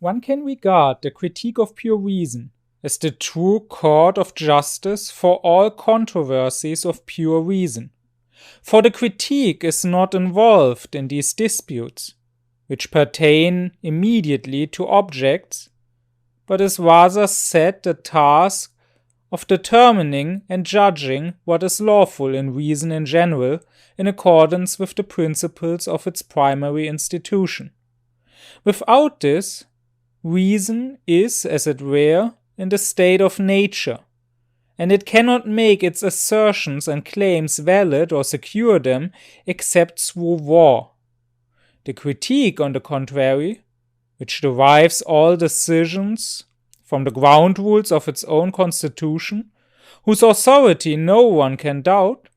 One can regard the Critique of Pure Reason as the true court of justice for all controversies of pure reason. For the critique is not involved in these disputes, which pertain immediately to objects, but is rather set the task of determining and judging what is lawful in reason in general in accordance with the principles of its primary institution. Without this, reason is, as it were, in the state of nature, and it cannot make its assertions and claims valid or secure them except through war. The critique, on the contrary, which derives all decisions from the ground rules of its own constitution, whose authority no one can doubt,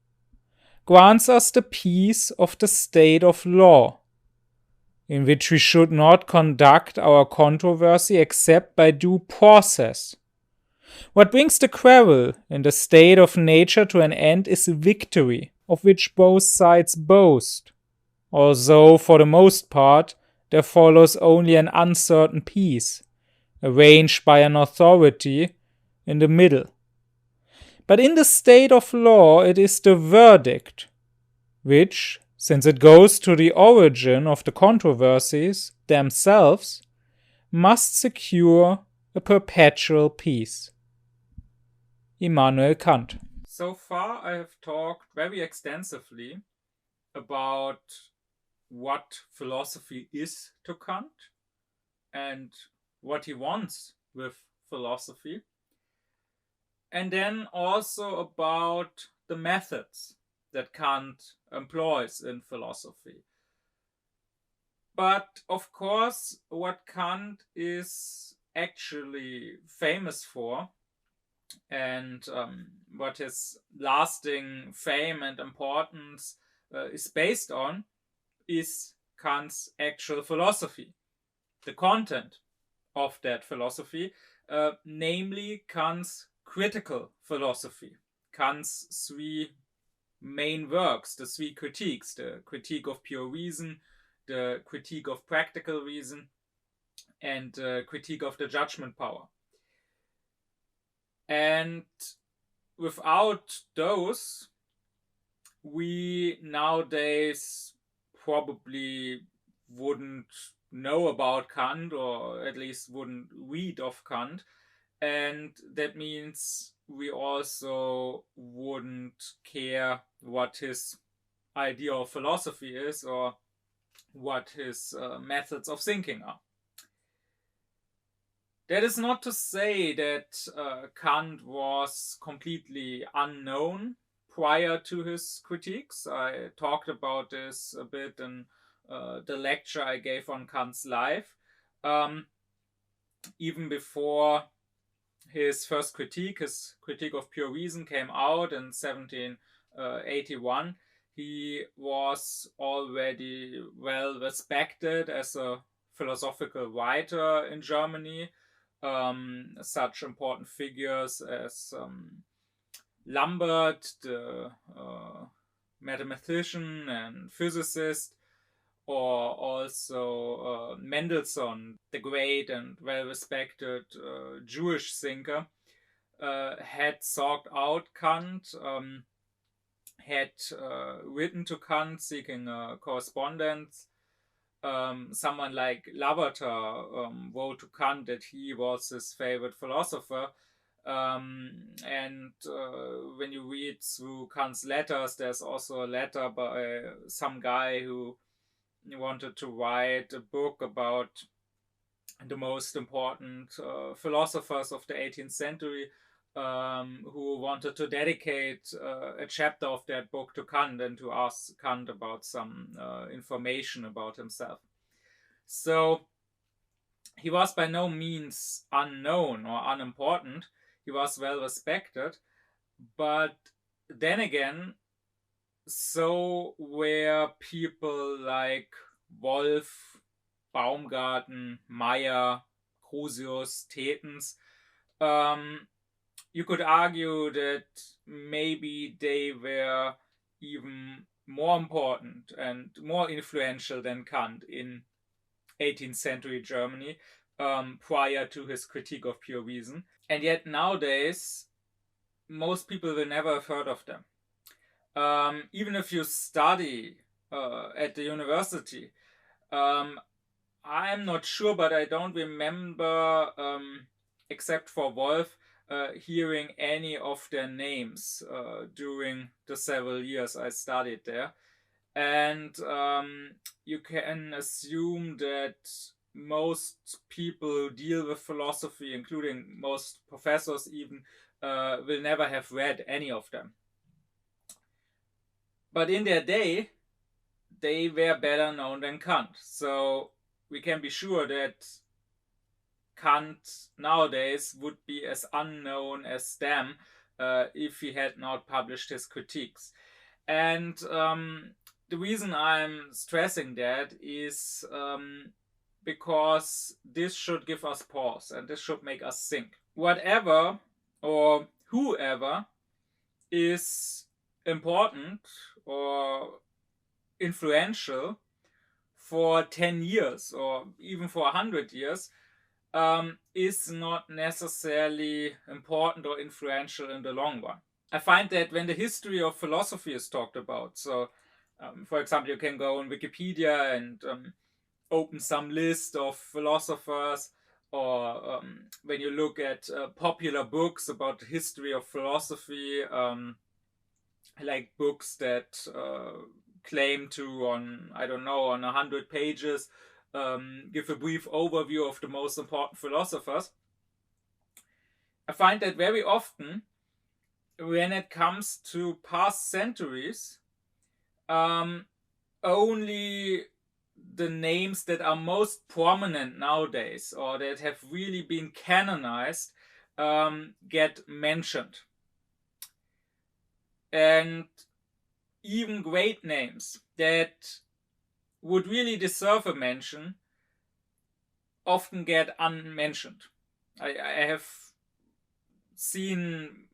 grants us the peace of the state of law, in which we should not conduct our controversy except by due process. What brings the quarrel in the state of nature to an end is victory, of which both sides boast, although for the most part there follows only an uncertain peace, arranged by an authority in the middle. But in the state of law it is the verdict, which, since it goes to the origin of the controversies themselves, must secure a perpetual peace. Immanuel Kant. So far I have talked very extensively about what philosophy is to Kant and what he wants with philosophy, and then also about the methods that Kant employs in philosophy. But of course, what Kant is actually famous for, and what his lasting fame and importance is based on, is Kant's actual philosophy, the content of that philosophy, namely Kant's critical philosophy, Kant's three main works, the three critiques: the Critique of Pure Reason, the Critique of Practical Reason, and the Critique of the Judgment Power. And without those, we nowadays probably wouldn't know about Kant, or at least wouldn't read of Kant, and that means we also wouldn't care what his idea of philosophy is or what his methods of thinking are. That is not to say that Kant was completely unknown prior to his critiques. I talked about this a bit in the lecture I gave on Kant's life. Even before his first critique, his Critique of Pure Reason, came out in 1781, he was already well respected as a philosophical writer in Germany. Such important figures as Lambert, the mathematician and physicist, or also Mendelssohn, the great and well-respected Jewish thinker, had sought out Kant, had written to Kant seeking correspondence. Someone like Lavater wrote to Kant that he was his favorite philosopher. And when you read through Kant's letters, there's also a letter by some guy who wanted to write a book about the most important philosophers of the 18th century, who wanted to dedicate a chapter of that book to Kant and to ask Kant about some information about himself. So he was by no means unknown or unimportant. He was well respected, but then again, so were people like Wolff, Baumgarten, Meyer, Crusius, Tetens. You could argue that maybe they were even more important and more influential than Kant in 18th century Germany, prior to his critique of pure reason. And yet nowadays, most people will never have heard of them. Even if you study at the university, I'm not sure, but I don't remember, except for Wolf, hearing any of their names during the several years I studied there. And you can assume that most people who deal with philosophy, including most professors even, will never have read any of them. But in their day, they were better known than Kant. So we can be sure that Kant nowadays would be as unknown as them if he had not published his critiques. And the reason I'm stressing that is because this should give us pause and this should make us think. Whatever or whoever is important or influential for 10 years or even for 100 years is not necessarily important or influential in the long run. I find that when the history of philosophy is talked about, so for example, you can go on Wikipedia and open some list of philosophers, or when you look at popular books about the history of philosophy, like books that claim to, on 100 pages, give a brief overview of the most important philosophers. I find that very often, when it comes to past centuries, only the names that are most prominent nowadays or that have really been canonized get mentioned. And even great names that would really deserve a mention often get unmentioned. I have seen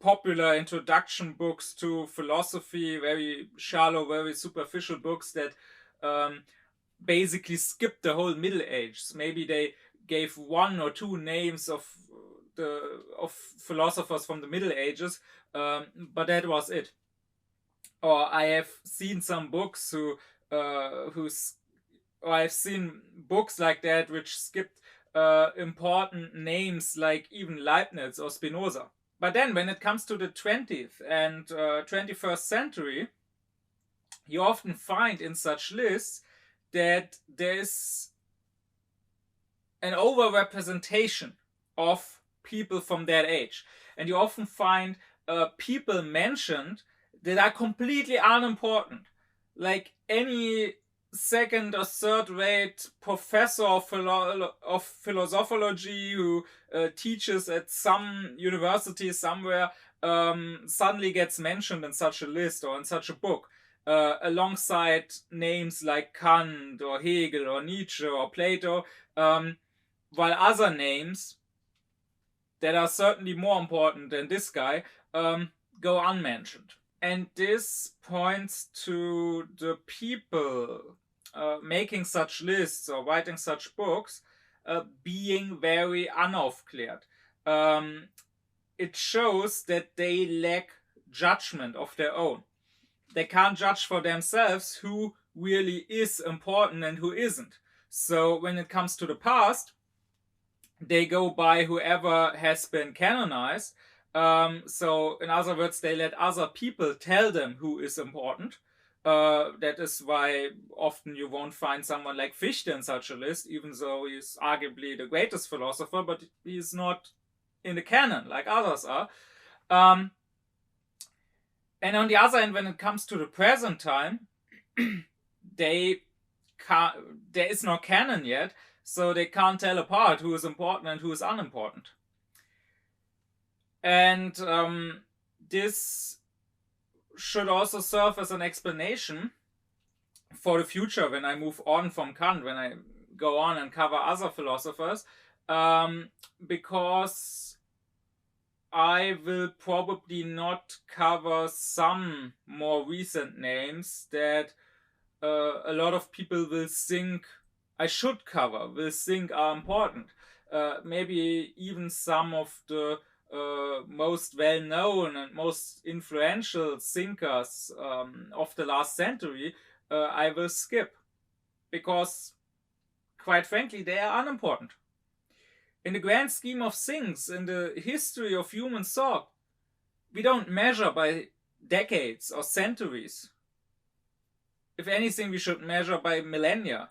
popular introduction books to philosophy, very shallow, very superficial books that basically skip the whole Middle Ages. Maybe they gave one or two names of philosophers from the Middle Ages, but that was it. Or I have seen some books I've seen books like that which skipped important names like even Leibniz or Spinoza. But then when it comes to the 20th and 21st century, you often find in such lists that there's an overrepresentation of people from that age. And you often find people mentioned that are completely unimportant. Like any second or third rate professor of philosophology who teaches at some university somewhere suddenly gets mentioned in such a list or in such a book, alongside names like Kant or Hegel or Nietzsche or Plato, while other names that are certainly more important than this guy go unmentioned. And this points to the people making such lists or writing such books being very unaufkläred. It shows that they lack judgment of their own. They can't judge for themselves who really is important and who isn't. So when it comes to the past, they go by whoever has been canonized. So in other words, they let other people tell them who is important. That is why often you won't find someone like Fichte in such a list, even though he's arguably the greatest philosopher, but he's not in the canon like others are. And on the other hand, when it comes to the present time, there is no canon yet, so they can't tell apart who is important and who is unimportant. And this should also serve as an explanation for the future when I move on from Kant, when I go on and cover other philosophers, because I will probably not cover some more recent names that a lot of people will think I should cover, will think are important. Maybe even some of the most well-known and most influential thinkers of the last century, I will skip, because, quite frankly, they are unimportant. In the grand scheme of things, in the history of human thought, we don't measure by decades or centuries. If anything, we should measure by millennia.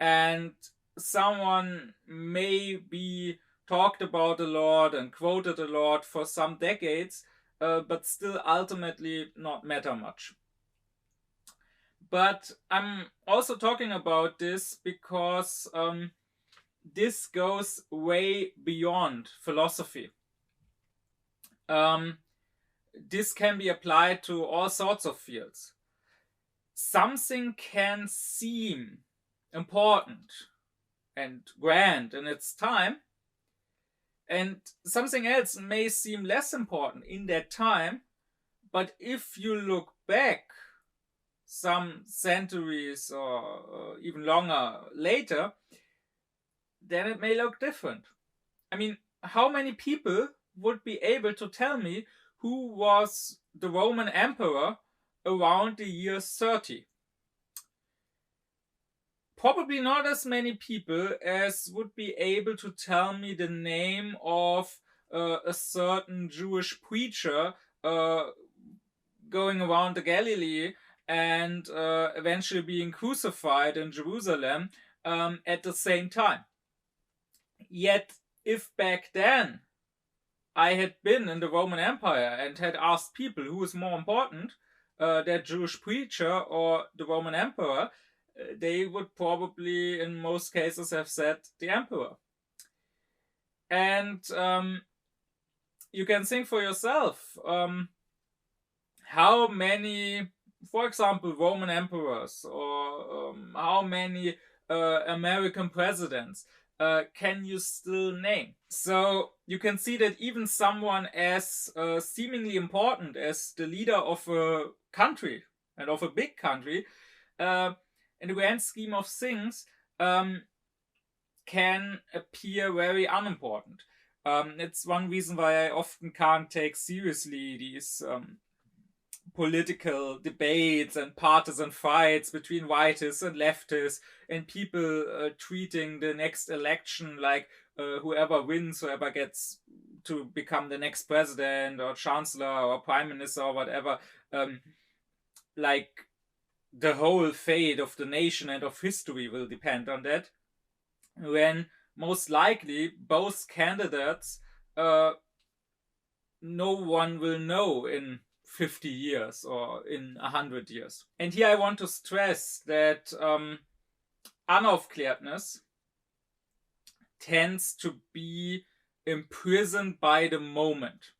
And someone may be talked about a lot and quoted a lot for some decades, but still ultimately not matter much. But I'm also talking about this because this goes way beyond philosophy. This can be applied to all sorts of fields. Something can seem important and grand in its time, and something else may seem less important in that time, but if you look back some centuries or even longer later, then it may look different. I mean, how many people would be able to tell me who was the Roman emperor around the year 30? Probably not as many people as would be able to tell me the name of a certain Jewish preacher going around the Galilee and eventually being crucified in Jerusalem at the same time. Yet, if back then I had been in the Roman Empire and had asked people who is more important, that Jewish preacher or the Roman emperor, they would probably in most cases have said the emperor. And you can think for yourself, how many, for example, Roman emperors or how many American presidents can you still name? So you can see that even someone as seemingly important as the leader of a country and of a big country, in the grand scheme of things, can appear very unimportant. It's one reason why I often can't take seriously these political debates and partisan fights between rightists and leftists, and people treating the next election like whoever wins, whoever gets to become the next president or chancellor or prime minister or whatever, like the whole fate of the nation and of history will depend on that, when most likely both candidates no one will know in 50 years or in 100 years. And here I want to stress that unaufkläredness tends to be imprisoned by the moment.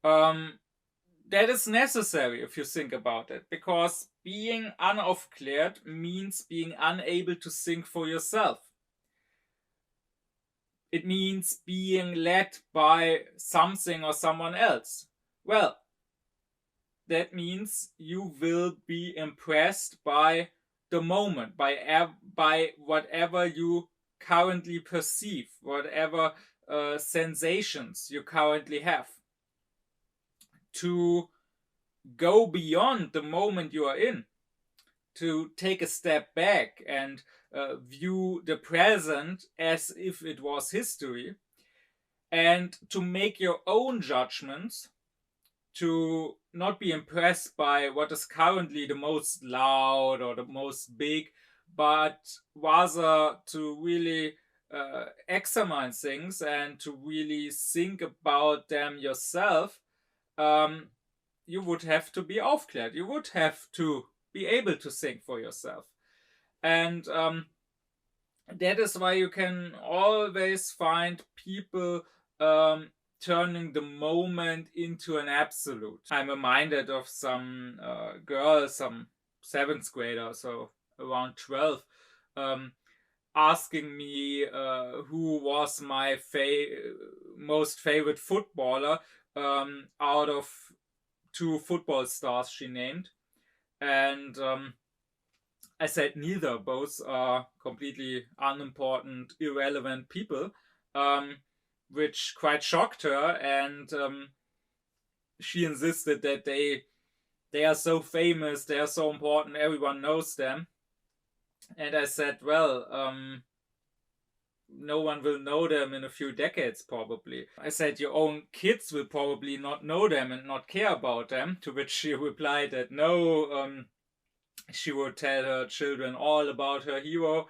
That is necessary if you think about it, because being unaufkläred means being unable to think for yourself. It means being led by something or someone else. Well, that means you will be impressed by the moment, by whatever you currently perceive, whatever sensations you currently have. To go beyond the moment you are in, to take a step back and view the present as if it was history, and to make your own judgments, to not be impressed by what is currently the most loud or the most big, but rather to really examine things and to really think about them yourself. You would have to be aufklärt. You would have to be able to think for yourself. And that is why you can always find people turning the moment into an absolute. I'm reminded of some girl, some 7th grader, so around 12, asking me who was my most favorite footballer out of 2 football stars she named. And I said neither. Both are completely unimportant, irrelevant people, which quite shocked her, and she insisted that they are so famous, they are so important, everyone knows them. And I said, well, no one will know them in a few decades, probably. I said, your own kids will probably not know them and not care about them. To which she replied that no, she would tell her children all about her hero.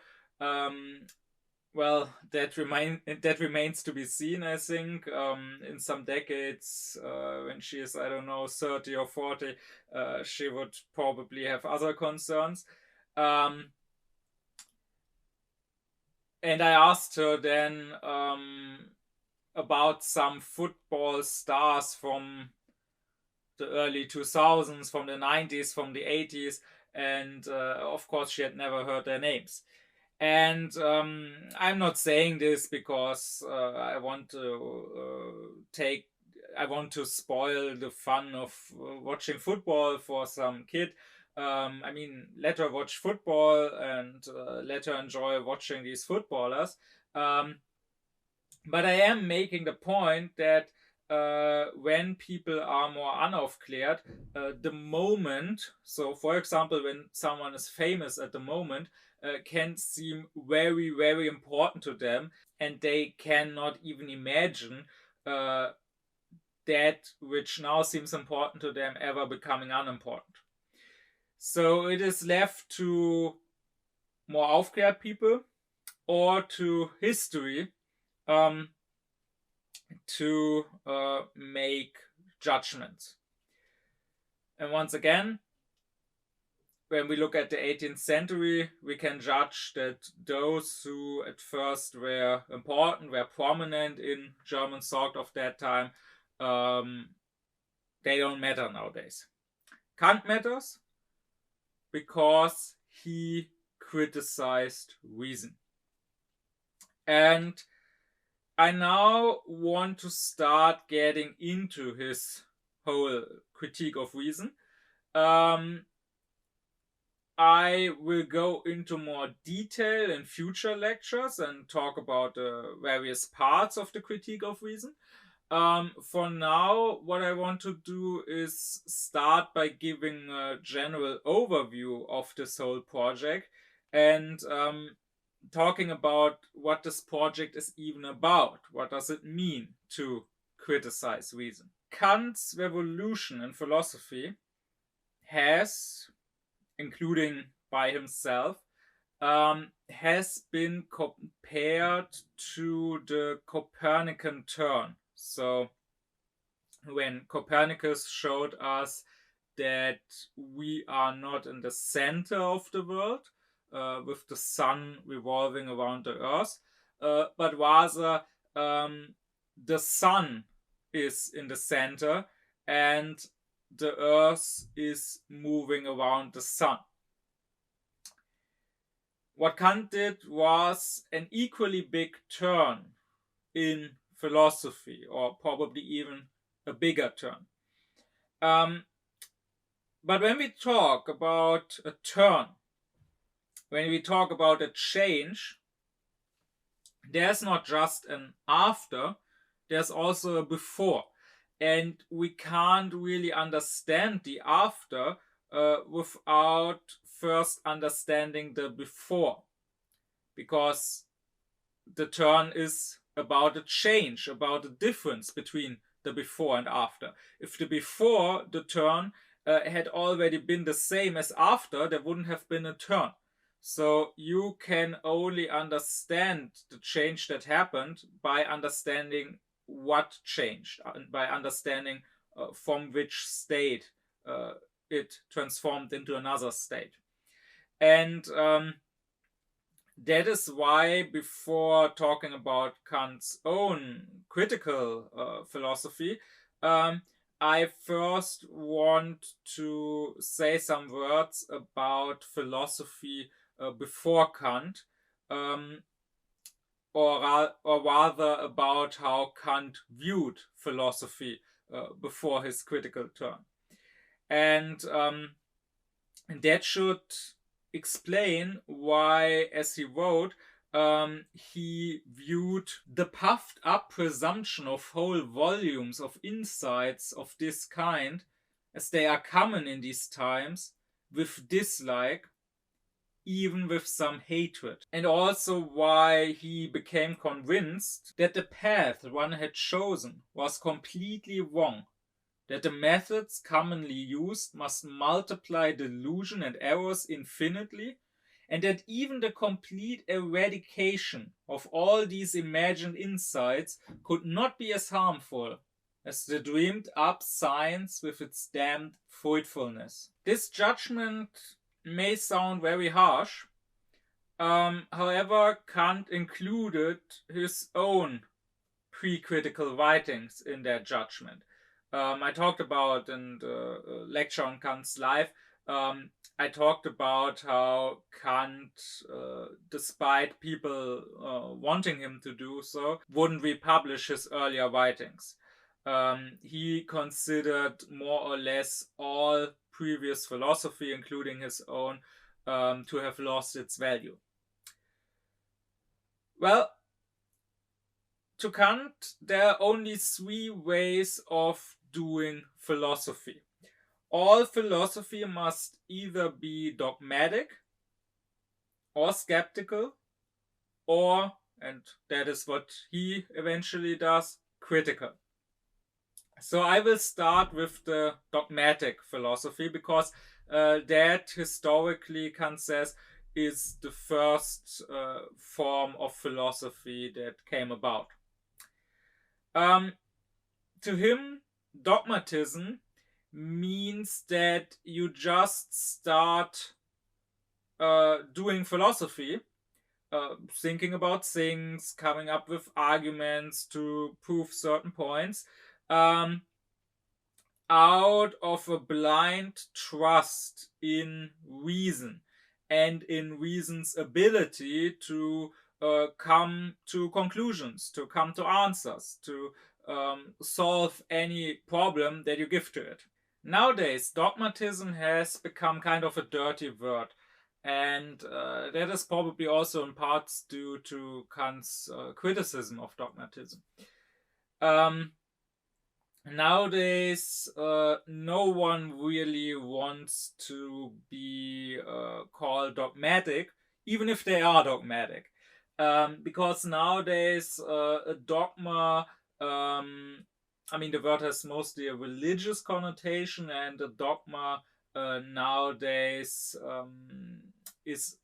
Well, that remains to be seen, I think. In some decades, when she is, I don't know, 30 or 40, she would probably have other concerns. And I asked her then about some football stars from the early 2000s, from the 90s, from the 80s, and of course she had never heard their names. And I'm not saying this because I want to spoil the fun of watching football for some kid. I mean, let her watch football and let her enjoy watching these footballers. But I am making the point that when people are more unaufkläred, the moment, so for example, when someone is famous at the moment, can seem very, very important to them, and they cannot even imagine that which now seems important to them ever becoming unimportant. So it is left to more aufkläred people or to history to make judgments. And once again, when we look at the 18th century, we can judge that those who at first were important, were prominent in German thought of that time, they don't matter nowadays. Kant matters because he criticized reason. And I now want to start getting into his whole critique of reason. I will go into more detail in future lectures and talk about the various parts of the critique of reason. For now, what I want to do is start by giving a general overview of this whole project and talking about what this project is even about. What does it mean to criticize reason? Kant's revolution in philosophy has, including by himself, has been compared to the Copernican turn. So when Copernicus showed us that we are not in the center of the world, with the sun revolving around the earth, but rather the sun is in the center and the earth is moving around the sun. What Kant did was an equally big turn in philosophy, or probably even a bigger turn. But when we talk about a turn, when we talk about a change, there's not just an after, there's also a before. And we can't really understand the after without first understanding the before. Because the turn is about a change, about a difference between the before and after. If the before the turn had already been the same as after, there wouldn't have been a turn. So you can only understand the change that happened by understanding what changed, by understanding from which state it transformed into another state. And that is why, before talking about Kant's own critical philosophy, I first want to say some words about philosophy before Kant, or rather about how Kant viewed philosophy before his critical turn. And that should explain why, as he wrote, he viewed the puffed up presumption of whole volumes of insights of this kind, as they are common in these times, with dislike, even with some hatred. And also why he became convinced that the path one had chosen was completely wrong, that the methods commonly used must multiply delusion and errors infinitely, and that even the complete eradication of all these imagined insights could not be as harmful as the dreamed up science with its damned fruitfulness. This judgment may sound very harsh. However, Kant included his own pre-critical writings in their judgment. I talked about in the lecture on Kant's life, I talked about how Kant, despite people wanting him to do so, wouldn't republish his earlier writings. He considered more or less all previous philosophy, including his own, to have lost its value. Well, to Kant, there are only three ways of doing philosophy. All philosophy must either be dogmatic or skeptical, or, and that is what he eventually does, critical. So I will start with the dogmatic philosophy, because that historically, Kant says, is the first form of philosophy that came about. To him, dogmatism means that you just start doing philosophy, thinking about things, coming up with arguments to prove certain points, out of a blind trust in reason and in reason's ability to come to conclusions, to come to answers, to solve any problem that you give to it. Nowadays, dogmatism has become kind of a dirty word, and that is probably also in parts due to Kant's criticism of dogmatism. Nowadays, no one really wants to be called dogmatic, even if they are dogmatic, because nowadays a dogma, the word has mostly a religious connotation, and a dogma nowadays is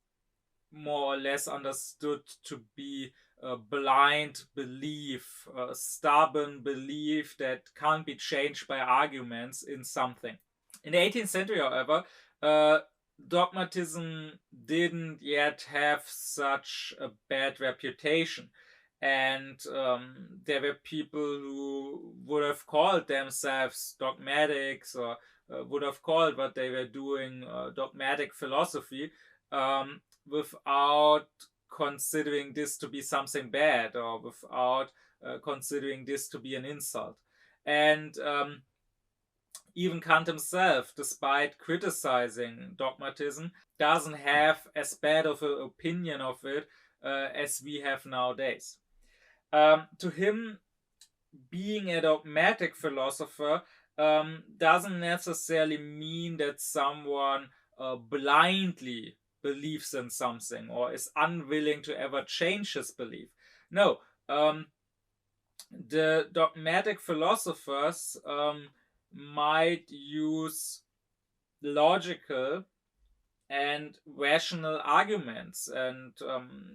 more or less understood to be a blind belief, a stubborn belief that can't be changed by arguments in something. In the 18th century, however, dogmatism didn't yet have such a bad reputation. And there were people who would have called themselves dogmatics, or would have called what they were doing dogmatic philosophy, without considering this to be something bad, or without considering this to be an insult. And even Kant himself, despite criticizing dogmatism, doesn't have as bad of an opinion of it as we have nowadays. To him, being a dogmatic philosopher doesn't necessarily mean that someone blindly believes in something or is unwilling to ever change his belief. No, the dogmatic philosophers might use logical and rational arguments, and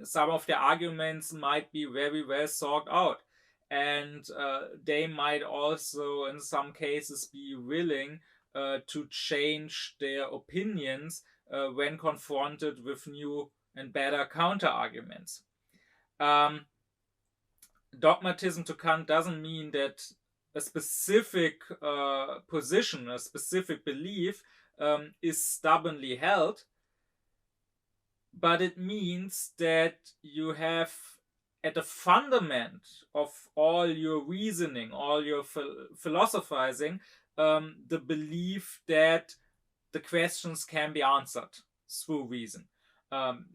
some of the arguments might be very well thought out, and they might also in some cases be willing to change their opinions when confronted with new and better counter arguments. Dogmatism to Kant doesn't mean that a specific position, a specific belief is stubbornly held, but it means that you have at the fundament of all your reasoning, all your philosophizing, the belief that the questions can be answered. through reason.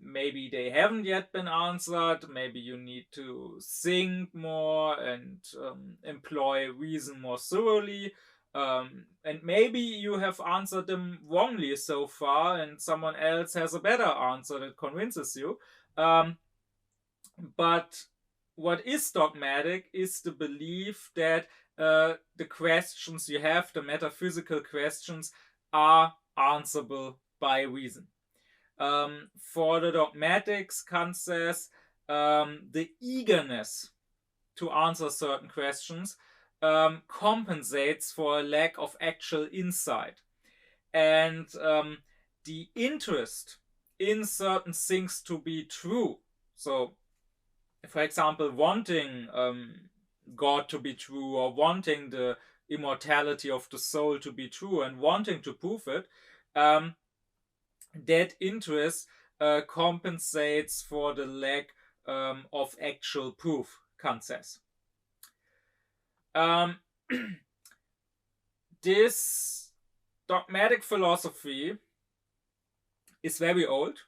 Maybe they haven't yet been answered. Maybe you need to think more and employ reason more thoroughly. And maybe you have answered them wrongly so far, and someone else has a better answer that convinces you. But what is dogmatic is the belief that the questions you have, the metaphysical questions, are answerable by reason. For the dogmatics, Kant says the eagerness to answer certain questions compensates for a lack of actual insight. And the interest in certain things to be true, so for example, wanting God to be true, or wanting the immortality of the soul to be true, and wanting to prove it, that interest compensates for the lack of actual proof, Kant says. This dogmatic philosophy is very old.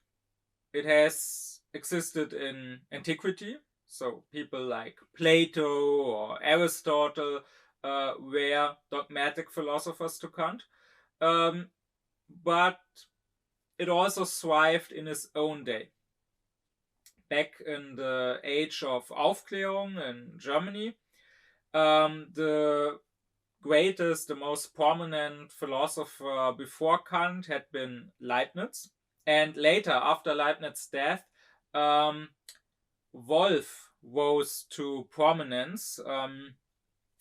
It has existed in antiquity. So people like Plato or Aristotle were dogmatic philosophers to Kant. But it also thrived in its own day. Back in the age of Aufklärung in Germany, the greatest, the most prominent philosopher before Kant had been Leibniz. And later, after Leibniz's death, Wolff rose to prominence,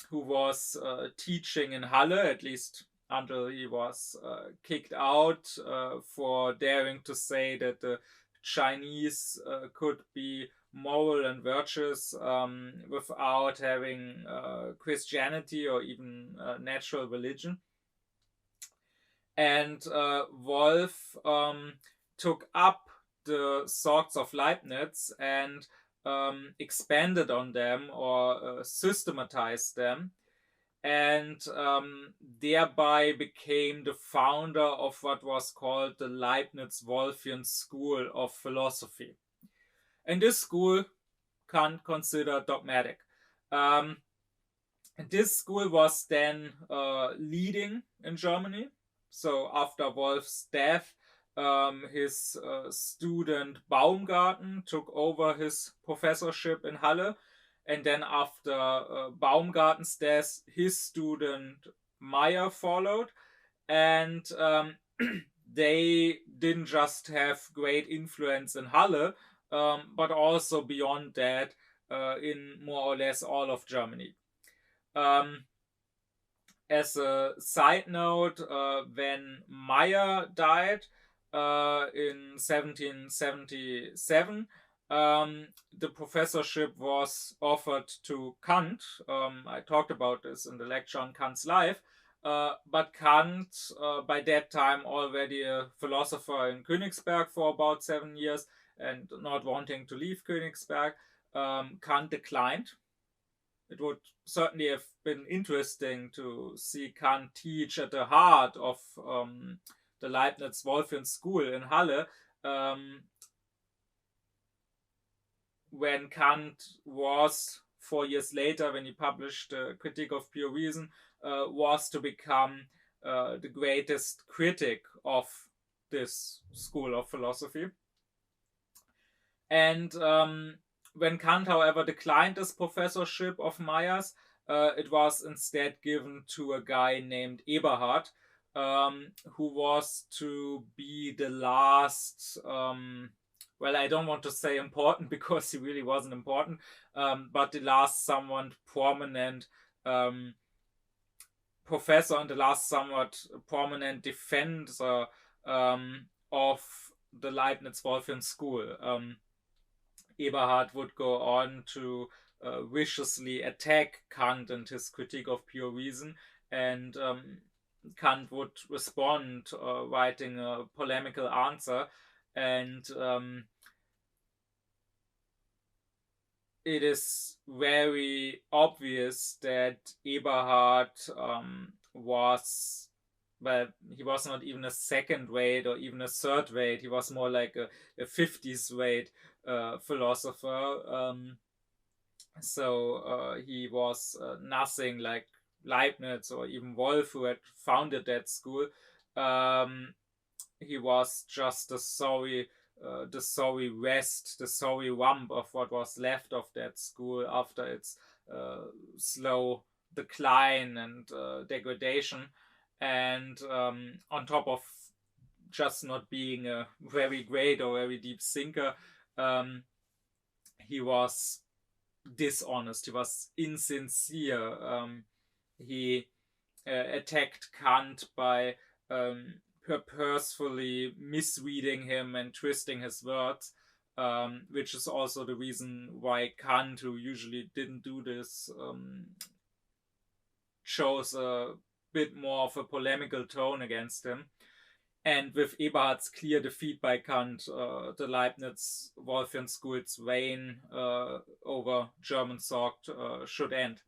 who was teaching in Halle, at least until he was kicked out for daring to say that the Chinese could be moral and virtuous without having Christianity or even natural religion. And Wolff took up the thoughts of Leibniz and expanded on them or systematized them, and thereby became the founder of what was called the Leibniz-Wolffian school of philosophy. And this school Kant considered dogmatic. This school was then leading in Germany. So after Wolff's death, his student Baumgarten took over his professorship in Halle. And then after Baumgarten's death, his student Meyer followed. And they didn't just have great influence in Halle, but also beyond that in more or less all of Germany. As a side note, when Meyer died in 1777, the professorship was offered to Kant. I talked about this in the lecture on Kant's life. But Kant, by that time already a philosopher in Königsberg for about 7 years and not wanting to leave Königsberg, Kant declined. It would certainly have been interesting to see Kant teach at the heart of the Leibniz-Wolffian school in Halle, when Kant was 4 years later, when he published the Critique of Pure Reason, was to become the greatest critic of this school of philosophy. And when Kant, however, declined this professorship of Meyer's, it was instead given to a guy named Eberhard, who was to be the last, well, I don't want to say important because he really wasn't important, but the last somewhat prominent professor and the last somewhat prominent defender of the Leibniz-Wolffian school. Eberhard would go on to viciously attack Kant and his Critique of Pure Reason, and Kant would respond writing a polemical answer, and it is very obvious that Eberhard was but he was not even a second rate or even a third rate. He was more like a 50s rate philosopher. He was nothing like Leibniz or even Wolff, who had founded that school. He was just the sorry rest, the sorry rump of what was left of that school after its slow decline and degradation. And on top of just not being a very great or very deep thinker, he was dishonest, he was insincere. He attacked Kant by purposefully misreading him and twisting his words, which is also the reason why Kant, who usually didn't do this, chose a bit more of a polemical tone against him. And with Eberhard's clear defeat by Kant, the Leibniz-Wolffian school's reign over German thought should end.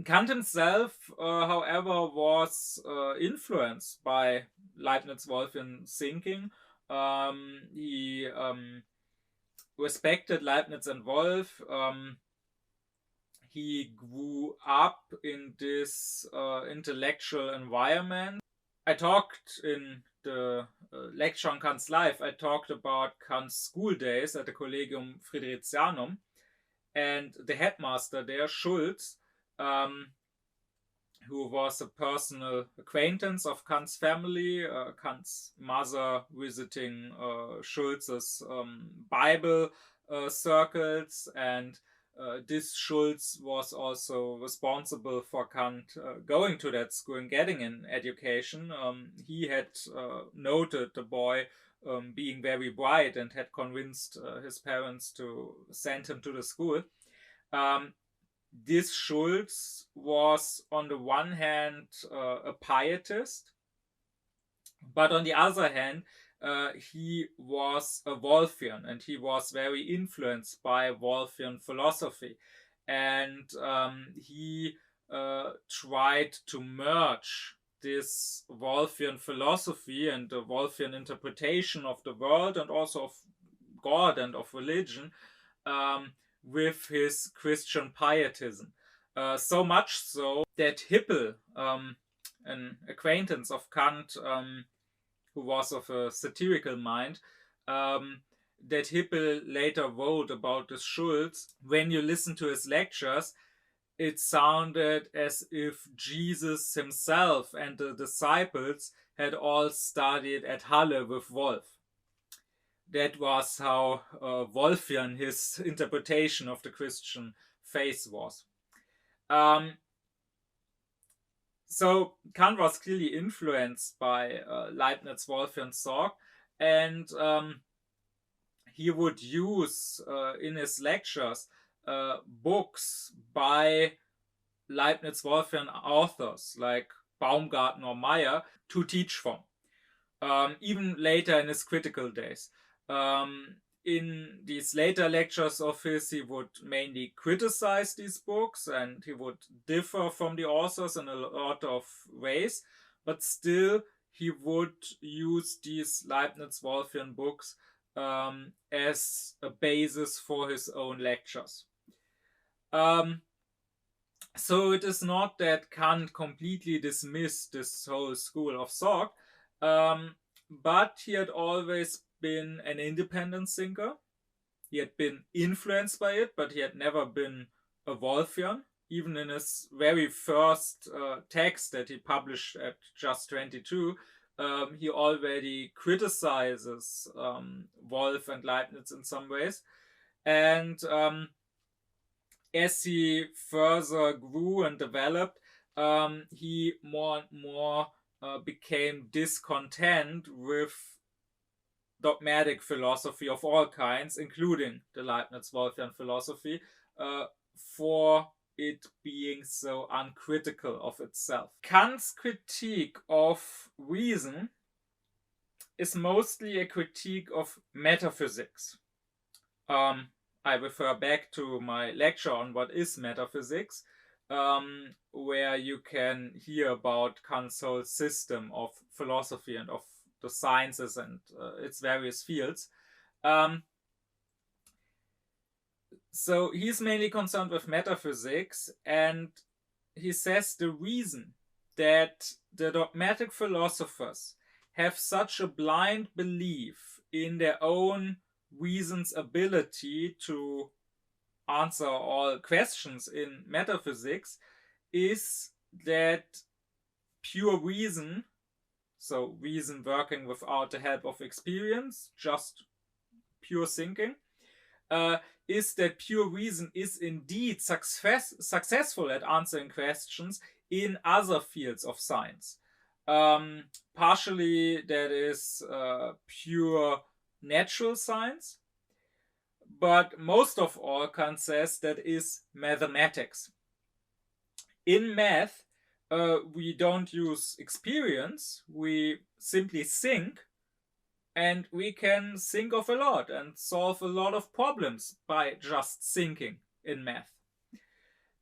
Kant himself, however, was influenced by Leibniz-Wolffian thinking. He respected Leibniz and Wolff. He grew up in this intellectual environment. I talked in the lecture on Kant's life, I talked about Kant's school days at the Collegium Fridericianum, and the headmaster there, Schulz, who was a personal acquaintance of Kant's family, Kant's mother visiting Schulz's Bible circles, and this Schulz was also responsible for Kant going to that school and getting an education. He had noted the boy being very bright and had convinced his parents to send him to the school. This Schulz was, on the one hand, a pietist, but on the other hand, he was a Wolffian, and he was very influenced by Wolffian philosophy. And he tried to merge this Wolffian philosophy and the Wolffian interpretation of the world and also of God and of religion with his Christian pietism. So much so that Hippel, an acquaintance of Kant, who was of a satirical mind, that Hippel later wrote about this Schulz. When you listen to his lectures, it sounded as if Jesus himself and the disciples had all studied at Halle with Wolff. That was how Wolffian his interpretation of the Christian faith was. So Kant was clearly influenced by Leibniz-Wolffian thought, and he would use in his lectures books by Leibniz-Wolffian authors like Baumgarten or Meyer to teach from. Even later in his critical days. In these later lectures of his, he would mainly criticize these books and he would differ from the authors in a lot of ways, but still he would use these Leibniz-Wolffian books as a basis for his own lectures. So it is not that Kant completely dismissed this whole school of thought, but he had always been an independent thinker. He had been influenced by it, but he had never been a Wolffian. Even in his very first text that he published at just 22, he already criticizes Wolff and Leibniz in some ways. And as he further grew and developed, he more and more became discontent with dogmatic philosophy of all kinds, including the Leibniz-Wolffian philosophy, for it being so uncritical of itself. Kant's critique of reason is mostly a critique of metaphysics. I refer back to my lecture on what is metaphysics. where you can hear about Kant's whole system of philosophy and of the sciences and its various fields. So he's mainly concerned with metaphysics, and he says the reason that the dogmatic philosophers have such a blind belief in their own reason's ability to answer all questions in metaphysics is that pure reason, so reason working without the help of experience, just pure thinking, is that pure reason is indeed successful at answering questions in other fields of science. Partially that is pure natural science, but most of all, Kant says, that is mathematics. In math, we don't use experience, we simply think, and we can think of a lot and solve a lot of problems by just thinking in math.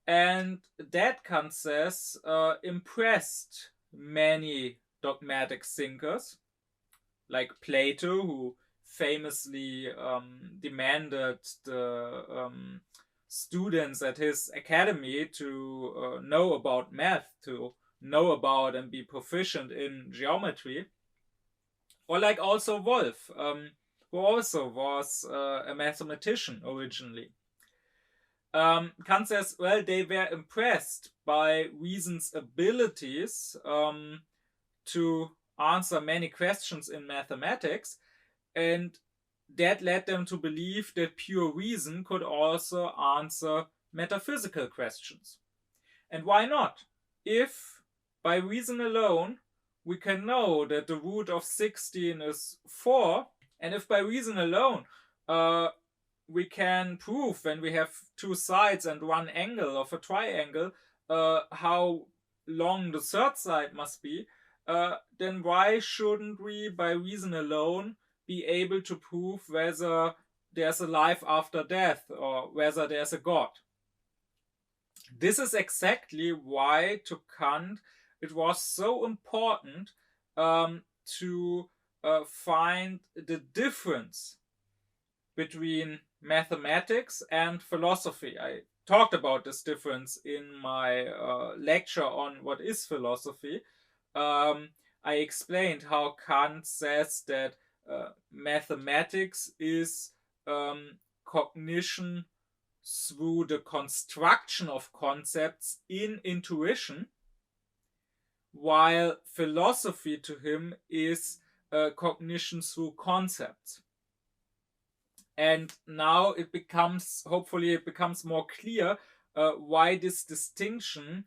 And that, Kant says, impressed many dogmatic thinkers, like Plato, who famously demanded the students at his academy to know about math, to know about and be proficient in geometry. Or like also Wolf, who also was a mathematician originally. Kant says, well, they were impressed by reason's abilities to answer many questions in mathematics, and that led them to believe that pure reason could also answer metaphysical questions. And why not? If by reason alone we can know that the root of 16 is 4, and if by reason alone we can prove, when we have two sides and one angle of a triangle, how long the third side must be, then why shouldn't we by reason alone be able to prove whether there's a life after death or whether there's a God? This is exactly why to Kant it was so important to find the difference between mathematics and philosophy. I talked about this difference in my lecture on what is philosophy. I explained how Kant says that mathematics is cognition through the construction of concepts in intuition, while philosophy to him is cognition through concepts. And now hopefully it becomes more clear why this distinction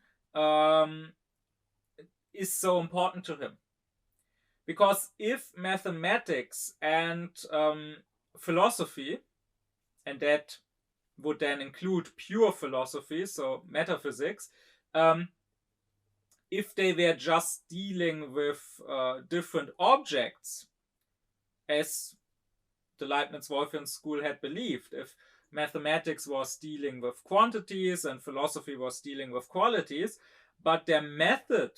is so important to him. Because if mathematics and philosophy, and that would then include pure philosophy, so metaphysics, if they were just dealing with different objects, as the Leibniz-Wolfian school had believed, if mathematics was dealing with quantities and philosophy was dealing with qualities, but their method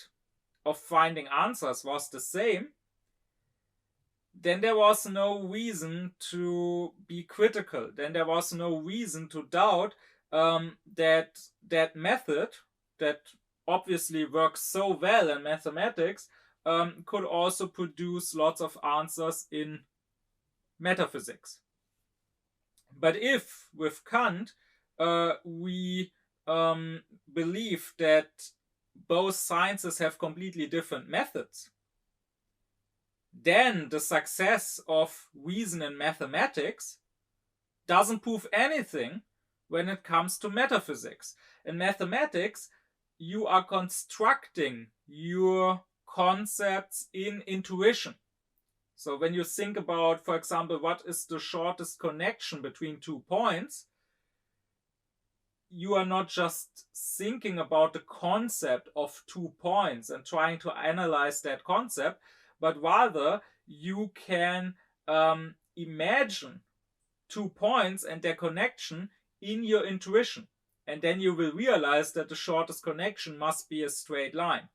of finding answers was the same, then there was no reason to be critical. Then there was no reason to doubt that method, that obviously works so well in mathematics, could also produce lots of answers in metaphysics. But if, with Kant, we believe that both sciences have completely different methods, then the success of reason in mathematics doesn't prove anything when it comes to metaphysics. In mathematics, you are constructing your concepts in intuition. So when you think about, for example, what is the shortest connection between 2 points, you are not just thinking about the concept of 2 points and trying to analyze that concept, but rather you can imagine 2 points and their connection in your intuition. And then you will realize that the shortest connection must be a straight line.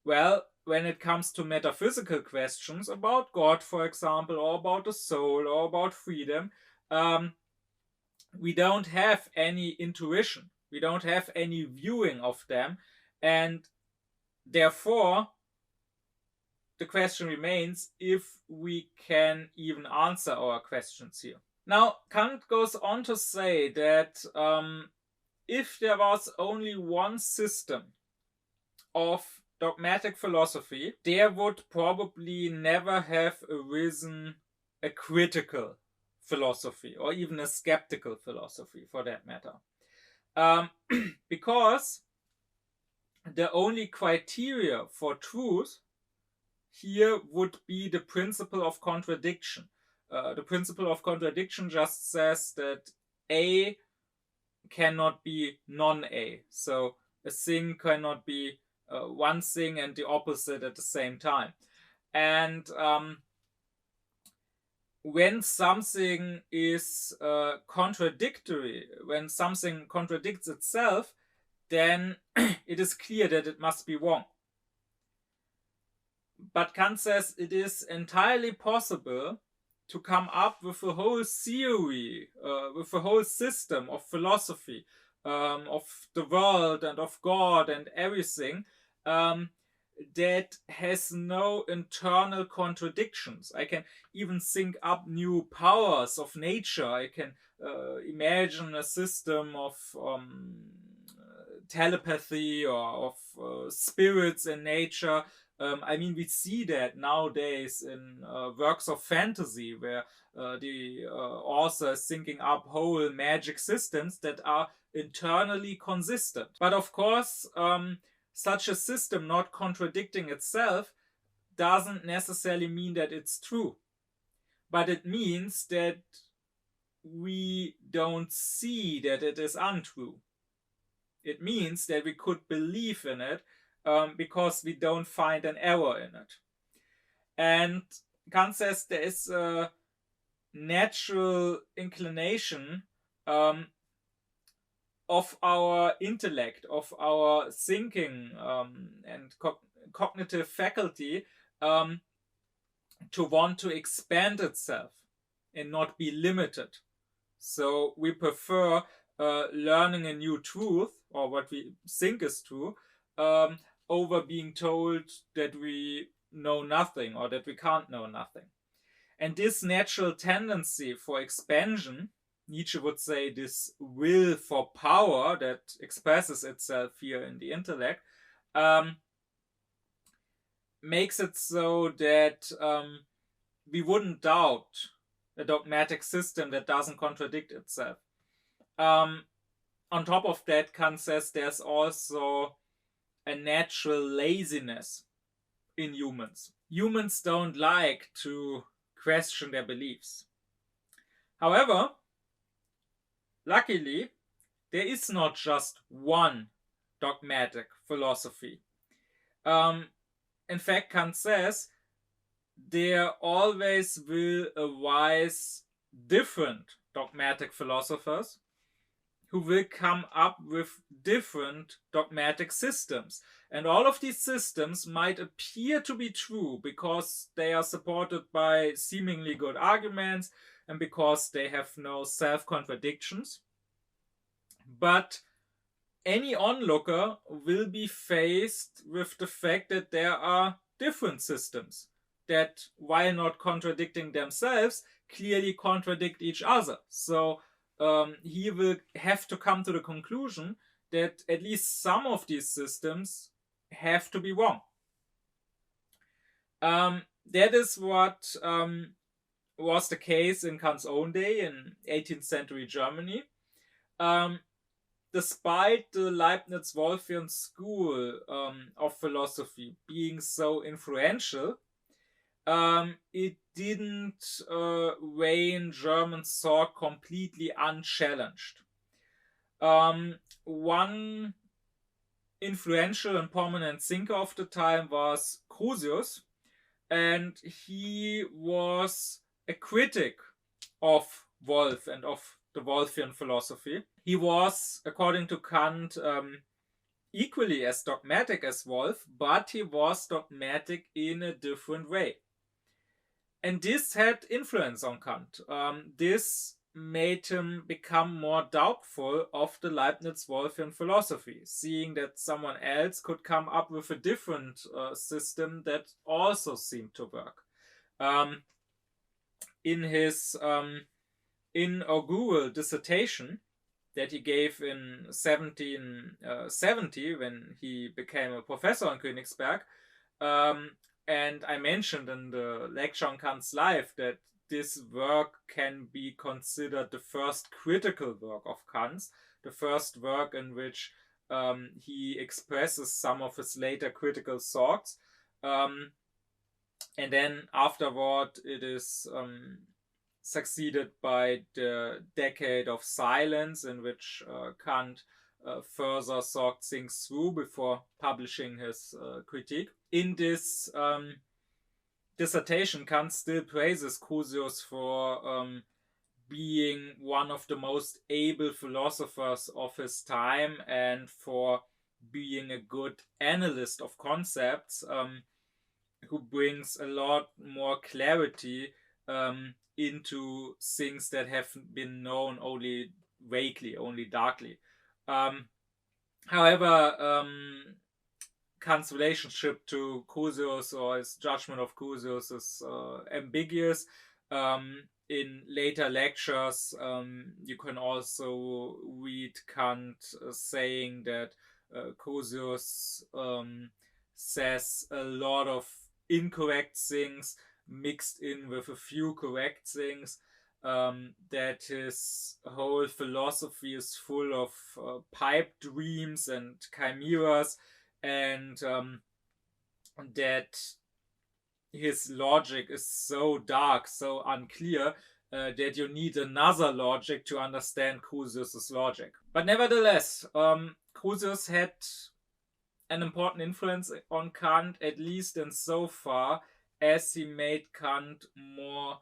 Well, when it comes to metaphysical questions about God, for example, or about the soul, or about freedom, we don't have any intuition. We don't have any viewing of them. And therefore, the question remains if we can even answer our questions here. Now, Kant goes on to say that if there was only one system of dogmatic philosophy, there would probably never have arisen a critical philosophy, or even a skeptical philosophy for that matter. Because the only criteria for truth here would be the principle of contradiction. The principle of contradiction just says that A cannot be non-A. So a thing cannot be one thing and the opposite at the same time. And when something is contradictory, when something contradicts itself, then it is clear that it must be wrong. But Kant says it is entirely possible to come up with a whole theory, with a whole system of philosophy, of the world and of God and everything, that has no internal contradictions. I can even think up new powers of nature. I can imagine a system of telepathy or of spirits in nature. I mean, we see that nowadays in works of fantasy where the author is thinking up whole magic systems that are internally consistent. But of course, such a system not contradicting itself doesn't necessarily mean that it's true. But it means that we don't see that it is untrue. It means that we could believe in it because we don't find an error in it. And Kant says there is a natural inclination of our intellect, of our thinking and cognitive faculty to want to expand itself and not be limited. So we prefer learning a new truth, or what we think is true, over being told that we know nothing or that we can't know nothing. And this natural tendency for expansion, Nietzsche would say this will for power that expresses itself here in the intellect, makes it so that we wouldn't doubt a dogmatic system that doesn't contradict itself. On top of that, Kant says there's also a natural laziness in humans. Humans don't like to question their beliefs. However, luckily, there is not just one dogmatic philosophy. In fact, Kant says there always will arise different dogmatic philosophers who will come up with different dogmatic systems. And all of these systems might appear to be true because they are supported by seemingly good arguments and because they have no self-contradictions. But any onlooker will be faced with the fact that there are different systems that, while not contradicting themselves, clearly contradict each other. So he will have to come to the conclusion that at least some of these systems have to be wrong. That is what was the case in Kant's own day in 18th century Germany. Despite the Leibniz-Wolffian school of philosophy being so influential, it didn't reign German thought completely unchallenged. One influential and prominent thinker of the time was Crusius, and he was a critic of Wolff and of the Wolffian philosophy. He was, according to Kant, equally as dogmatic as Wolff, but he was dogmatic in a different way. And this had influence on Kant. This made him become more doubtful of the Leibniz-Wolffian philosophy, seeing that someone else could come up with a different system that also seemed to work. In his inaugural dissertation that he gave in 1770, when he became a professor in Königsberg, and I mentioned in the lecture on Kant's life that this work can be considered the first critical work of Kant's, the first work in which he expresses some of his later critical thoughts. And then afterward, it is succeeded by the decade of silence, in which Kant further thought things through before publishing his critique. In this dissertation, Kant still praises Crusius for being one of the most able philosophers of his time and for being a good analyst of concepts, who brings a lot more clarity into things that have been known only vaguely, only darkly. However, Kant's relationship to Crusius, or his judgment of Crusius, is ambiguous. In later lectures, you can also read Kant saying that Crusius says a lot of incorrect things mixed in with a few correct things, that his whole philosophy is full of pipe dreams and chimeras, and that his logic is so dark, so unclear, that you need another logic to understand Crusius's logic. But nevertheless, Crusius had an important influence on Kant, at least in so far as he made Kant more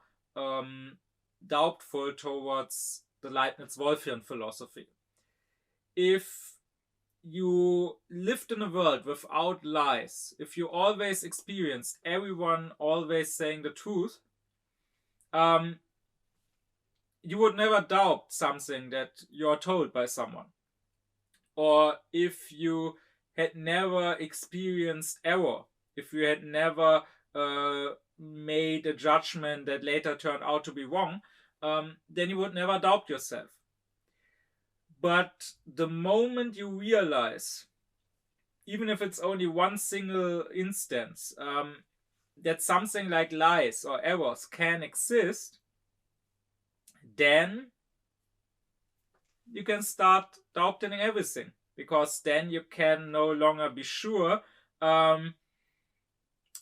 doubtful towards the Leibniz-Wolffian philosophy. If you lived in a world without lies, if you always experienced everyone always saying the truth, you would never doubt something that you're told by someone. Or if you had never experienced error, if you had never made a judgment that later turned out to be wrong, then you would never doubt yourself. But the moment you realize, even if it's only one single instance, that something like lies or errors can exist, then you can start doubting everything, because then you can no longer be sure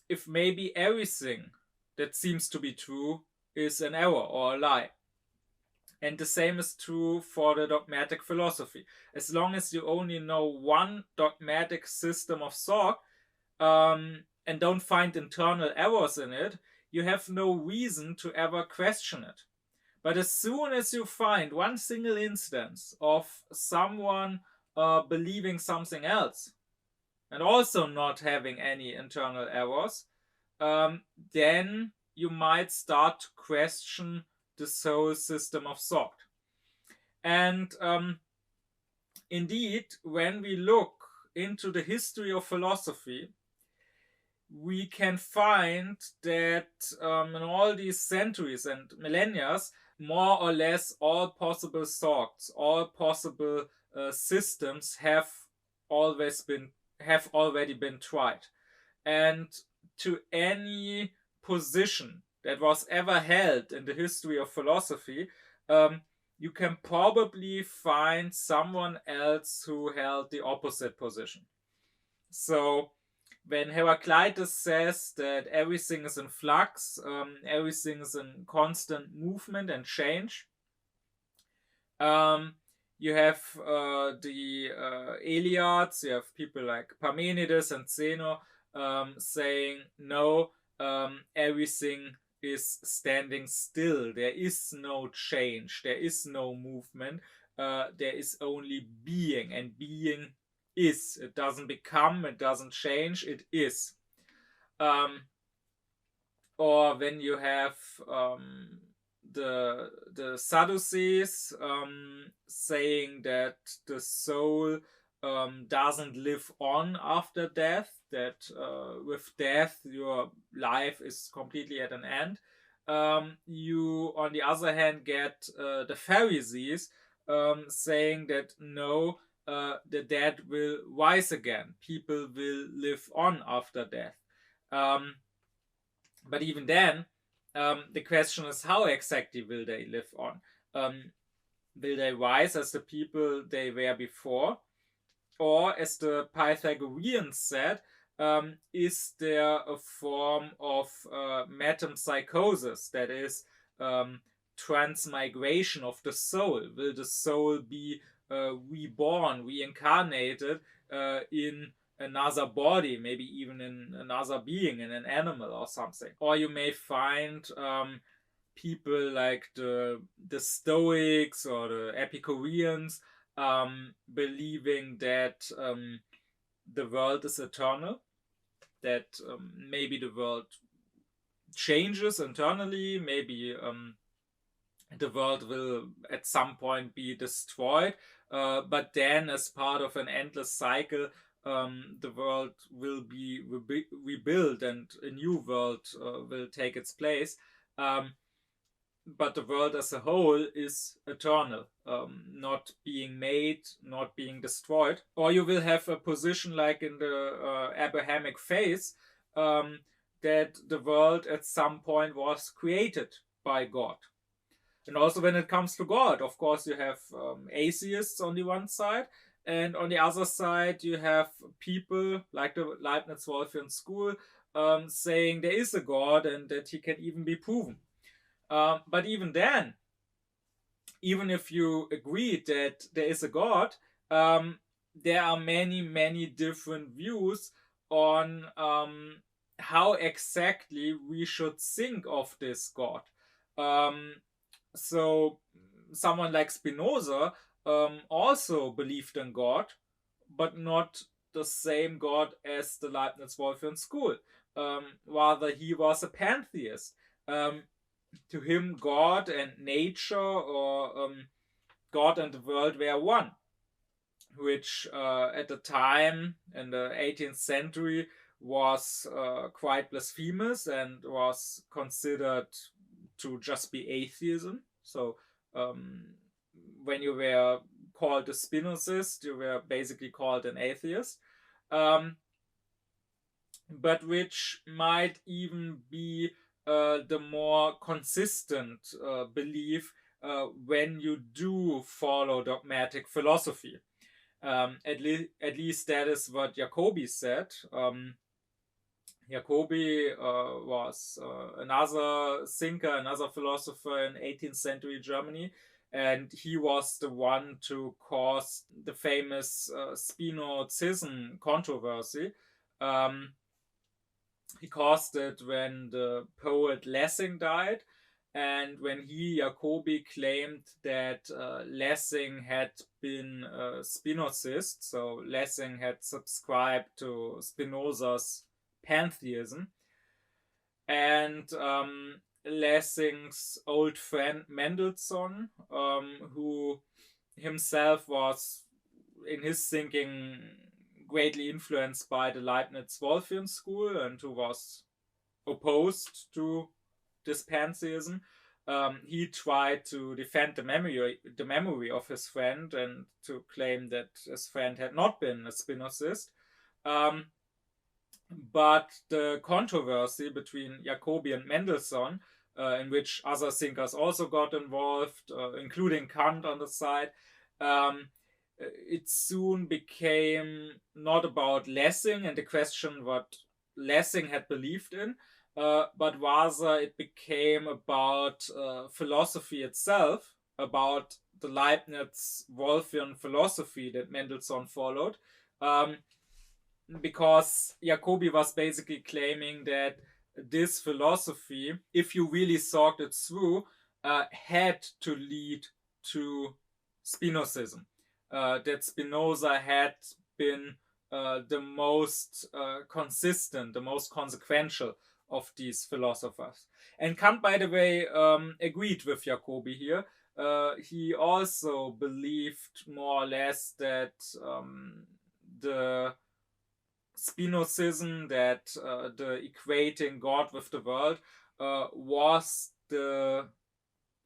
if maybe everything that seems to be true is an error or a lie. And the same is true for the dogmatic philosophy. As long as you only know one dogmatic system of thought, and don't find internal errors in it, you have no reason to ever question it. But as soon as you find one single instance of someone believing something else, and also not having any internal errors, then you might start to question this whole system of thought. And indeed, when we look into the history of philosophy, we can find that in all these centuries and millennia, more or less all possible thoughts, all possible systems have already been tried. And to any position that was ever held in the history of philosophy, you can probably find someone else who held the opposite position. So when Heraclitus says that everything is in flux, everything is in constant movement and change, you have the Eliads, you have people like Parmenides and Zeno saying, no, everything is standing still. There is no change. There is no movement. There is only being, and being is. It doesn't become, it doesn't change, it is. Or when you have the Sadducees saying that the soul doesn't live on after death, that with death your life is completely at an end. You, on the other hand, get the Pharisees saying that no, the dead will rise again. People will live on after death. But even then, the question is, how exactly will they live on? Will they rise as the people they were before? Or, as the Pythagoreans said, is there a form of metempsychosis, that is, transmigration of the soul? Will the soul be reborn, reincarnated in another body, maybe even in another being, in an animal or something? Or you may find people like the Stoics or the Epicureans believing that the world is eternal, that maybe the world changes internally, maybe the world will at some point be destroyed, but then as part of an endless cycle, the world will be rebuilt and a new world will take its place. But the world as a whole is eternal, not being made, not being destroyed. Or you will have a position like in the Abrahamic faith, that the world at some point was created by God. And also when it comes to God, of course, you have atheists on the one side, and on the other side, you have people like the Leibniz-Wolffian school saying there is a God and that he can even be proven. But even then, even if you agree that there is a God, there are many, many different views on how exactly we should think of this God. So someone like Spinoza also believed in God, but not the same God as the Leibniz-Wolffian school. Rather, he was a pantheist. To him, God and nature, or God and the world, were one, which at the time in the 18th century was quite blasphemous and was considered to just be atheism. So when you were called a Spinozist, you were basically called an atheist. But which might even be the more consistent belief when you do follow dogmatic philosophy. At least that is what Jacobi said. Jacobi was another thinker, another philosopher in 18th century Germany, and he was the one to cause the famous Spinozism controversy. He caused it when the poet Lessing died, and when Jacobi, claimed that Lessing had been a Spinozist, so Lessing had subscribed to Spinoza's pantheism, and Lessing's old friend Mendelssohn, who himself was, in his thinking, greatly influenced by the Leibniz-Wolffian school and who was opposed to this pantheism. He tried to defend the memory of his friend and to claim that his friend had not been a Spinozist. But the controversy between Jacobi and Mendelssohn, in which other thinkers also got involved, including Kant on the side, it soon became not about Lessing and the question what Lessing had believed in, but rather it became about philosophy itself, about the Leibniz-Wolffian philosophy that Mendelssohn followed, because Jacobi was basically claiming that this philosophy, if you really thought it through, had to lead to Spinozism. That Spinoza had been the most consistent, the most consequential of these philosophers. And Kant, by the way, agreed with Jacobi here. He also believed more or less that the Spinozism, that the equating God with the world, was the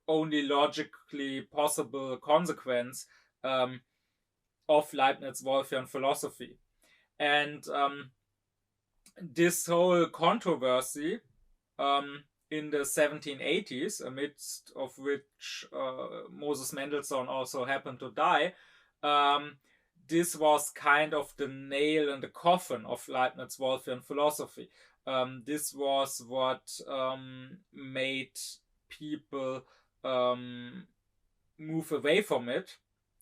only logically possible consequence of Leibniz-Wolffian philosophy. And this whole controversy in the 1780s, amidst of which Moses Mendelssohn also happened to die, this was kind of the nail in the coffin of Leibniz-Wolffian philosophy. This was what made people move away from it.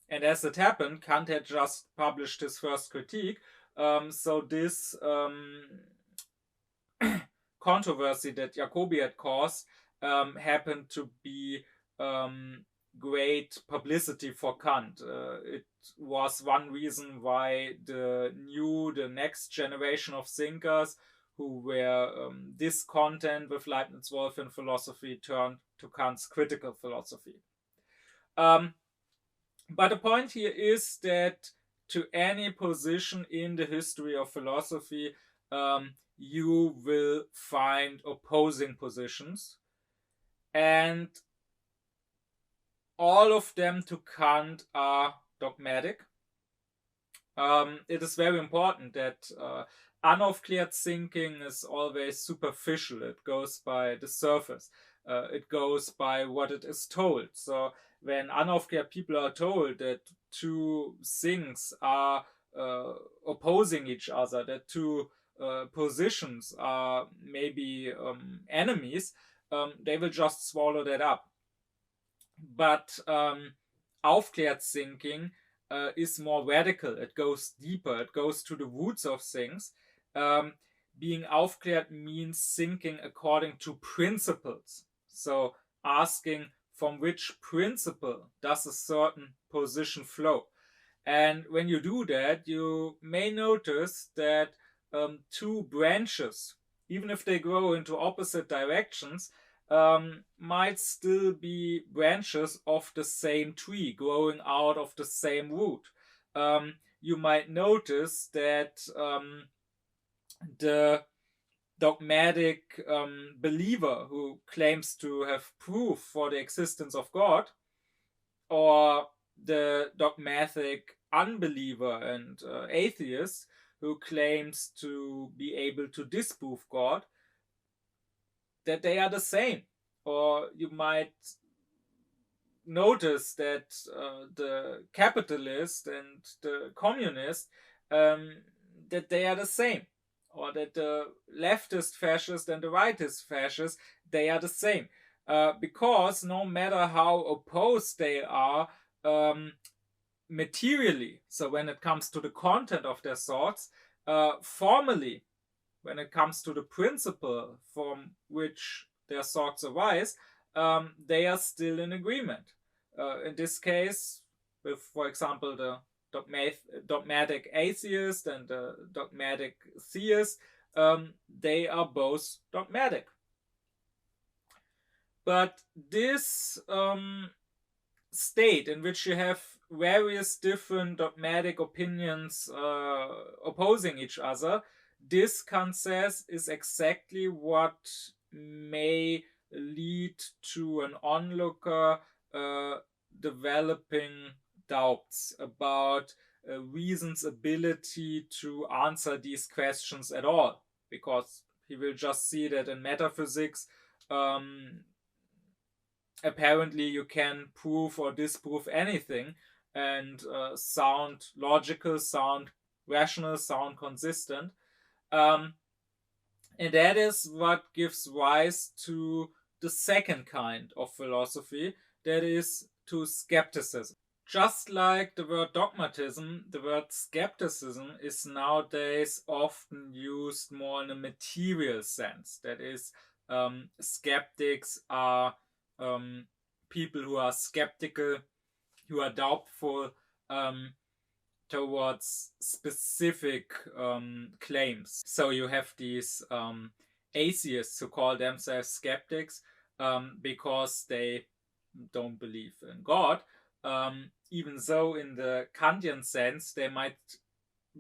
And as it happened, Kant had just published his first critique. So this controversy that Jacobi had caused happened to be great publicity for Kant. It was one reason why the next generation of thinkers who were discontent with Leibniz-Wolffian philosophy turned to Kant's critical philosophy. But the point here is that to any position in the history of philosophy, you will find opposing positions, and all of them to Kant are dogmatic. It is very important that unaufkläred thinking is always superficial. It goes by the surface. It goes by what it is told. So when unaufkläred people are told that two things are opposing each other, that two positions are maybe enemies, they will just swallow that up. But aufkläred thinking is more radical. It goes deeper. It goes to the roots of things. Being aufkläred means thinking according to principles. So asking from which principle does a certain position flow. And when you do that, you may notice that two branches, even if they grow into opposite directions, might still be branches of the same tree growing out of the same root. You might notice that the dogmatic believer who claims to have proof for the existence of God, or the dogmatic unbeliever and atheist who claims to be able to disprove God, that they are the same. Or you might notice that the capitalist and the communist, that they are the same. Or that the leftist fascist and the rightist fascist, they are the same. Because no matter how opposed they are materially, so when it comes to the content of their thoughts, formally, when it comes to the principle from which their thoughts arise, they are still in agreement. In this case, with, for example, the dogmatic atheist and the dogmatic theist, they are both dogmatic. But this state in which you have various different dogmatic opinions opposing each other, this, Kant says, is exactly what may lead to an onlooker developing doubts about reason's ability to answer these questions at all, because he will just see that in metaphysics apparently you can prove or disprove anything and sound logical, sound rational, sound consistent. And that is what gives rise to the second kind of philosophy, that is to skepticism. Just like the word dogmatism, the word scepticism is nowadays often used more in a material sense. That is, skeptics are people who are skeptical, who are doubtful towards specific claims. So you have these atheists who call themselves skeptics because they don't believe in God. Even though in the Kantian sense they might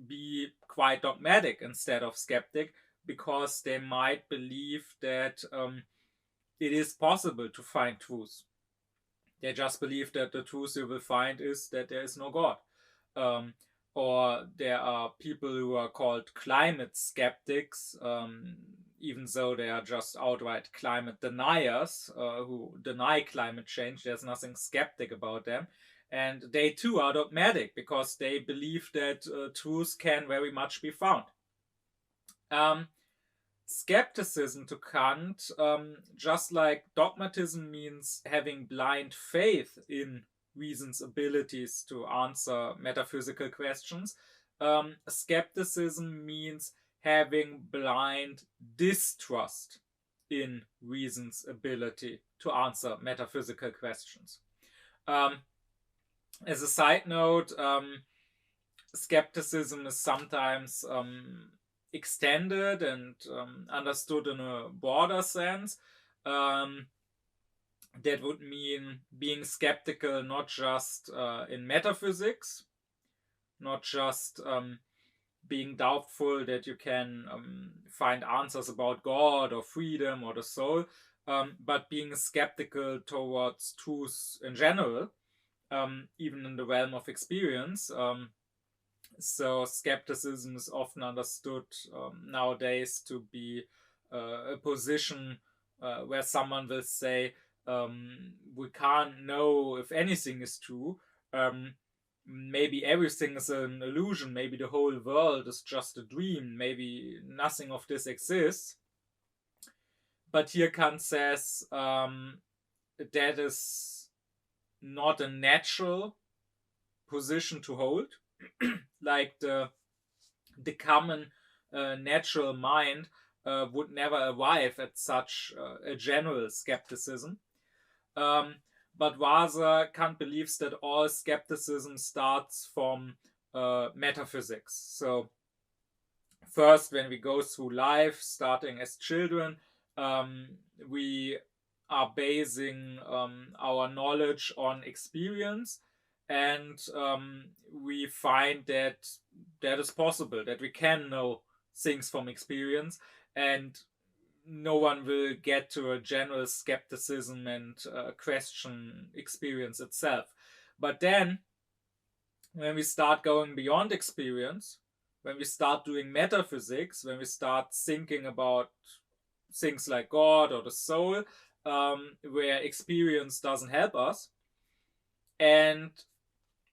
be quite dogmatic instead of skeptic, because they might believe that it is possible to find truth. They just believe that the truth you will find is that there is no God. Or there are people who are called climate skeptics, even though they are just outright climate deniers who deny climate change. There's nothing skeptic about them. And they too are dogmatic because they believe that truth can very much be found. Skepticism to Kant, just like dogmatism means having blind faith in reason's abilities to answer metaphysical questions, skepticism means having blind distrust in reason's ability to answer metaphysical questions. As a side note, skepticism is sometimes extended and understood in a broader sense. That would mean being skeptical not just in metaphysics, not just being doubtful that you can find answers about God or freedom or the soul, but being skeptical towards truth in general, even in the realm of experience. So skepticism is often understood nowadays to be a position where someone will say, we can't know if anything is true. Maybe everything is an illusion. Maybe the whole world is just a dream. Maybe nothing of this exists. But here Kant says that is not a natural position to hold. Like the common natural mind would never arrive at such a general skepticism. But rather, Kant believes that all skepticism starts from metaphysics. So first, when we go through life, starting as children, we are basing our knowledge on experience, and we find that that is possible, that we can know things from experience, and no one will get to a general skepticism and question experience itself. But then, when we start going beyond experience, when we start doing metaphysics, when we start thinking about things like God or the soul, where experience doesn't help us, and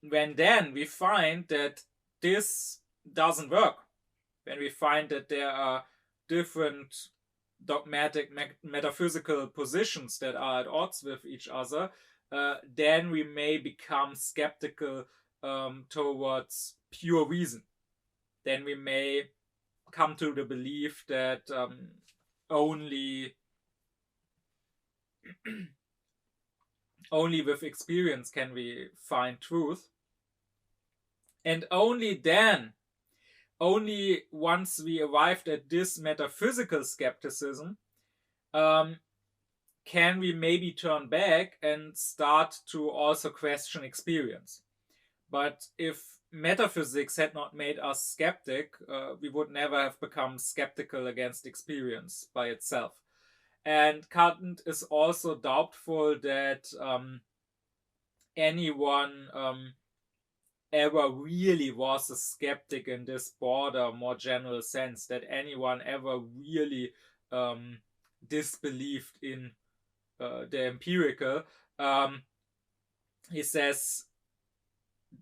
when then we find that this doesn't work, when we find that there are different dogmatic metaphysical positions that are at odds with each other, then we may become skeptical towards pure reason. Then we may come to the belief that only with experience can we find truth. And only then, only once we arrived at this metaphysical skepticism, can we maybe turn back and start to also question experience. But if metaphysics had not made us skeptic, we would never have become skeptical against experience by itself. And Kant is also doubtful that anyone ever really was a skeptic in this broader, more general sense, that anyone ever really disbelieved in the empirical. He says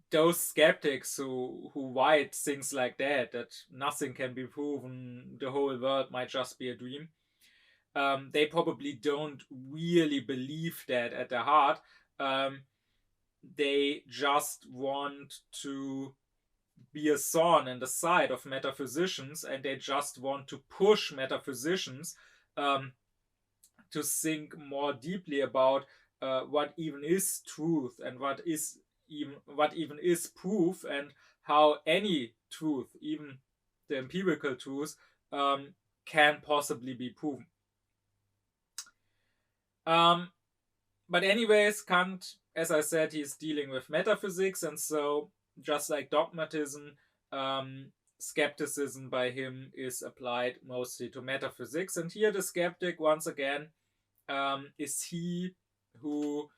those skeptics who write things like that nothing can be proven, the whole world might just be a dream, they probably don't really believe that at their heart. they just want to be a thorn in the side of metaphysicians, and they just want to push metaphysicians to think more deeply about what even is truth and what even is proof, and how any truth, even the empirical truth, can possibly be proven. But anyways, Kant, as I said, he's dealing with metaphysics, and so just like dogmatism, skepticism by him is applied mostly to metaphysics. And here the skeptic, once again, is he who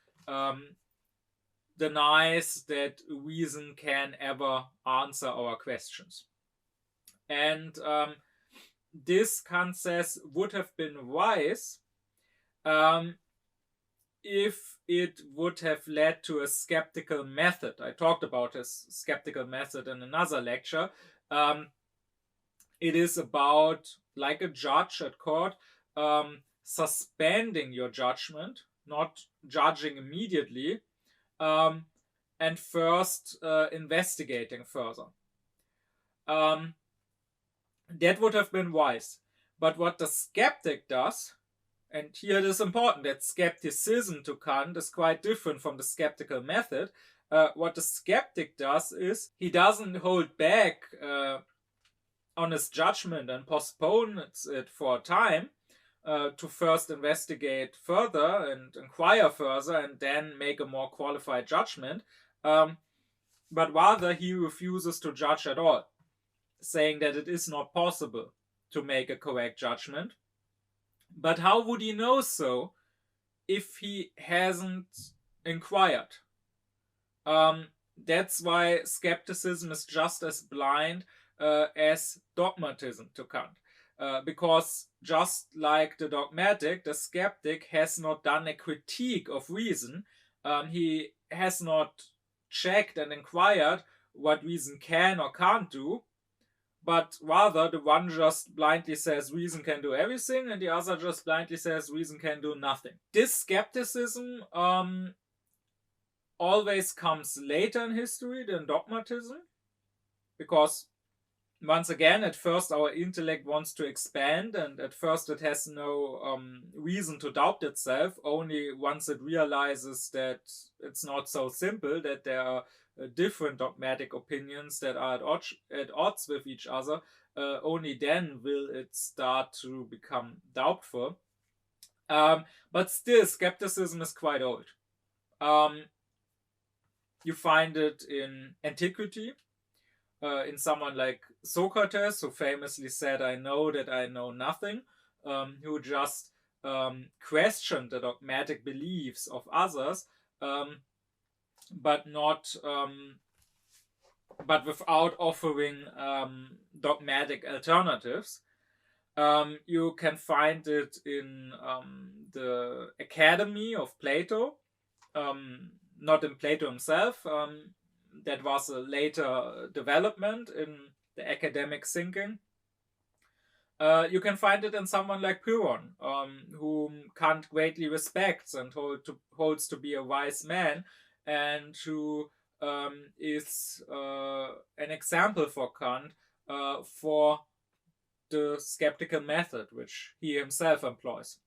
denies that reason can ever answer our questions. And this, Kant says, would have been wise if it would have led to a skeptical method. I talked about this skeptical method in another lecture. It is about, like a judge at court, suspending your judgment, not judging immediately, and first investigating further. That would have been wise. But what the skeptic does, and here it is important that skepticism to Kant is quite different from the skeptical method. What the skeptic does is he doesn't hold back on his judgment and postpones it for a time to first investigate further and inquire further and then make a more qualified judgment. But rather he refuses to judge at all, saying that it is not possible to make a correct judgment. But how would he know so if he hasn't inquired? That's why skepticism is just as blind as dogmatism to Kant. Because just like the dogmatic, the skeptic has not done a critique of reason. He has not checked and inquired what reason can or can't do, but rather the one just blindly says reason can do everything, and the other just blindly says reason can do nothing. This skepticism always comes later in history than dogmatism, because once again, at first our intellect wants to expand, and at first it has no reason to doubt itself. Only once it realizes that it's not so simple, that there are different dogmatic opinions that are at odds with each other, only then will it start to become doubtful. But still, skepticism is quite old. You find it in antiquity, in someone like Socrates, who famously said, "I know that I know nothing," who just questioned the dogmatic beliefs of others, but without offering dogmatic alternatives. You can find it in the Academy of Plato, not in Plato himself. That was a later development in the academic thinking. You can find it in someone like Pyrrhon, whom Kant greatly respects and holds to be a wise man, and who is an example for Kant for the skeptical method, which he himself employs.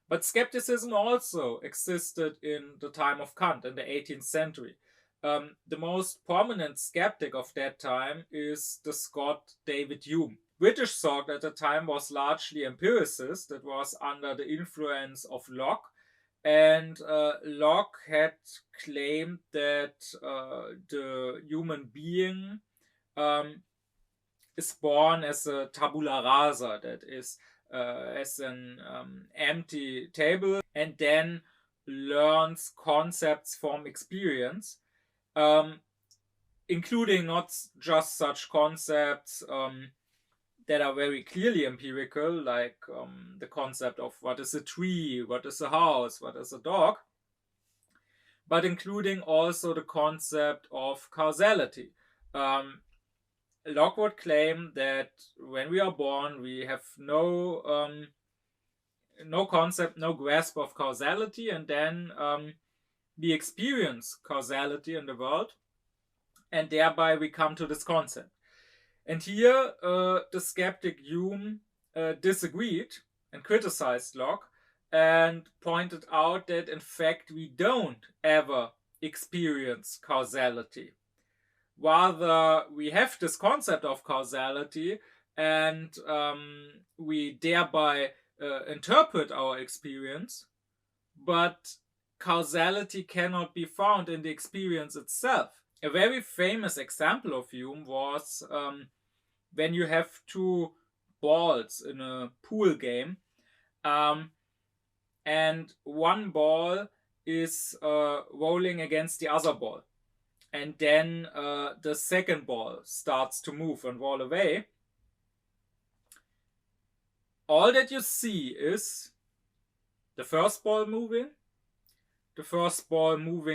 But skepticism also existed in the time of Kant, in the 18th century. The most prominent skeptic of that time is the Scot David Hume. British thought at the time was largely empiricist. It was under the influence of Locke, and Locke had claimed that the human being is born as a tabula rasa, that is, as an empty table, and then learns concepts from experience, including not just such concepts that are very clearly empirical, like the concept of what is a tree, what is a house, what is a dog, but including also the concept of causality. Locke would claim that when we are born, we have no concept, no grasp of causality, and then we experience causality in the world, and thereby we come to this concept. And here the skeptic Hume disagreed and criticized Locke and pointed out that in fact we don't ever experience causality. Rather, we have this concept of causality, and we thereby interpret our experience, but causality cannot be found in the experience itself. A very famous example of Hume was when you have two balls in a pool game, and one ball is rolling against the other ball. And then the second ball starts to move and roll away. All that you see is the first ball moving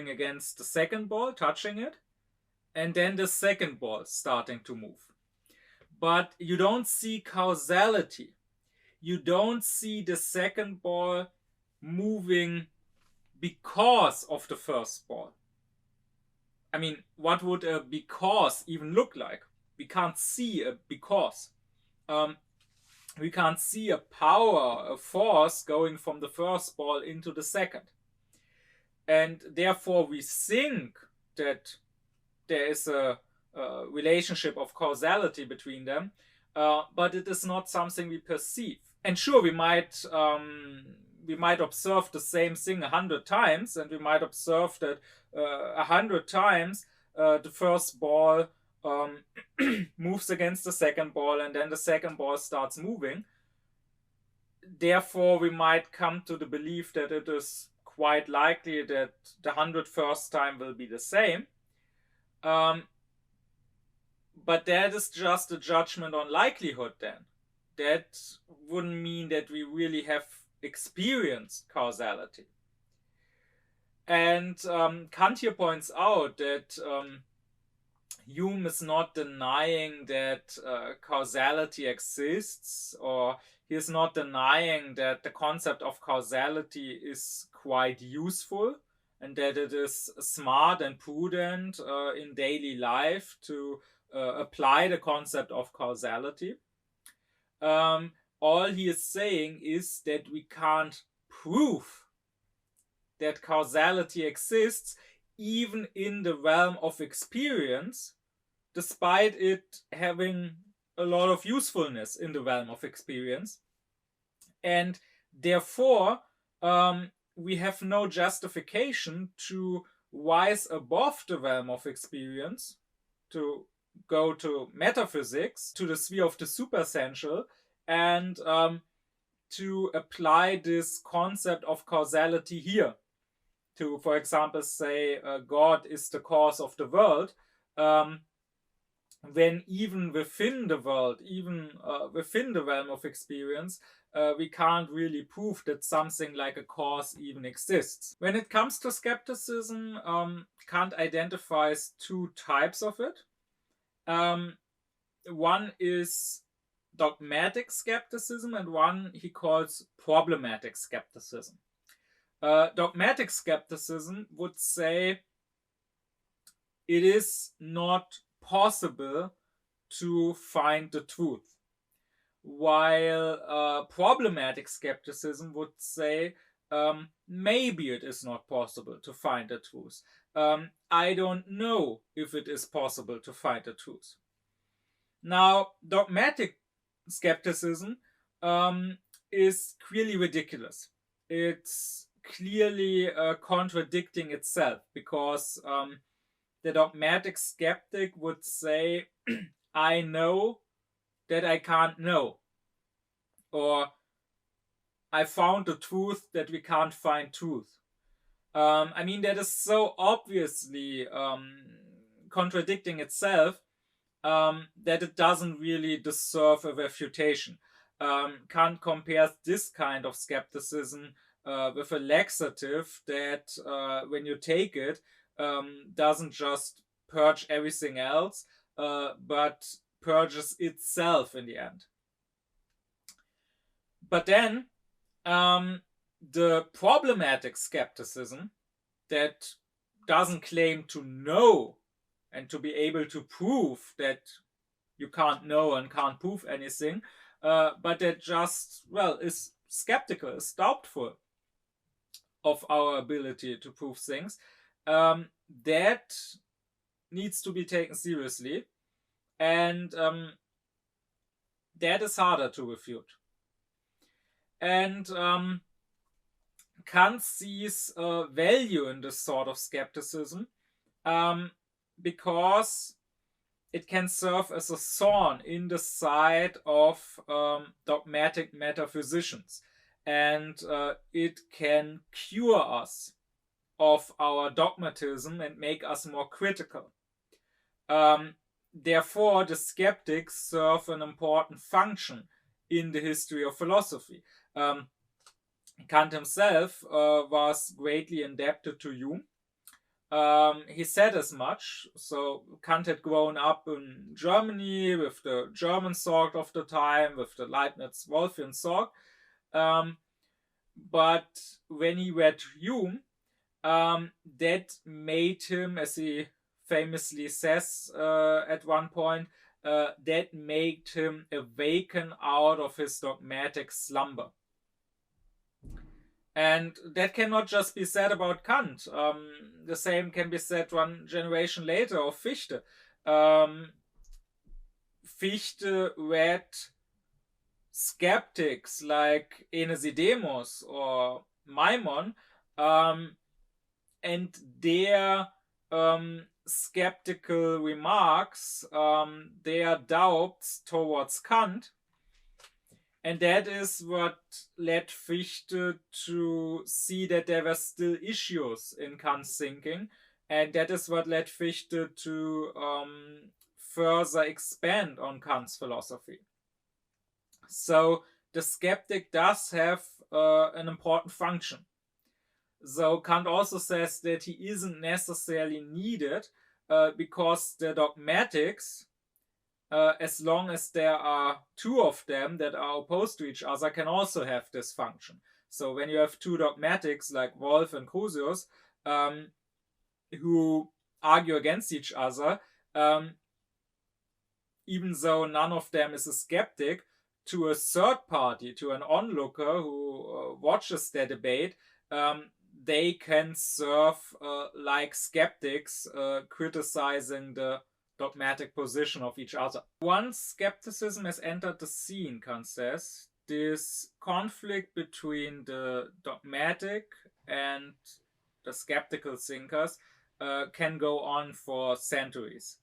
against the second ball, touching it, and then the second ball starting to move. But you don't see causality. You don't see the second ball moving because of the first ball. I mean, what would a because even look like? We can't see a because. We can't see a power, a force going from the first ball into the second. And therefore we think that there is a relationship of causality between them, but it is not something we perceive. And sure, we might observe the same thing 100 times, and we might observe that 100 times the first ball moves against the second ball, and then the second ball starts moving. Therefore, we might come to the belief that it is quite likely that the 101st time will be the same. But that is just a judgment on likelihood then. That wouldn't mean that we really have experienced causality. And Kant here points out that Hume is not denying that causality exists, or he is not denying that the concept of causality is quite useful and that it is smart and prudent in daily life to apply the concept of causality. All he is saying is that we can't prove that causality exists even in the realm of experience, despite it having a lot of usefulness in the realm of experience. And therefore, we have no justification to rise above the realm of experience, to go to metaphysics, to the sphere of the superessential, and to apply this concept of causality here. To, for example, say God is the cause of the world, when even within the world, even within the realm of experience, we can't really prove that something like a cause even exists. When it comes to skepticism, Kant identifies two types of it. One is dogmatic skepticism, and one he calls problematic skepticism. Dogmatic skepticism would say it is not possible to find the truth, while problematic skepticism would say maybe it is not possible to find the truth. I don't know if it is possible to find the truth. Now, dogmatic skepticism is clearly ridiculous. It's clearly contradicting itself, because the dogmatic skeptic would say, I know that I can't know, or I found the truth that we can't find truth. I mean, that is so obviously contradicting itself that it doesn't really deserve a refutation. Kant compares this kind of skepticism with a laxative that when you take it doesn't just purge everything else, but purges itself in the end. But then the problematic skepticism that doesn't claim to know and to be able to prove that you can't know and can't prove anything, but that just, well, is skeptical, is doubtful of our ability to prove things, that needs to be taken seriously, and that is harder to refute. And Kant sees value in this sort of skepticism, because it can serve as a thorn in the side of dogmatic metaphysicians, and it can cure us of our dogmatism and make us more critical. Therefore, the skeptics serve an important function in the history of philosophy. Kant himself was greatly indebted to Hume. He said as much. So Kant had grown up in Germany with the German thought of the time, with the Leibniz-Wolffian thought. But when he read Hume, that made him, as he famously says at one point, that made him awaken out of his dogmatic slumber. And that cannot just be said about Kant. The same can be said one generation later of Fichte. Fichte read skeptics like Enesidemus or Maimon, and their skeptical remarks, their doubts towards Kant. And that is what led Fichte to see that there were still issues in Kant's thinking. And that is what led Fichte to further expand on Kant's philosophy. So the skeptic does have an important function. So Kant also says that he isn't necessarily needed because the dogmatics, as long as there are two of them that are opposed to each other, can also have this function. So when you have two dogmatics like Wolff and Crusius who argue against each other, even though none of them is a skeptic, to a third party, to an onlooker who watches their debate, they can serve like skeptics, criticizing the dogmatic position of each other. Once skepticism has entered the scene, Kant says, this conflict between the dogmatic and the skeptical thinkers can go on for centuries.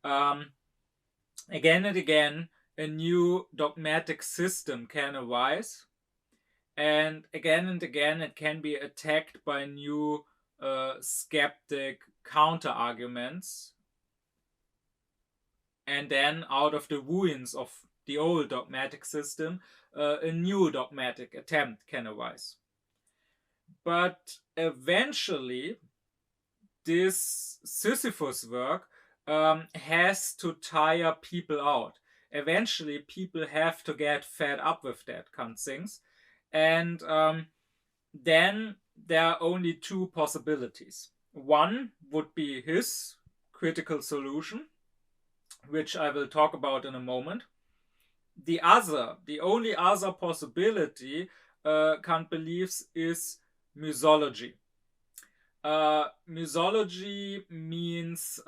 Again and again, a new dogmatic system can arise, and again it can be attacked by new skeptic counter-arguments, and then out of the ruins of the old dogmatic system, a new dogmatic attempt can arise. But eventually, this Sisyphus work has to tire people out. Eventually, people have to get fed up with that, Kant thinks. And then there are only two possibilities. One would be his critical solution, which I will talk about in a moment. The only other possibility Kant believes is Misology. Misology means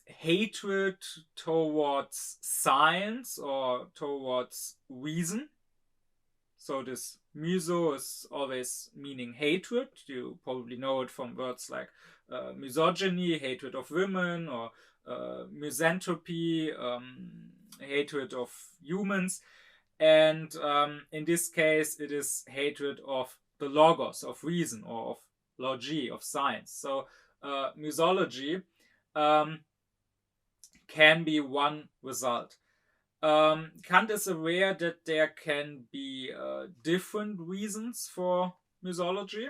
hatred towards science or towards reason. So this miso is always meaning hatred. You probably know it from words like misogyny, hatred of women, or misanthropy, hatred of humans. And in this case, it is hatred of the logos, of reason, or of logy, of science. So misology can be one result. Kant is aware that there can be different reasons for misology.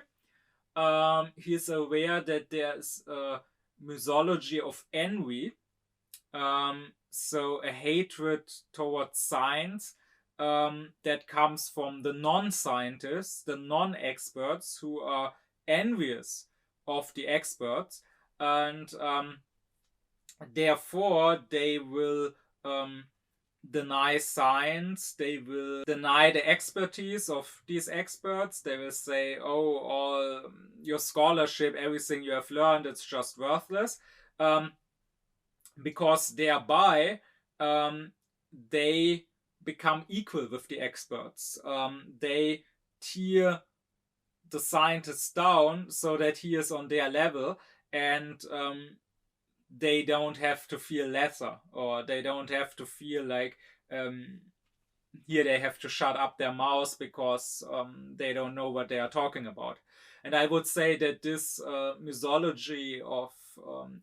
He is aware that there is a misology of envy, so a hatred towards science that comes from the non-scientists, the non-experts who are envious of the experts, and therefore they will deny science, they will deny the expertise of these experts. They will say, oh, all your scholarship, everything you have learned, it's just worthless, because thereby they become equal with the experts. They tear the scientist down so that he is on their level, and they don't have to feel lesser, or they don't have to feel like here they have to shut up their mouths because they don't know what they are talking about. And I would say that this misology of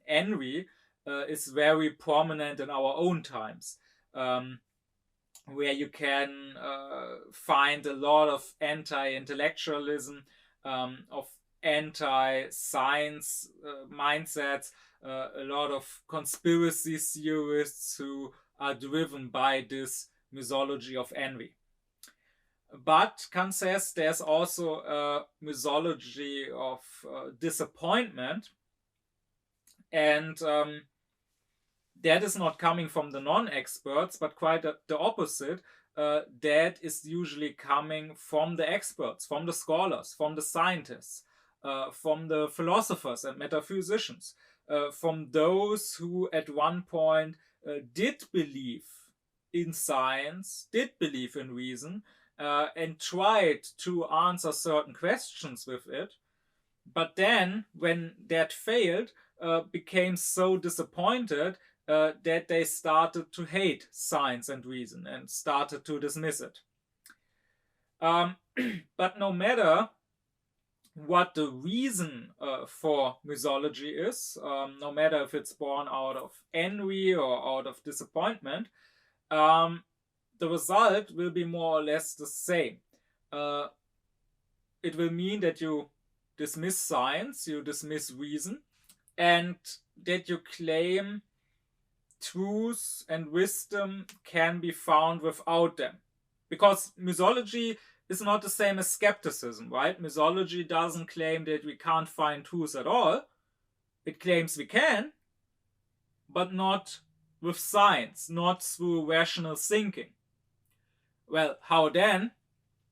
envy is very prominent in our own times, where you can find a lot of anti-intellectualism, of anti-science mindsets, a lot of conspiracy theorists who are driven by this misology of envy. But Kant says there's also a misology of disappointment, and that is not coming from the non-experts, but quite the opposite. That is usually coming from the experts, from the scholars, from the scientists, from the philosophers and metaphysicians, from those who at one point did believe in science, did believe in reason, and tried to answer certain questions with it. But then, when that failed, became so disappointed that they started to hate science and reason and started to dismiss it. But no matter what the reason for misology is, no matter if it's born out of envy or out of disappointment, the result will be more or less the same. It will mean that you dismiss science, you dismiss reason, and that you claim truth and wisdom can be found without them. Because misology is not the same as skepticism, right? Misology doesn't claim that we can't find truth at all. It claims we can, but not with science, not through rational thinking. Well, how then?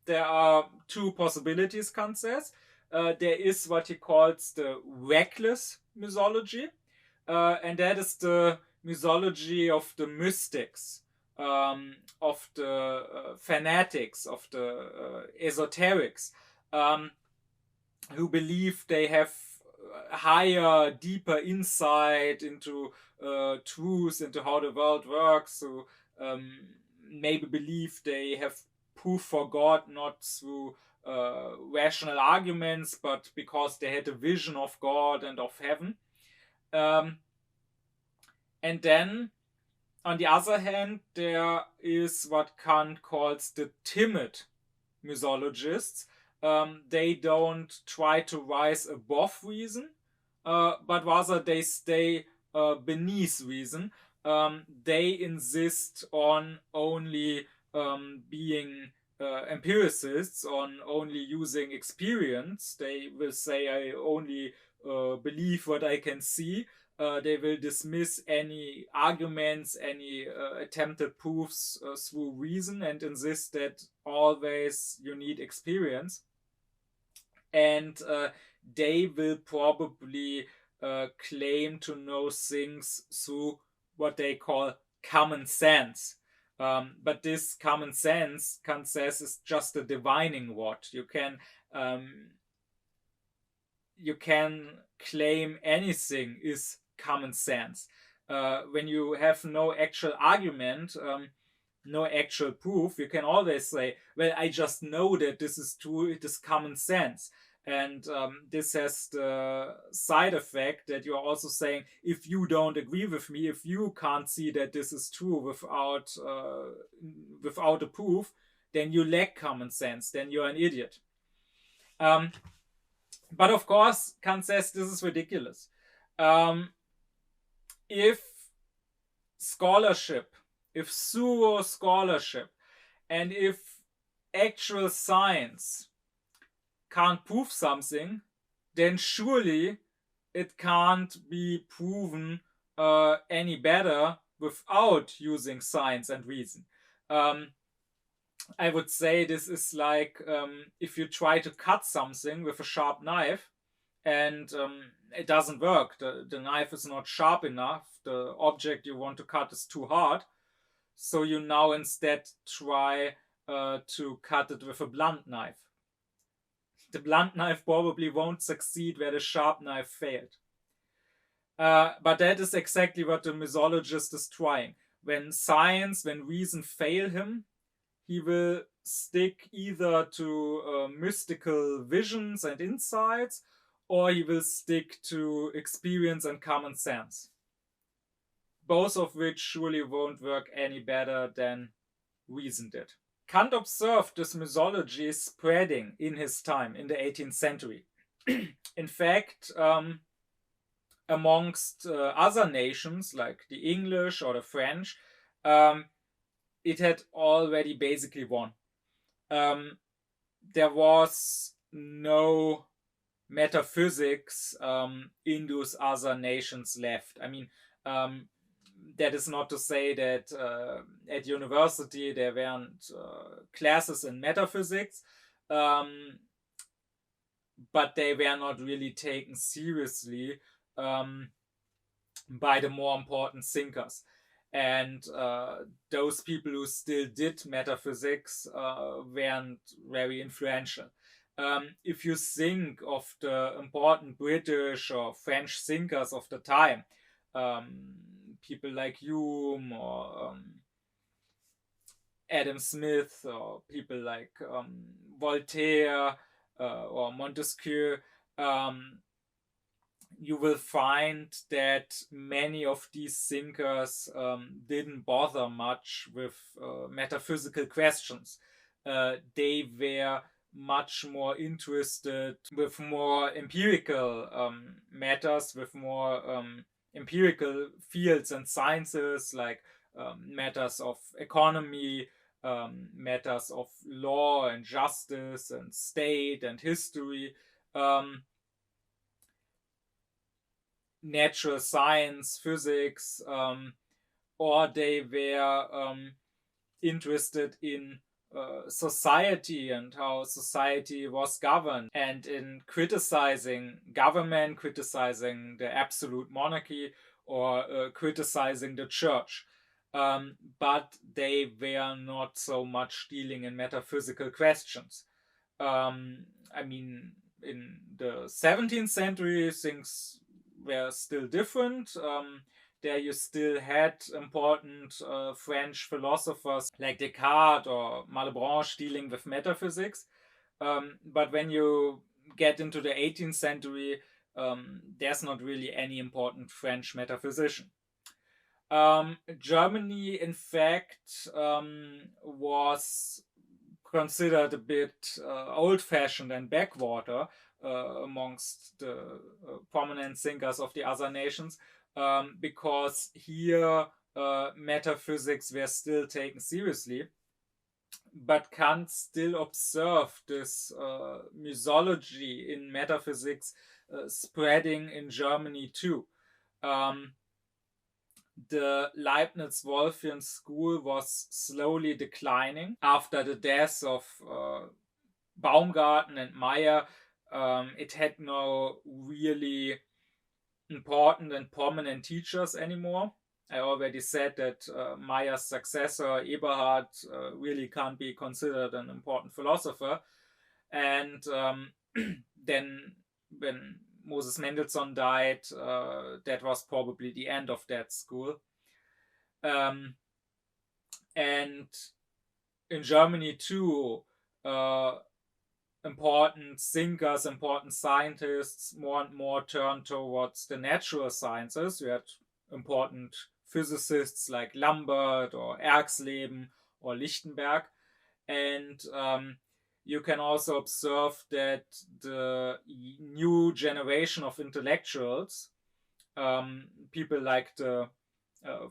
There are two possibilities, Kant says. There is what he calls the reckless misology, and that is the misology of the mystics, of the fanatics, of the esoterics, who believe they have higher, deeper insight into truth, into how the world works, who maybe believe they have proof for God not through rational arguments, but because they had a vision of God and of heaven. And then, on the other hand, there is what Kant calls the timid misologists. They don't try to rise above reason, but rather they stay beneath reason. They insist on only being empiricists, on only using experience. They will say, I only believe what I can see. They will dismiss any arguments, any attempted proofs through reason, and insist that always you need experience. And they will probably claim to know things through what they call common sense. But this common sense, Kant says, is just a divining rod. You can claim anything is common sense. When you have no actual argument, no actual proof, you can always say, well, I just know that this is true, it is common sense. And this has the side effect that you're also saying, if you don't agree with me, if you can't see that this is true without a proof, then you lack common sense, then you're an idiot. But of course, Kant says this is ridiculous. If scholarship, if pseudo scholarship, and if actual science can't prove something, then surely it can't be proven any better without using science and reason. I would say this is like if you try to cut something with a sharp knife and it doesn't work. The knife is not sharp enough. The object you want to cut is too hard. So you now instead try to cut it with a blunt knife. The blunt knife probably won't succeed where the sharp knife failed. But that is exactly what the misologist is trying. When reason fail him, he will stick either to mystical visions and insights, or he will stick to experience and common sense. Both of which surely won't work any better than reason did. Kant observed this misology spreading in his time in the 18th century. In fact, amongst other nations like the English or the French, it had already basically won. There was no metaphysics in those other nations left. I mean, that is not to say that at university there weren't classes in metaphysics, but they were not really taken seriously by the more important thinkers. And those people who still did metaphysics weren't very influential. If you think of the important British or French thinkers of the time, people like Hume or Adam Smith, or people like Voltaire or Montesquieu, you will find that many of these thinkers didn't bother much with metaphysical questions. They were much more interested with more empirical matters, with more empirical fields and sciences, like matters of economy, matters of law and justice and state and history, natural science, physics, or they were interested in society and how society was governed, and in criticizing government, criticizing the absolute monarchy, or criticizing the church. But they were not so much dealing in metaphysical questions. I mean, in the 17th century, things were still different. There you still had important French philosophers like Descartes or Malebranche dealing with metaphysics. But when you get into the 18th century, there's not really any important French metaphysician. Germany, in fact, was considered a bit old-fashioned and backwater amongst the prominent thinkers of the other nations, because here metaphysics were still taken seriously. But Kant still observed this misology in metaphysics spreading in Germany too. The Leibniz-Wolffian school was slowly declining after the deaths of Baumgarten and Meyer. It had no really important and prominent teachers anymore. I already said that Meyer's successor, Eberhard, really can't be considered an important philosopher. And then when Moses Mendelssohn died, that was probably the end of that school. And in Germany too, important thinkers, important scientists more and more turned towards the natural sciences. We had important physicists like Lambert or Erxleben or Lichtenberg. And you can also observe that the new generation of intellectuals, people like the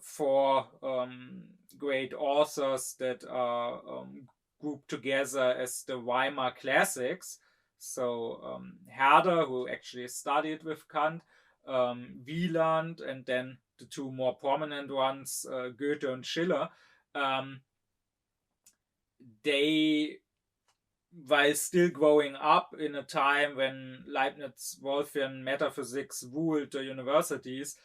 four great authors that are grouped together as the Weimar Classics, So Herder, who actually studied with Kant, Wieland, and then the two more prominent ones, Goethe and Schiller, they, while still growing up in a time when Leibniz-Wolffian metaphysics ruled the universities,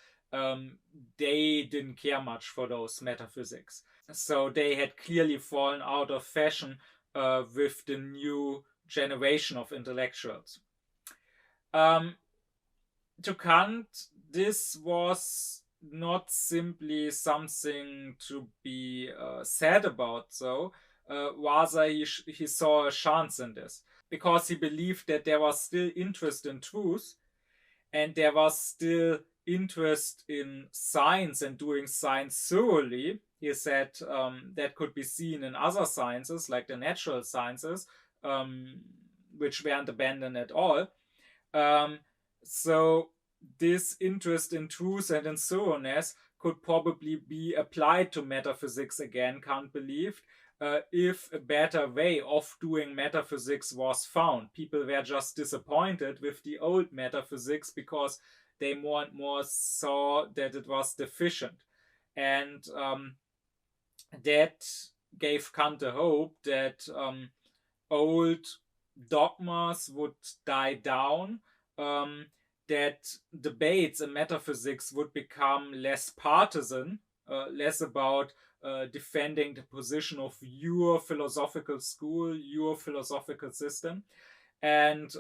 they didn't care much for those metaphysics. So they had clearly fallen out of fashion with the new generation of intellectuals. To Kant, this was not simply something to be sad about, though. Rather, he saw a chance in this because he believed that there was still interest in truth and there was still interest in science and doing science thoroughly. He said that could be seen in other sciences like the natural sciences, which weren't abandoned at all. So this interest in truth and in thoroughness could probably be applied to metaphysics again, Kant believed, if a better way of doing metaphysics was found. People were just disappointed with the old metaphysics because they more and more saw that it was deficient. And that gave Kant a hope that old dogmas would die down, that debates in metaphysics would become less partisan, less about defending the position of your philosophical school, your philosophical system, and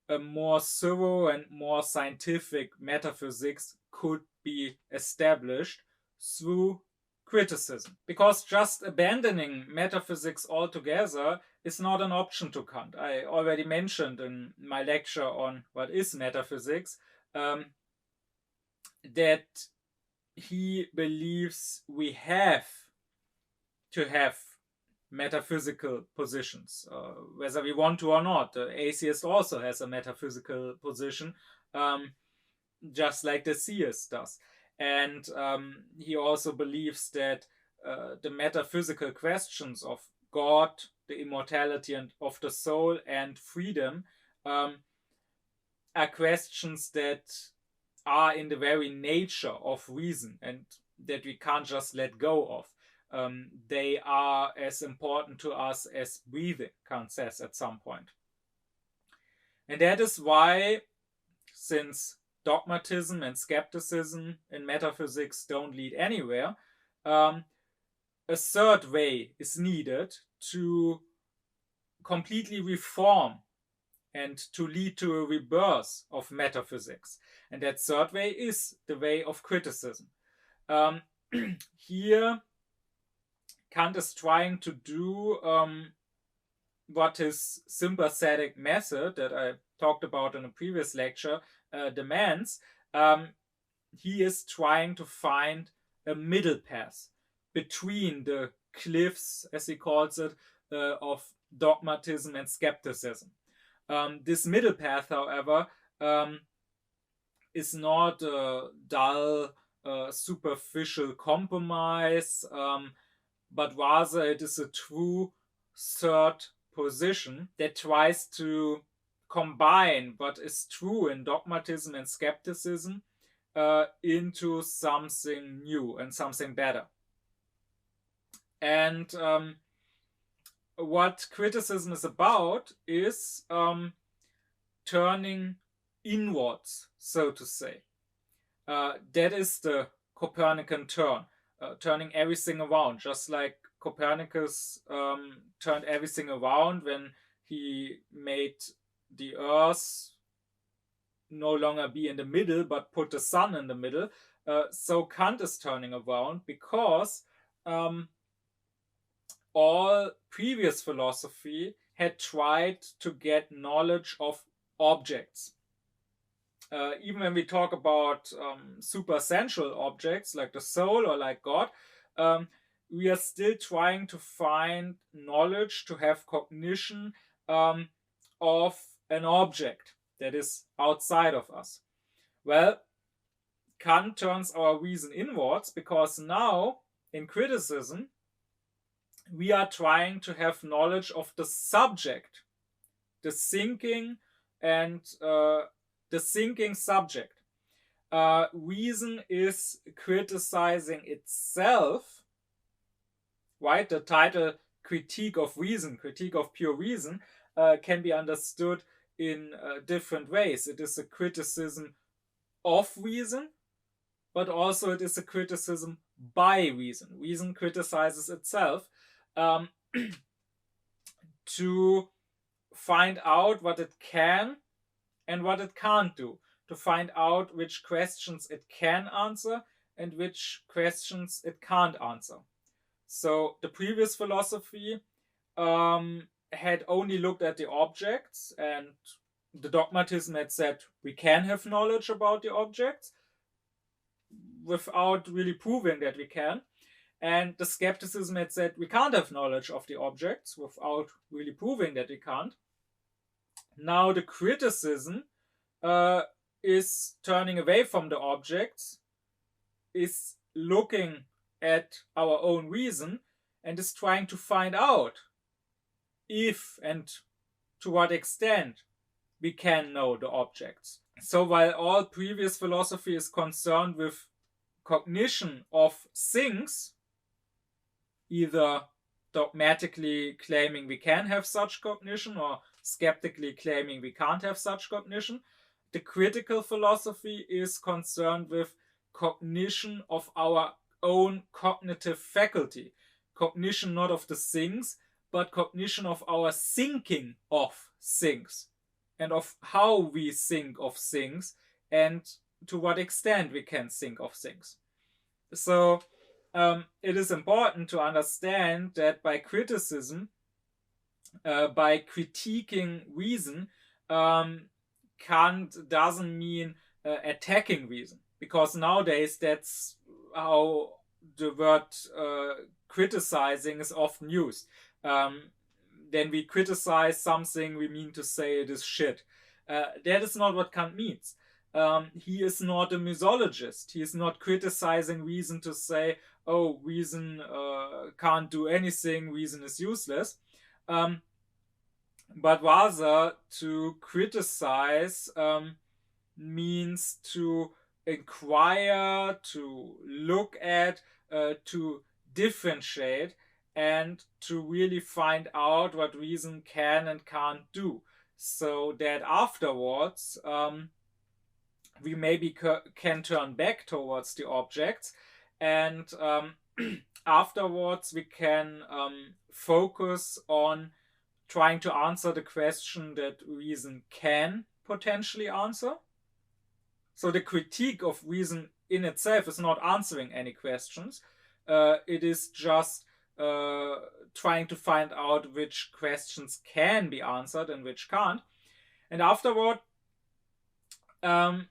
a more thorough and more scientific metaphysics could be established through criticism. Because just abandoning metaphysics altogether is not an option to Kant. I already mentioned in my lecture on what is metaphysics that he believes we have to have metaphysical positions, whether we want to or not. The atheist also has a metaphysical position, just like the theist does. And he also believes that the metaphysical questions of God, the immortality and of the soul, and freedom are questions that are in the very nature of reason and that we can't just let go of. They are as important to us as breathing, Kant says at some point. And that is why, since dogmatism and skepticism in metaphysics don't lead anywhere, a third way is needed to completely reform and to lead to a rebirth of metaphysics. And that third way is the way of criticism. Here, Kant is trying to do what his sympathetic method that I talked about in a previous lecture demands. He is trying to find a middle path between the cliffs, as he calls it, of dogmatism and skepticism. This middle path, however, is not a dull, superficial compromise, but rather it is a true third position that tries to combine what is true in dogmatism and skepticism into something new and something better. And what criticism is about is turning inwards, so to say. That is the Copernican turn, turning everything around, just like Copernicus turned everything around when he made the Earth no longer be in the middle, but put the sun in the middle. So Kant is turning around because all previous philosophy had tried to get knowledge of objects. Even when we talk about supersensual objects like the soul or like God, we are still trying to find knowledge, to have cognition of an object that is outside of us. Well, Kant turns our reason inwards because now, in criticism, we are trying to have knowledge of the subject the thinking and the thinking subject. Reason is criticizing itself, right? The title Critique of Reason, Critique of Pure Reason, can be understood in different ways. It is a criticism of reason, but also it is a criticism by reason. Reason criticizes itself to find out what it can and what it can't do, to find out which questions it can answer and which questions it can't answer. So the previous philosophy had only looked at the objects, and the dogmatism had said we can have knowledge about the objects without really proving that we can. And the skepticism had said we can't have knowledge of the objects without really proving that we can't. Now the criticism is turning away from the objects, is looking at our own reason, and is trying to find out if and to what extent we can know the objects. So while all previous philosophy is concerned with cognition of things, either dogmatically claiming we can have such cognition or skeptically claiming we can't have such cognition, the critical philosophy is concerned with cognition of our own cognitive faculty. Cognition not of the things, but cognition of our thinking of things and of how we think of things and to what extent we can think of things. So it is important to understand that by criticism, by critiquing reason, Kant doesn't mean attacking reason, because nowadays that's how the word criticizing is often used. Then we criticize something, we mean to say it is shit. That is not what Kant means. He is not a misologist. He is not criticizing reason to say, oh, reason can't do anything, reason is useless. But rather to criticize means to inquire, to look at, to differentiate, and to really find out what reason can and can't do, so that afterwards we maybe can turn back towards the objects, and afterwards we can focus on trying to answer the question that reason can potentially answer. So the critique of reason in itself is not answering any questions. It is just trying to find out which questions can be answered and which can't. And afterward, Kant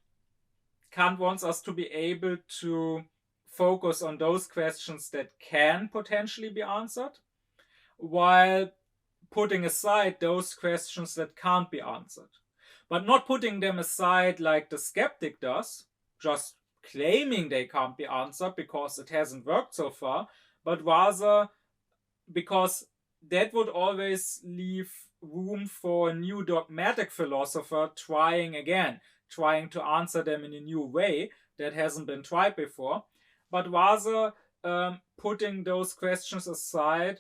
wants us to be able to focus on those questions that can potentially be answered, while putting aside those questions that can't be answered. But not putting them aside like the skeptic does, just claiming they can't be answered because it hasn't worked so far, but rather because that would always leave room for a new dogmatic philosopher trying again, trying to answer them in a new way that hasn't been tried before, but rather putting those questions aside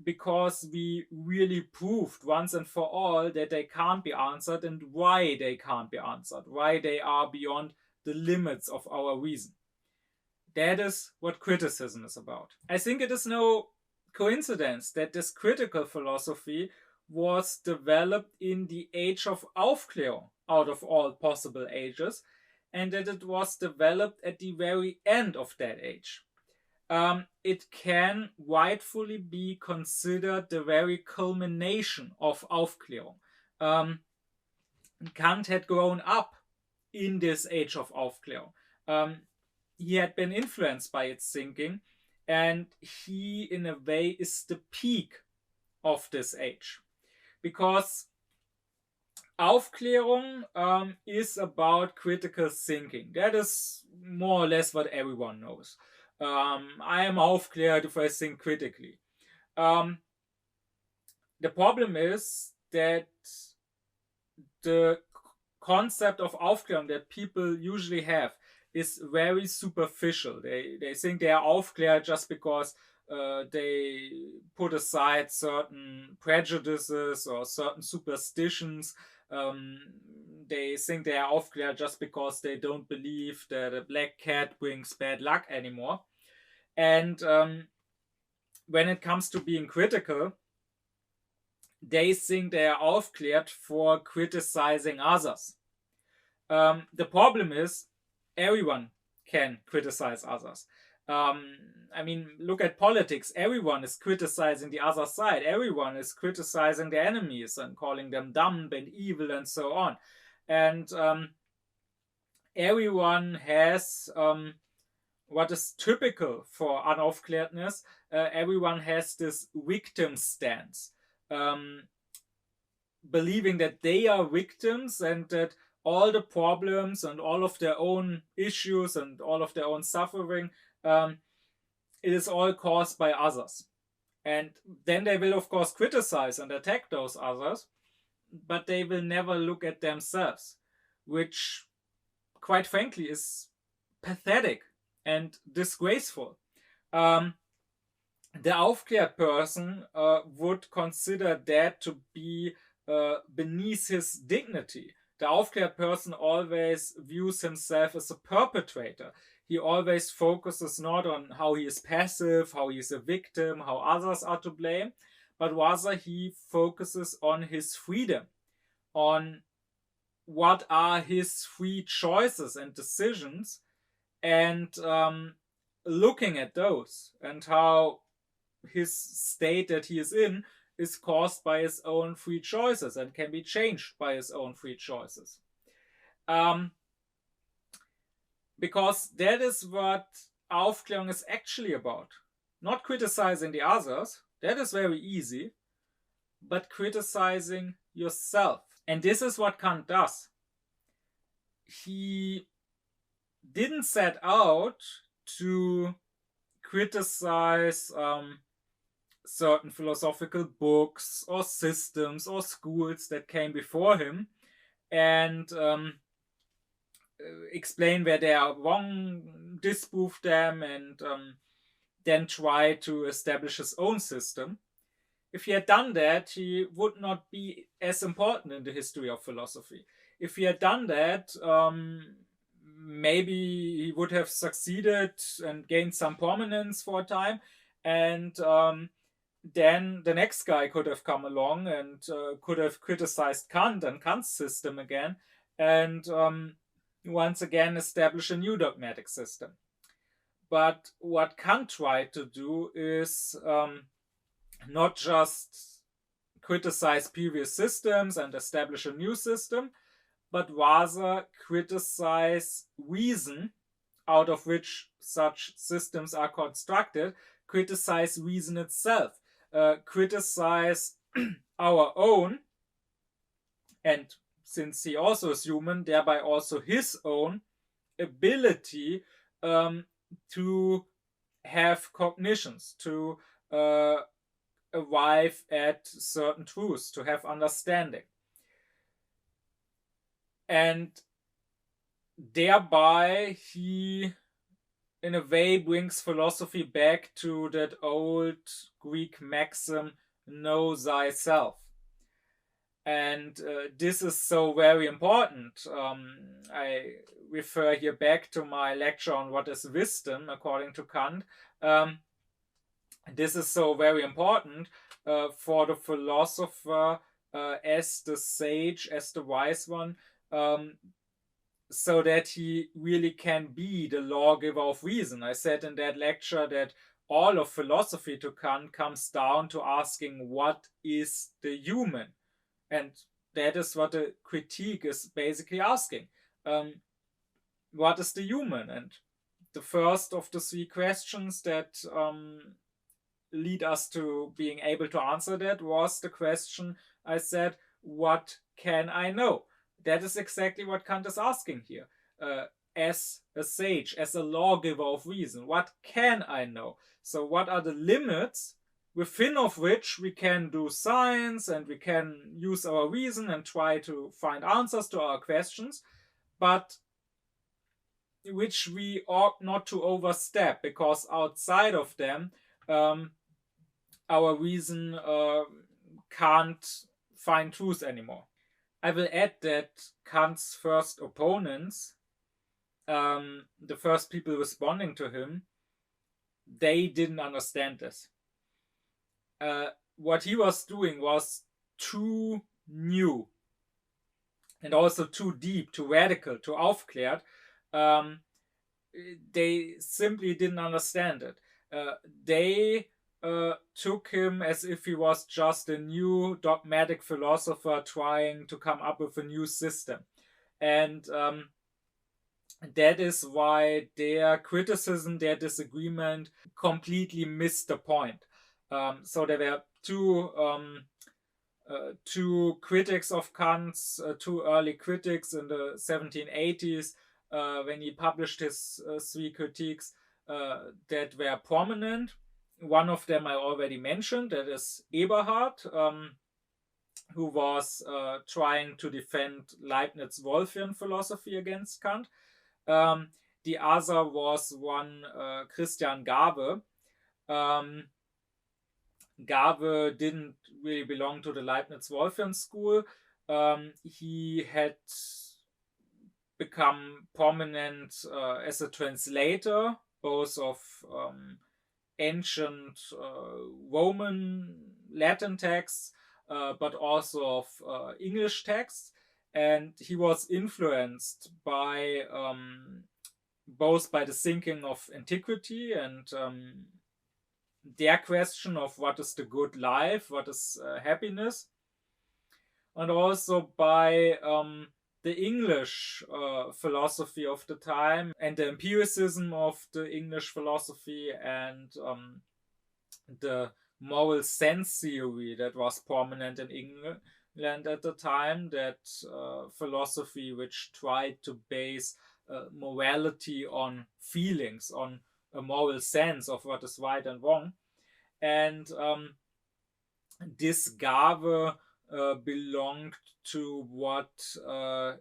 because we really proved once and for all that they can't be answered and why they can't be answered, why they are beyond the limits of our reason. That is what criticism is about. I think it is no coincidence that this critical philosophy was developed in the age of Aufklärung, out of all possible ages, and that it was developed at the very end of that age. It can rightfully be considered the very culmination of Aufklärung. Kant had grown up in this age of Aufklärung. He had been influenced by its thinking, and he, in a way, is the peak of this age. Because Aufklärung is about critical thinking. That is more or less what everyone knows. I am aufklärt if I think critically. The problem is that the concept of Aufklärung that people usually have is very superficial. They think they are aufklärt just because they put aside certain prejudices or certain superstitions. They think they are aufklärt just because they don't believe that a black cat brings bad luck anymore. And when it comes to being critical, they think they are aufklärt for criticizing others. The problem is everyone can criticize others. I mean, look at politics. Everyone is criticizing the other side. Everyone is criticizing the enemies and calling them dumb and evil and so on. And everyone has what is typical for unaufklärdness. Everyone has this victim stance, believing that they are victims and that all the problems and all of their own issues and all of their own suffering, it is all caused by others. And then they will, of course, criticize and attack those others, but they will never look at themselves, which, quite frankly, is pathetic and disgraceful. The aufklärt person would consider that to be beneath his dignity. The aufklärt person always views himself as a perpetrator. He always focuses not on how he is passive, how he is a victim, how others are to blame, but rather he focuses on his freedom, on what are his free choices and decisions, and looking at those and how his state that he is in is caused by his own free choices and can be changed by his own free choices. Because that is what Aufklärung is actually about. Not criticizing the others, that is very easy, but criticizing yourself. And this is what Kant does. He didn't set out to criticize certain philosophical books or systems or schools that came before him and explain where they are wrong, disprove them, and then try to establish his own system. If he had done that, he would not be as important in the history of philosophy. If he had done that, maybe he would have succeeded and gained some prominence for a time, and then the next guy could have come along and could have criticized Kant and Kant's system again, and once again establish a new dogmatic system. But what Kant tried to do is not just criticize previous systems and establish a new system, but rather criticize reason out of which such systems are constructed, criticize reason itself, criticize our own, and since he also is human, thereby also his own ability to have cognitions, to arrive at certain truths, to have understanding. And thereby he, in a way, brings philosophy back to that old Greek maxim, know thyself. And this is so very important. I refer here back to my lecture on what is wisdom, according to Kant. This is so very important for the philosopher as the sage, as the wise one, so that he really can be the lawgiver of reason. I said in that lecture that all of philosophy to Kant comes down to asking what is the human. And that is what the critique is basically asking. What is the human? And the first of the three questions that lead us to being able to answer that was the question I said, what can I know? That is exactly what Kant is asking here. As a sage, as a lawgiver of reason, what can I know? So what are the limits within of which we can do science and we can use our reason and try to find answers to our questions, but which we ought not to overstep, because outside of them our reason can't find truth anymore. I will add that Kant's first opponents, the first people responding to him, they didn't understand this. What he was doing was too new and also too deep, too radical, too aufkläred. They simply didn't understand it. They took him as if he was just a new dogmatic philosopher trying to come up with a new system. And that is why their criticism, their disagreement completely missed the point. So there were two critics of Kant's, two early critics in the 1780s, when he published his three critiques that were prominent. One of them I already mentioned, that is Eberhard, who was trying to defend Leibniz's Wolffian philosophy against Kant. The other was one Christian Garve. Garve didn't really belong to the Leibniz-Wolffian school. He had become prominent as a translator, both of ancient Roman Latin texts, but also of English texts. And he was influenced by both by the thinking of antiquity and their question of what is the good life, what is happiness, and also by the English philosophy of the time and the empiricism of the English philosophy and the moral sense theory that was prominent in England at the time, that philosophy which tried to base morality on feelings, on a moral sense of what is right and wrong. And this Garve belonged to what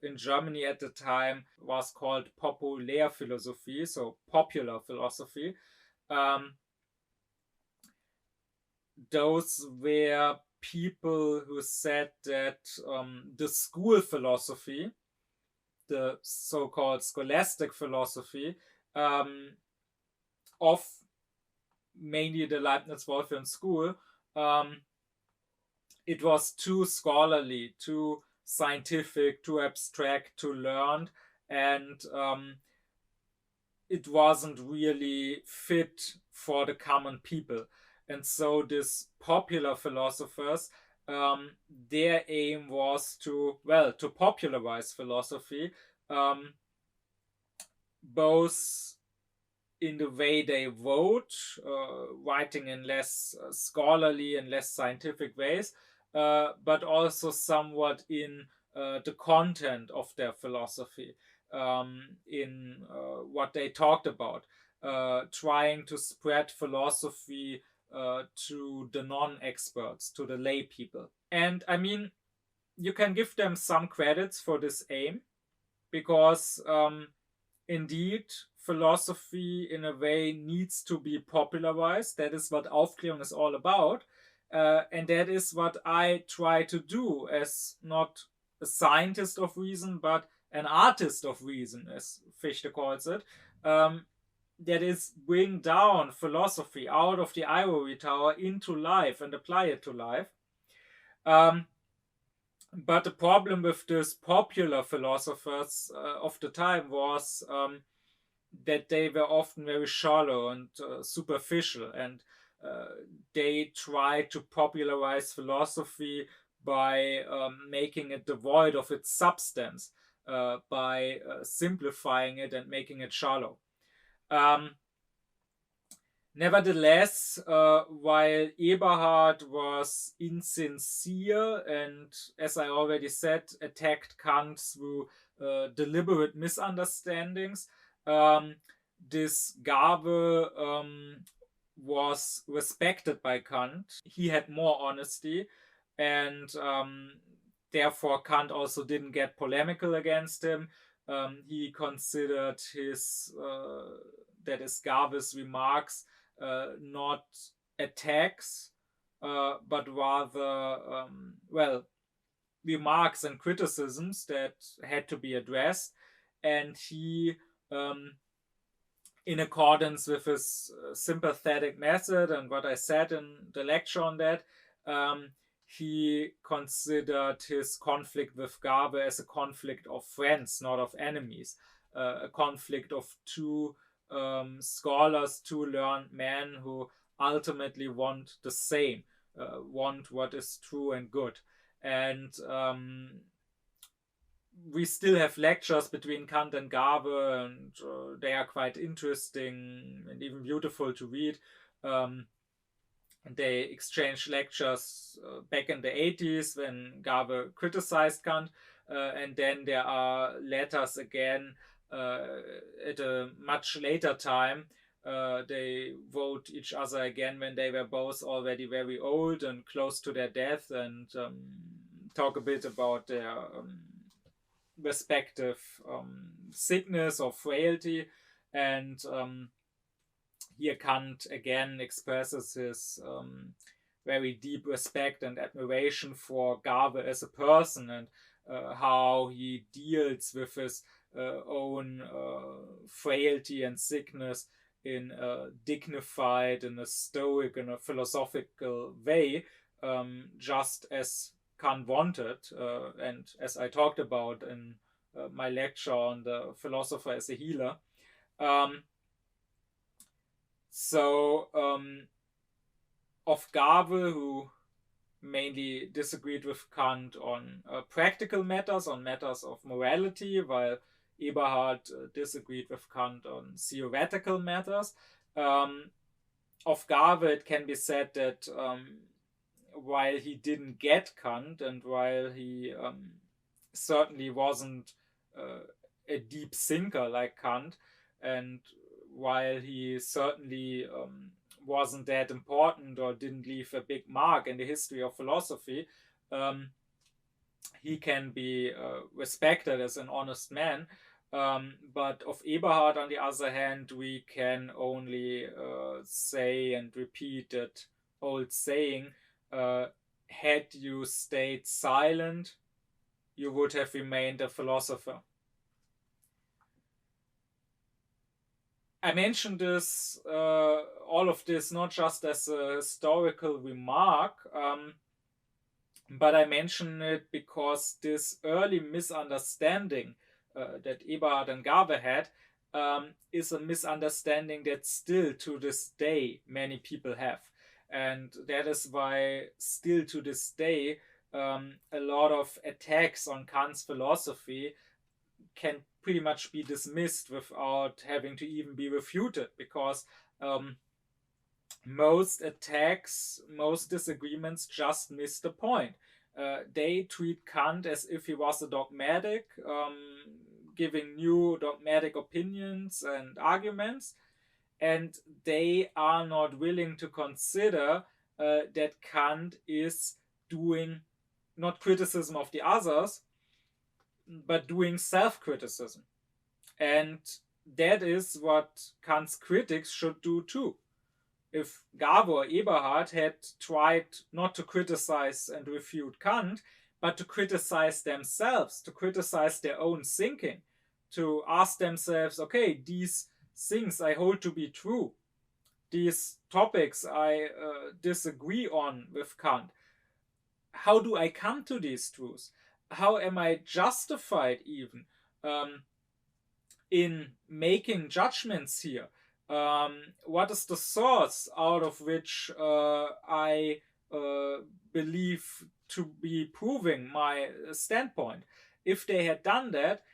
in Germany at the time was called populär philosophy, so popular philosophy. Those were people who said that the school philosophy, the so-called scholastic philosophy, of mainly the Leibniz-Wolffian school, it was too scholarly, too scientific, too abstract, too learned, and it wasn't really fit for the common people. And so these popular philosophers, their aim was to popularize philosophy, both in the way they wrote, writing in less scholarly and less scientific ways, but also somewhat in the content of their philosophy, in what they talked about, trying to spread philosophy to the non-experts, to the lay people. And I mean, you can give them some credits for this aim, because indeed, philosophy in a way needs to be popularized. That is what Aufklärung is all about. And that is what I try to do as not a scientist of reason, but an artist of reason, as Fichte calls it. That is, bring down philosophy out of the ivory tower into life and apply it to life. But the problem with these popular philosophers of the time was that they were often very shallow and superficial, and they tried to popularize philosophy by making it devoid of its substance, by simplifying it and making it shallow. Nevertheless, while Eberhard was insincere and, as I already said, attacked Kant through deliberate misunderstandings, this Garve was respected by Kant. He had more honesty, and therefore Kant also didn't get polemical against him. He considered that is Garve's remarks not attacks, but rather remarks and criticisms that had to be addressed, and he in accordance with his sympathetic method and what I said in the lecture on that, he considered his conflict with Garve as a conflict of friends, not of enemies, a conflict of two scholars, two learned men who ultimately want the same, want what is true and good. And we still have lectures between Kant and Garve, and they are quite interesting and even beautiful to read. They exchanged lectures back in the 80s when Garve criticized Kant, and then there are letters again at a much later time. They wrote each other again when they were both already very old and close to their death, and talk a bit about their respective sickness or frailty. And here Kant again expresses his very deep respect and admiration for Garve as a person, and how he deals with his own frailty and sickness in a dignified, in a stoic, in a philosophical way, just as Kant wanted, and as I talked about in my lecture on the philosopher as a healer. Of Garve, who mainly disagreed with Kant on practical matters, on matters of morality, while Eberhard disagreed with Kant on theoretical matters. Of Garve, it can be said that while he didn't get Kant, and while he certainly wasn't a deep thinker like Kant, and while he certainly wasn't that important or didn't leave a big mark in the history of philosophy, he can be respected as an honest man. But of Eberhard, on the other hand, we can only say and repeat that old saying, had you stayed silent, you would have remained a philosopher. I mentioned this, all of this, not just as a historical remark, but I mention it because this early misunderstanding that Eberhard and Garve had is a misunderstanding that still to this day many people have. And that is why still to this day a lot of attacks on Kant's philosophy can pretty much be dismissed without having to even be refuted, because most attacks, most disagreements just miss the point. They treat Kant as if he was a dogmatic, giving new dogmatic opinions and arguments, and they are not willing to consider that Kant is doing not criticism of the others, but doing self-criticism. And that is what Kant's critics should do too. If Garve or Eberhard had tried not to criticize and refute Kant, but to criticize themselves, to criticize their own thinking, to ask themselves, okay, these things I hold to be true, these topics I disagree on with Kant, how do I come to these truths? How am I justified even in making judgments here? What is the source out of which I believe to be proving my standpoint? If they had done that,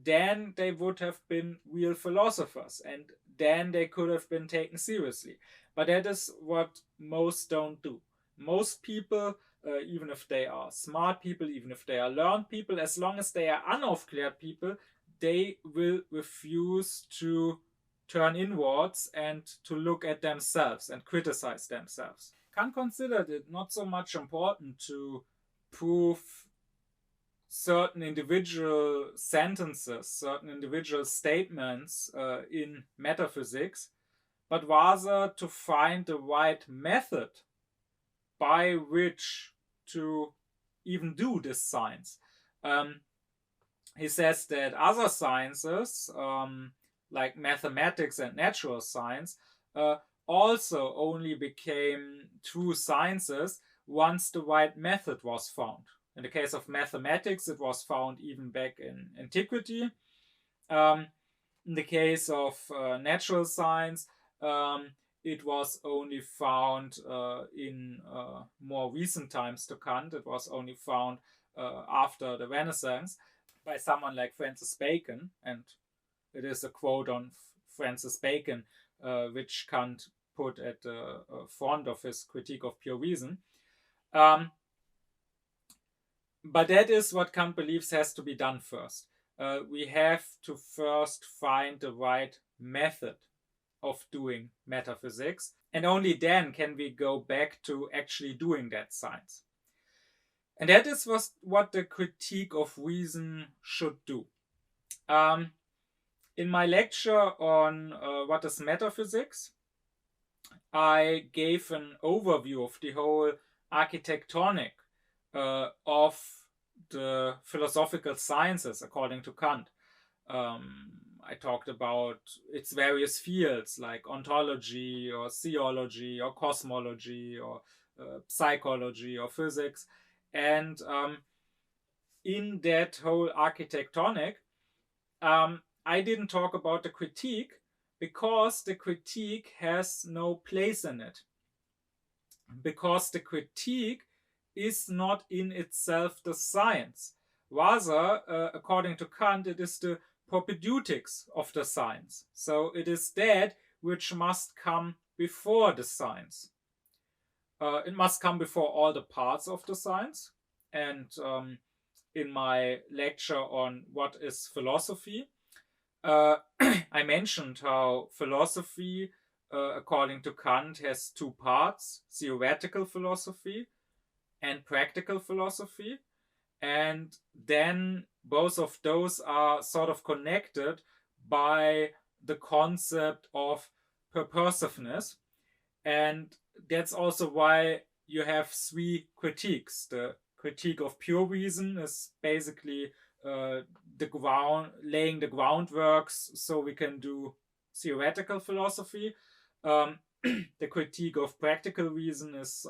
then they would have been real philosophers, and then they could have been taken seriously. But that is what most don't do. Most people, even if they are smart people, even if they are learned people, as long as they are unaufkläred people, they will refuse to turn inwards and to look at themselves and criticize themselves. Kant considered it not so much important to prove certain individual sentences, certain individual statements in metaphysics, but rather to find the right method by which to even do this science. He says that other sciences, like mathematics and natural science, also only became true sciences once the right method was found. In the case of mathematics, it was found even back in antiquity. In the case of natural science, it was only found in more recent times to Kant. It was only found after the Renaissance by someone like Francis Bacon, and it is a quote on Francis Bacon, which Kant put at the front of his critique of pure reason. But that is what Kant believes has to be done first. We have to first find the right method of doing metaphysics, and only then can we go back to actually doing that science. And that is what the critique of reason should do. In my lecture on what is metaphysics, I gave an overview of the whole architectonic of the philosophical sciences according to Kant. I talked about its various fields like ontology or theology or cosmology or psychology or physics. And in that whole architectonic, I didn't talk about the critique because the critique has no place in it. Because the critique is not in itself the science. Rather, according to Kant, it is the propaedeutics of the science. So it is that which must come before the science. It must come before all the parts of the science. And in my lecture on what is philosophy, I mentioned how philosophy, according to Kant, has two parts: theoretical philosophy and practical philosophy. And then both of those are sort of connected by the concept of purposiveness. And that's also why you have three critiques. The critique of pure reason is basically laying the groundworks so we can do theoretical philosophy. The critique of practical reason is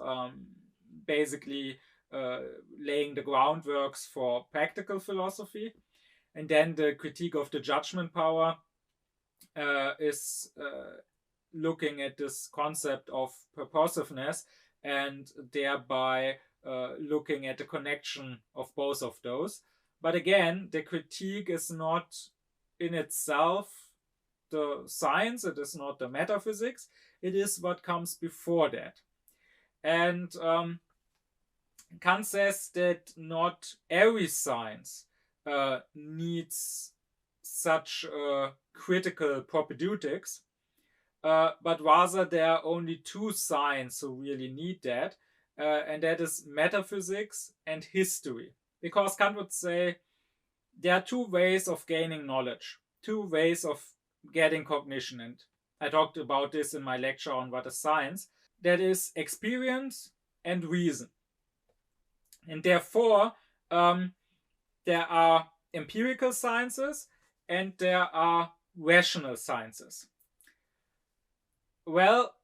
basically laying the groundworks for practical philosophy. And then the critique of the judgment power is looking at this concept of purposiveness and thereby looking at the connection of both of those. But again, the critique is not in itself the science, it is not the metaphysics, it is what comes before that. And Kant says that not every science needs such critical propaedeutics, but rather there are only two sciences who really need that, and that is metaphysics and history. Because Kant would say there are two ways of gaining knowledge, two ways of getting cognition, and I talked about this in my lecture on what is science. That is experience and reason. And therefore, there are empirical sciences and there are rational sciences. Well,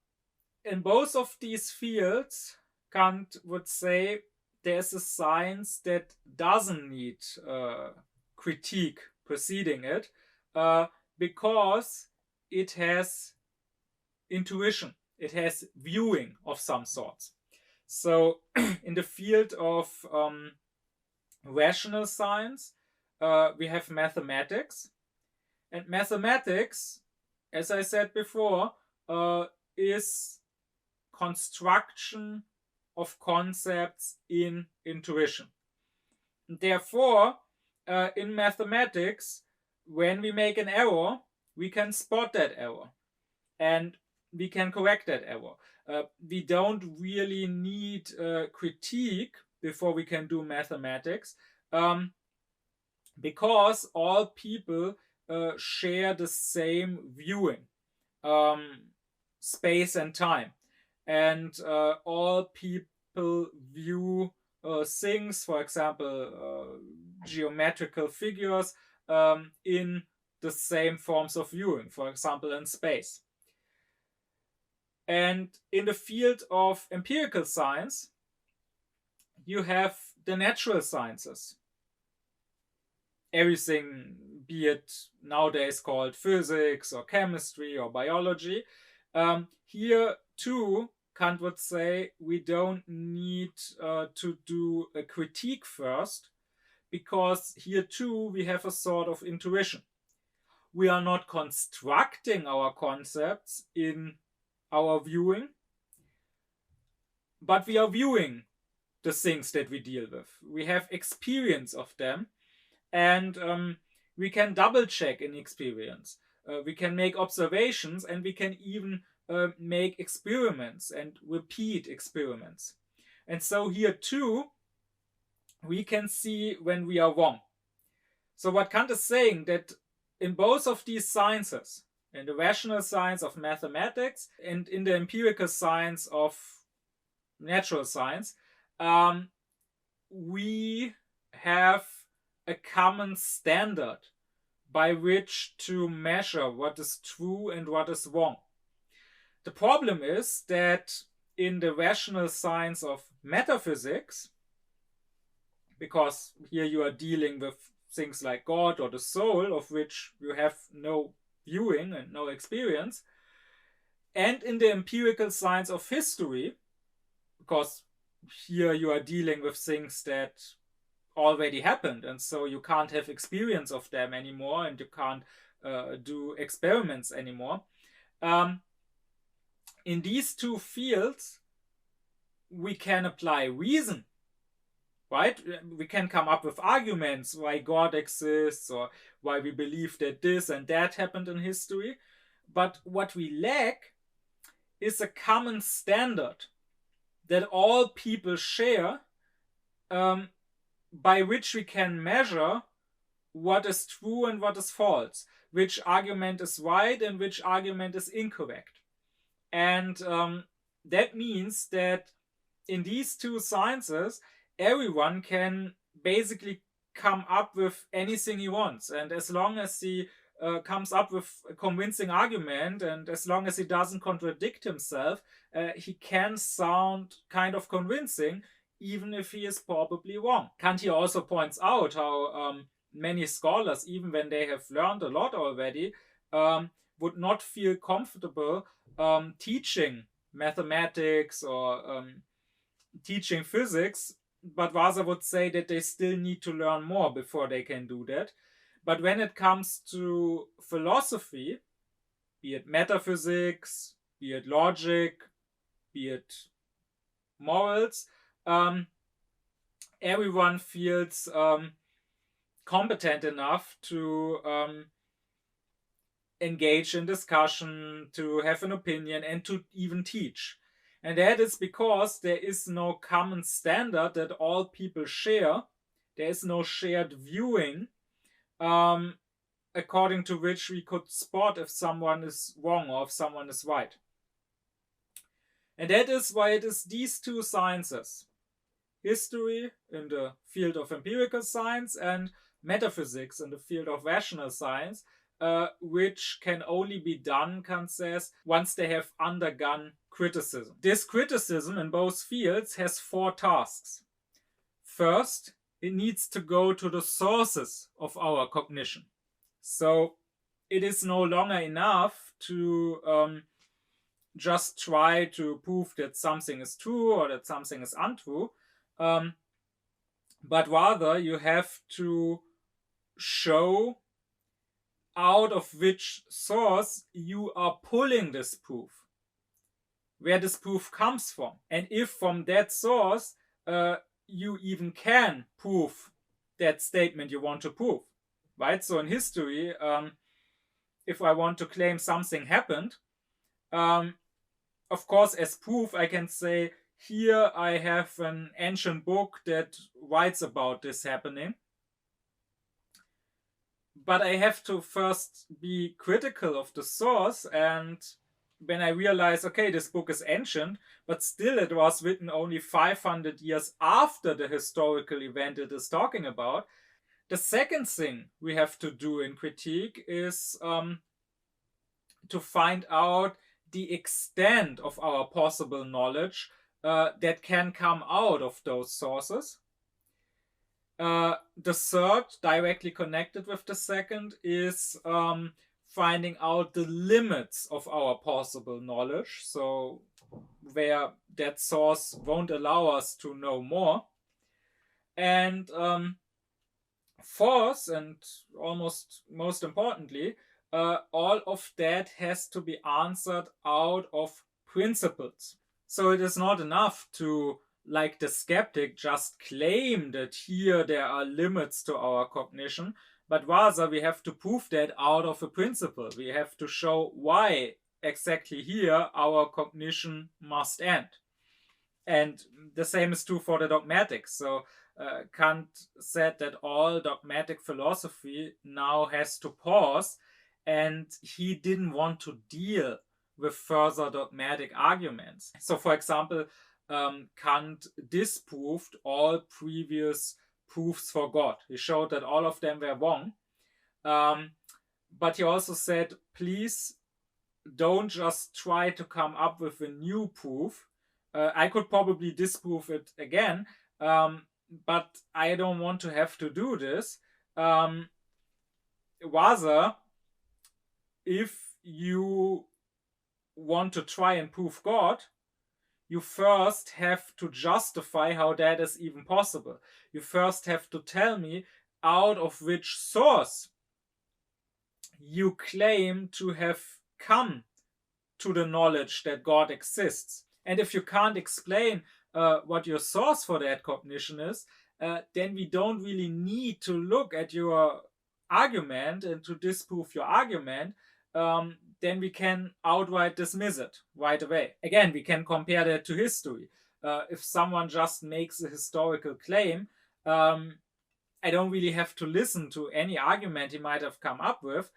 in both of these fields, Kant would say there's a science that doesn't need critique preceding it because it has intuition, it has viewing of some sorts. So in the field of rational science, we have mathematics. And mathematics, as I said before, is construction of concepts in intuition. Therefore, in mathematics, when we make an error, we can spot that error and we can correct that error. We don't really need critique before we can do mathematics, because all people share the same viewing, space and time, and all people view things, for example, geometrical figures, in the same forms of viewing, for example, in space. And in the field of empirical science, you have the natural sciences. Everything, be it nowadays called physics or chemistry or biology. Here too, Kant would say we don't need to do a critique first, because here too we have a sort of intuition. We are not constructing our concepts in our viewing, but we are viewing the things that we deal with. We have experience of them, and we can double check in experience. We can make observations, and we can even make experiments and repeat experiments. And so here too, we can see when we are wrong. So what Kant is saying, that in both of these sciences, in the rational science of mathematics and in the empirical science of natural science, we have a common standard by which to measure what is true and what is wrong. The problem is that in the rational science of metaphysics, because here you are dealing with things like God or the soul, of which you have no viewing and no experience, and in the empirical science of history, because here you are dealing with things that already happened, and so you can't have experience of them anymore, and you can't do experiments anymore. In these two fields, we can apply reason, right? We can come up with arguments why God exists or why we believe that this and that happened in history. But what we lack is a common standard that all people share, by which we can measure what is true and what is false, which argument is right and which argument is incorrect. And that means that in these two sciences, everyone can basically come up with anything he wants. And as long as he comes up with a convincing argument, and as long as he doesn't contradict himself, he can sound kind of convincing, even if he is probably wrong. Kant here also points out how many scholars, even when they have learned a lot already, would not feel comfortable teaching mathematics or teaching physics, but rather would say that they still need to learn more before they can do that. But when it comes to philosophy, be it metaphysics, be it logic, be it morals, everyone feels competent enough to engage in discussion, to have an opinion, and to even teach. And that is because there is no common standard that all people share. There is no shared viewing according to which we could spot if someone is wrong or if someone is right. And that is why it is these two sciences, history in the field of empirical science and metaphysics in the field of rational science, which can only be done, Kant says, once they have undergone criticism. This criticism in both fields has 4 tasks. First, it needs to go to the sources of our cognition. So it is no longer enough to just try to prove that something is true or that something is untrue, but rather you have to show out of which source you are pulling this proof, where this proof comes from, and if from that source you even can prove that statement you want to prove, right? So in history, if I want to claim something happened, of course, as proof, I can say, here I have an ancient book that writes about this happening. But I have to first be critical of the source, and when I realize, okay, this book is ancient, but still it was written only 500 years after the historical event it is talking about. The second thing we have to do in critique is to find out the extent of our possible knowledge that can come out of those sources. The third, directly connected with the second, is finding out the limits of our possible knowledge, so where that source won't allow us to know more. And fourth, and almost most importantly, all of that has to be answered out of principles. So it is not enough to, like the skeptic, just claim that here there are limits to our cognition, but rather we have to prove that out of a principle. We have to show why exactly here our cognition must end. And the same is true for the dogmatics. So Kant said that all dogmatic philosophy now has to pause, and he didn't want to deal with further dogmatic arguments. So, for example, Kant disproved all previous proofs for God. He showed that all of them were wrong. But he also said, please don't just try to come up with a new proof. I could probably disprove it again, but I don't want to have to do this. Rather, if you want to try and prove God, you first have to justify how that is even possible. You first have to tell me out of which source you claim to have come to the knowledge that God exists. And if you can't explain what your source for that cognition is, then we don't really need to look at your argument and to disprove your argument. Then we can outright dismiss it right away. Again, we can compare that to history. If someone just makes a historical claim, I don't really have to listen to any argument he might have come up with,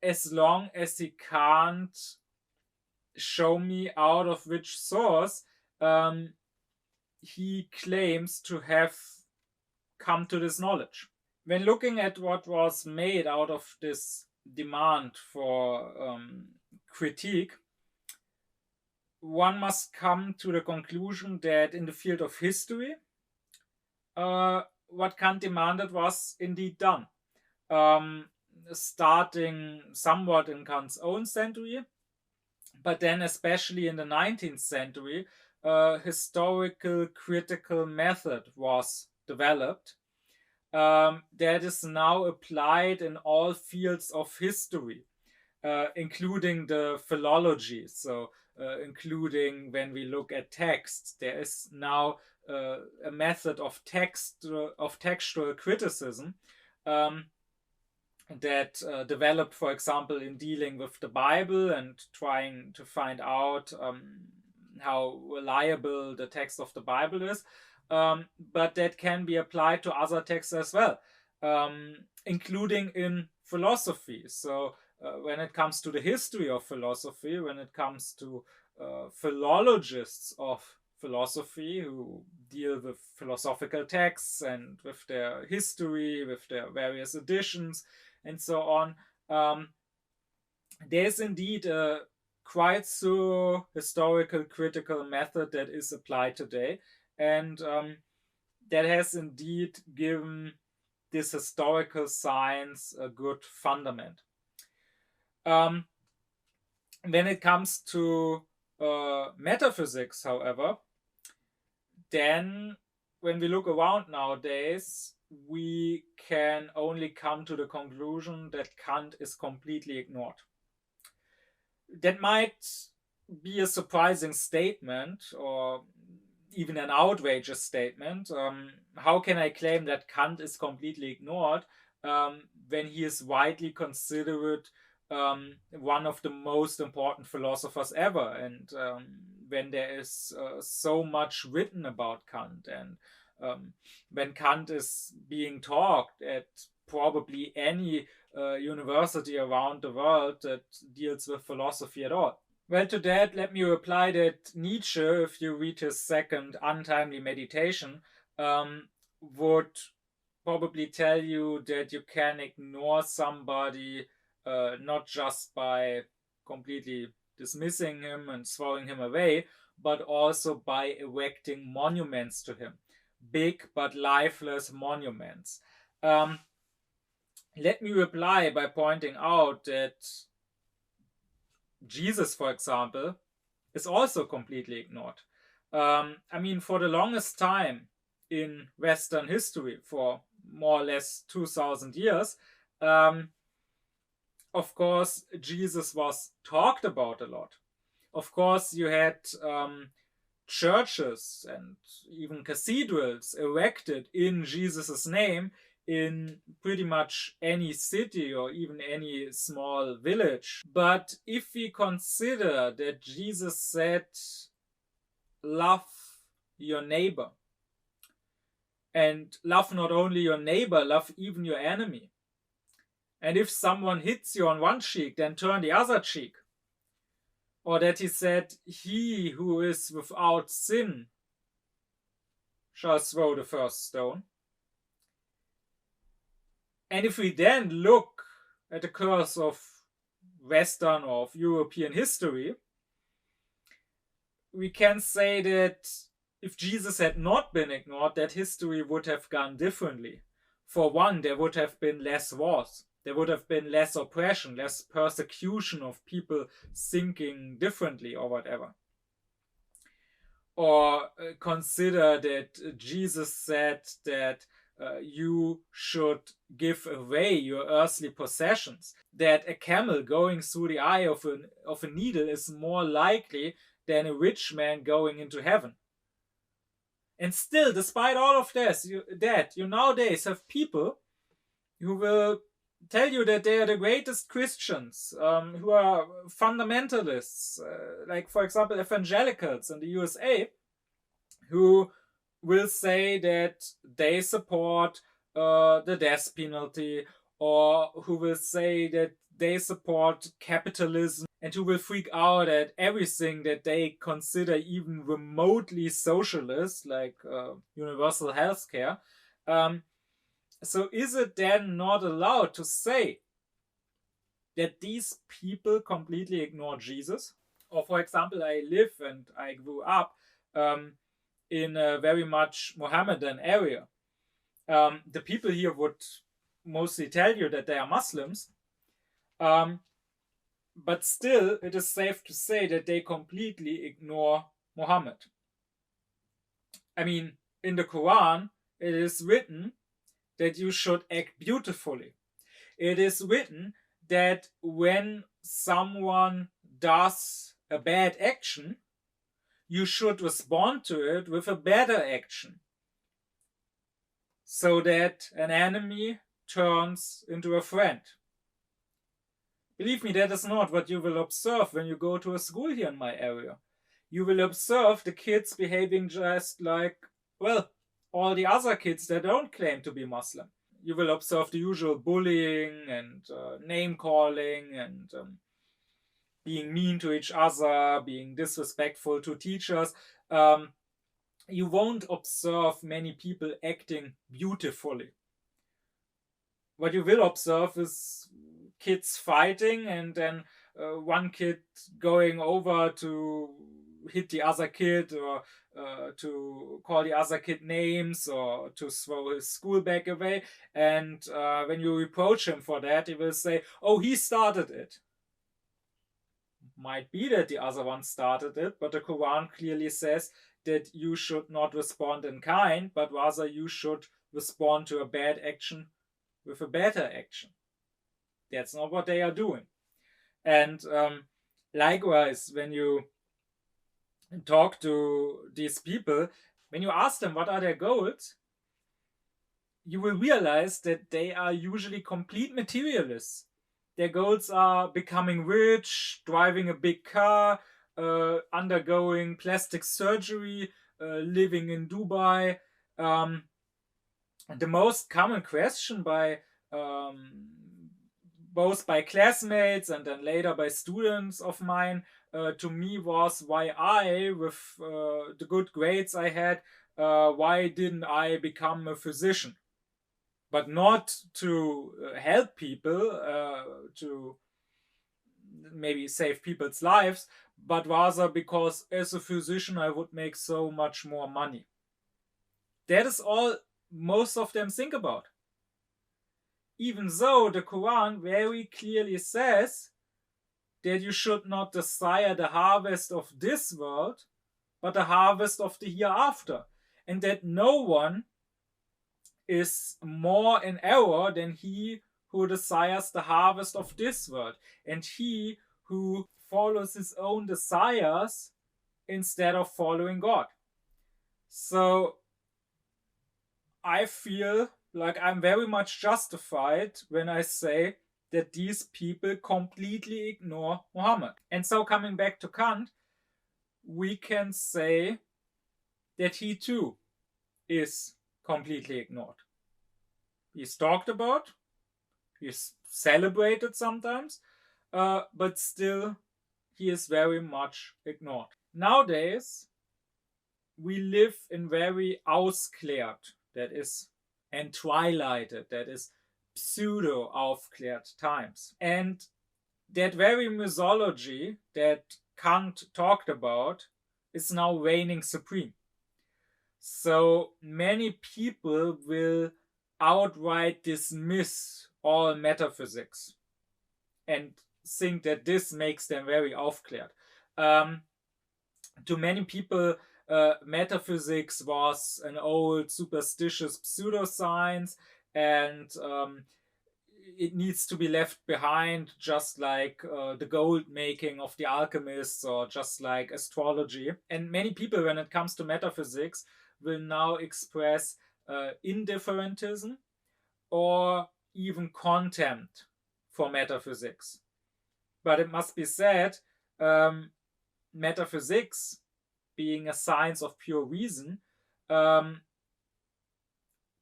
as long as he can't show me out of which source he claims to have come to this knowledge. When looking at what was made out of this demand for critique, one must come to the conclusion that in the field of history, what Kant demanded was indeed done. Starting somewhat in Kant's own century, but then especially in the 19th century, a historical critical method was developed that is now applied in all fields of history, including the philology. So including when we look at texts, there is now a method of textual criticism that developed, for example, in dealing with the Bible and trying to find out how reliable the text of the Bible is, but that can be applied to other texts as well, including in philosophy. So when it comes to the history of philosophy, when it comes to philologists of philosophy who deal with philosophical texts and with their history, with their various editions, and so on, there's indeed a quite so historical critical method that is applied today, and that has indeed given this historical science a good fundament. When it comes to metaphysics, however, then when we look around nowadays, we can only come to the conclusion that Kant is completely ignored. That might be a surprising statement or even an outrageous statement. How can I claim that Kant is completely ignored when he is widely considered one of the most important philosophers ever, and when there is so much written about Kant, and when Kant is being talked at probably any university around the world that deals with philosophy at all. Well, to that, let me reply that Nietzsche, if you read his second Untimely Meditation, would probably tell you that you can ignore somebody not just by completely dismissing him and throwing him away, but also by erecting monuments to him. Big but lifeless monuments. Let me reply by pointing out that Jesus, for example, is also completely ignored. I mean, for the longest time in Western history, for more or less 2000 years, of course, Jesus was talked about a lot. Of course, you had churches and even cathedrals erected in Jesus' name in pretty much any city or even any small village. But if we consider that Jesus said, love your neighbor, and love not only your neighbor, love even your enemy. And if someone hits you on one cheek, then turn the other cheek. Or that he said, he who is without sin shall throw the first stone. And if we then look at the course of Western or of European history, we can say that if Jesus had not been ignored, that history would have gone differently. For one, there would have been less wars. There would have been less oppression, less persecution of people thinking differently or whatever. Or consider that Jesus said that you should give away your earthly possessions, that a camel going through the eye of a needle is more likely than a rich man going into heaven. And still, despite all of this, you nowadays have people who will tell you that they are the greatest Christians, who are fundamentalists, like, for example, evangelicals in the USA, who will say that they support the death penalty, or who will say that they support capitalism, and who will freak out at everything that they consider even remotely socialist, like universal healthcare. So is it then not allowed to say that these people completely ignore Jesus? Or, for example, I live and I grew up in a very much Mohammedan area. The people here would mostly tell you that they are Muslims, but still it is safe to say that they completely ignore Muhammad. I mean, in the Quran, it is written that you should act beautifully. It is written that when someone does a bad action, you should respond to it with a better action, so that an enemy turns into a friend. Believe me, that is not what you will observe when you go to a school here in my area. You will observe the kids behaving just like, well, all the other kids that don't claim to be Muslim. You will observe the usual bullying and name calling and being mean to each other, being disrespectful to teachers. You won't observe many people acting beautifully. What you will observe is kids fighting, and then one kid going over to hit the other kid, or to call the other kid names, or to throw his school bag away. And when you reproach him for that, he will say, oh, he started it. Might be that the other one started it, but the Quran clearly says that you should not respond in kind, but rather you should respond to a bad action with a better action. That's not what they are doing. And likewise, when you talk to these people, when you ask them what are their goals, you will realize that they are usually complete materialists. Their goals are becoming rich, driving a big car, undergoing plastic surgery, living in Dubai. The most common question by both by classmates and then later by students of mine to me was why I, with the good grades I had, why didn't I become a physician? But not to help people, to maybe save people's lives, but rather because as a physician I would make so much more money. That is all most of them think about. Even though the Quran very clearly says that you should not desire the harvest of this world, but the harvest of the hereafter, and that no one is more in error than he who desires the harvest of this world, and he who follows his own desires instead of following God. So I feel like I'm very much justified when I say that these people completely ignore Muhammad. And so coming back to Kant, we can say that he too is completely ignored. He's talked about, he's celebrated sometimes, but still he is very much ignored. Nowadays, we live in very Unaufkläred, that is, and twilighted, that is, pseudo-Aufkläred times. And that very Misology that Kant talked about is now reigning supreme. So many people will outright dismiss all metaphysics and think that this makes them very aufklärt. To many people, metaphysics was an old superstitious pseudoscience, and it needs to be left behind, just like the gold making of the alchemists, or just like astrology. And many people, when it comes to metaphysics, will now express indifferentism or even contempt for metaphysics. But it must be said, metaphysics, being a science of pure reason,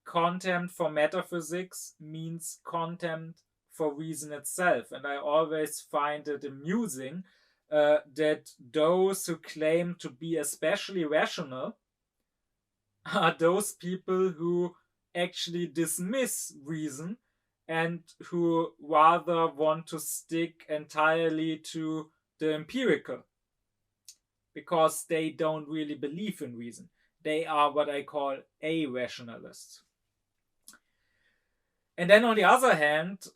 contempt for metaphysics means contempt for reason itself. And I always find it amusing that those who claim to be especially rational are those people who actually dismiss reason and who rather want to stick entirely to the empirical, because they don't really believe in reason. They are what I call a-rationalists. And then on the other hand,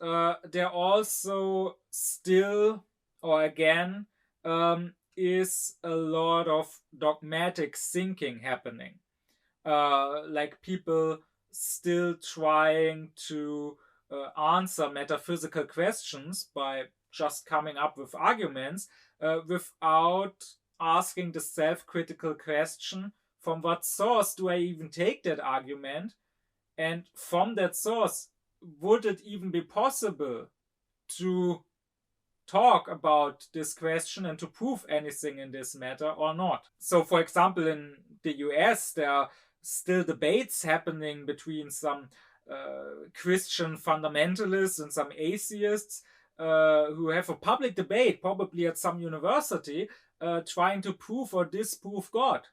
there also still, or again, is a lot of dogmatic thinking happening. Like people still trying to answer metaphysical questions by just coming up with arguments without asking the self-critical question, from what source do I even take that argument? And from that source, would it even be possible to talk about this question and to prove anything in this matter or not? So, for example, in the US, there are still debates happening between some Christian fundamentalists and some atheists who have a public debate, probably at some university, trying to prove or disprove God.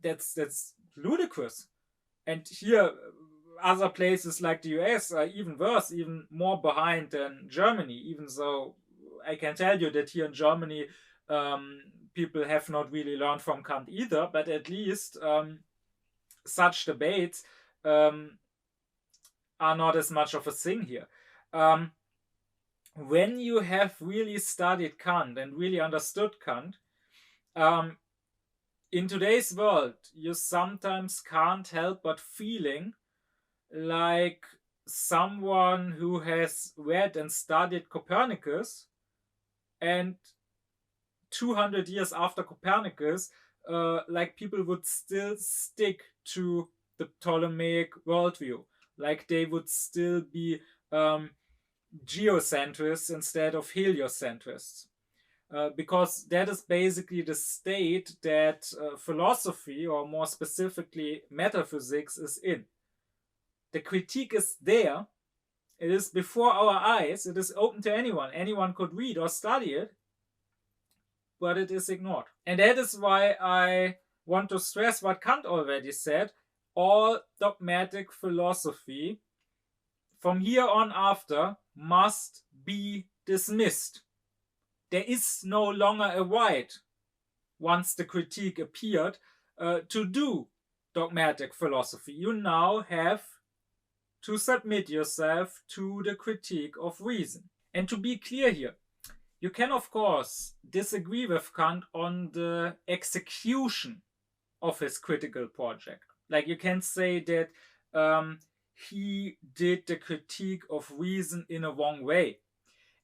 That's ludicrous. And here, other places like the US are even worse, even more behind than Germany, even though I can tell you that here in Germany, people have not really learned from Kant either, but at least such debates are not as much of a thing here. When you have really studied Kant and really understood Kant, in today's world, you sometimes can't help but feeling like someone who has read and studied Copernicus, and 200 years after Copernicus, like people would still stick to the Ptolemaic worldview, like they would still be geocentrists instead of heliocentrists. Because that is basically the state that philosophy, or more specifically metaphysics, is in. The critique is there. It is before our eyes. It is open to anyone. Anyone could read or study it, but it is ignored. And that is why I want to stress what Kant already said. All dogmatic philosophy from here on after must be dismissed. There is no longer a right, once the critique appeared, to do dogmatic philosophy. You now have to submit yourself to the critique of reason. And to be clear here, you can of course disagree with Kant on the execution of his critical project. Like you can say that he did the critique of reason in a wrong way,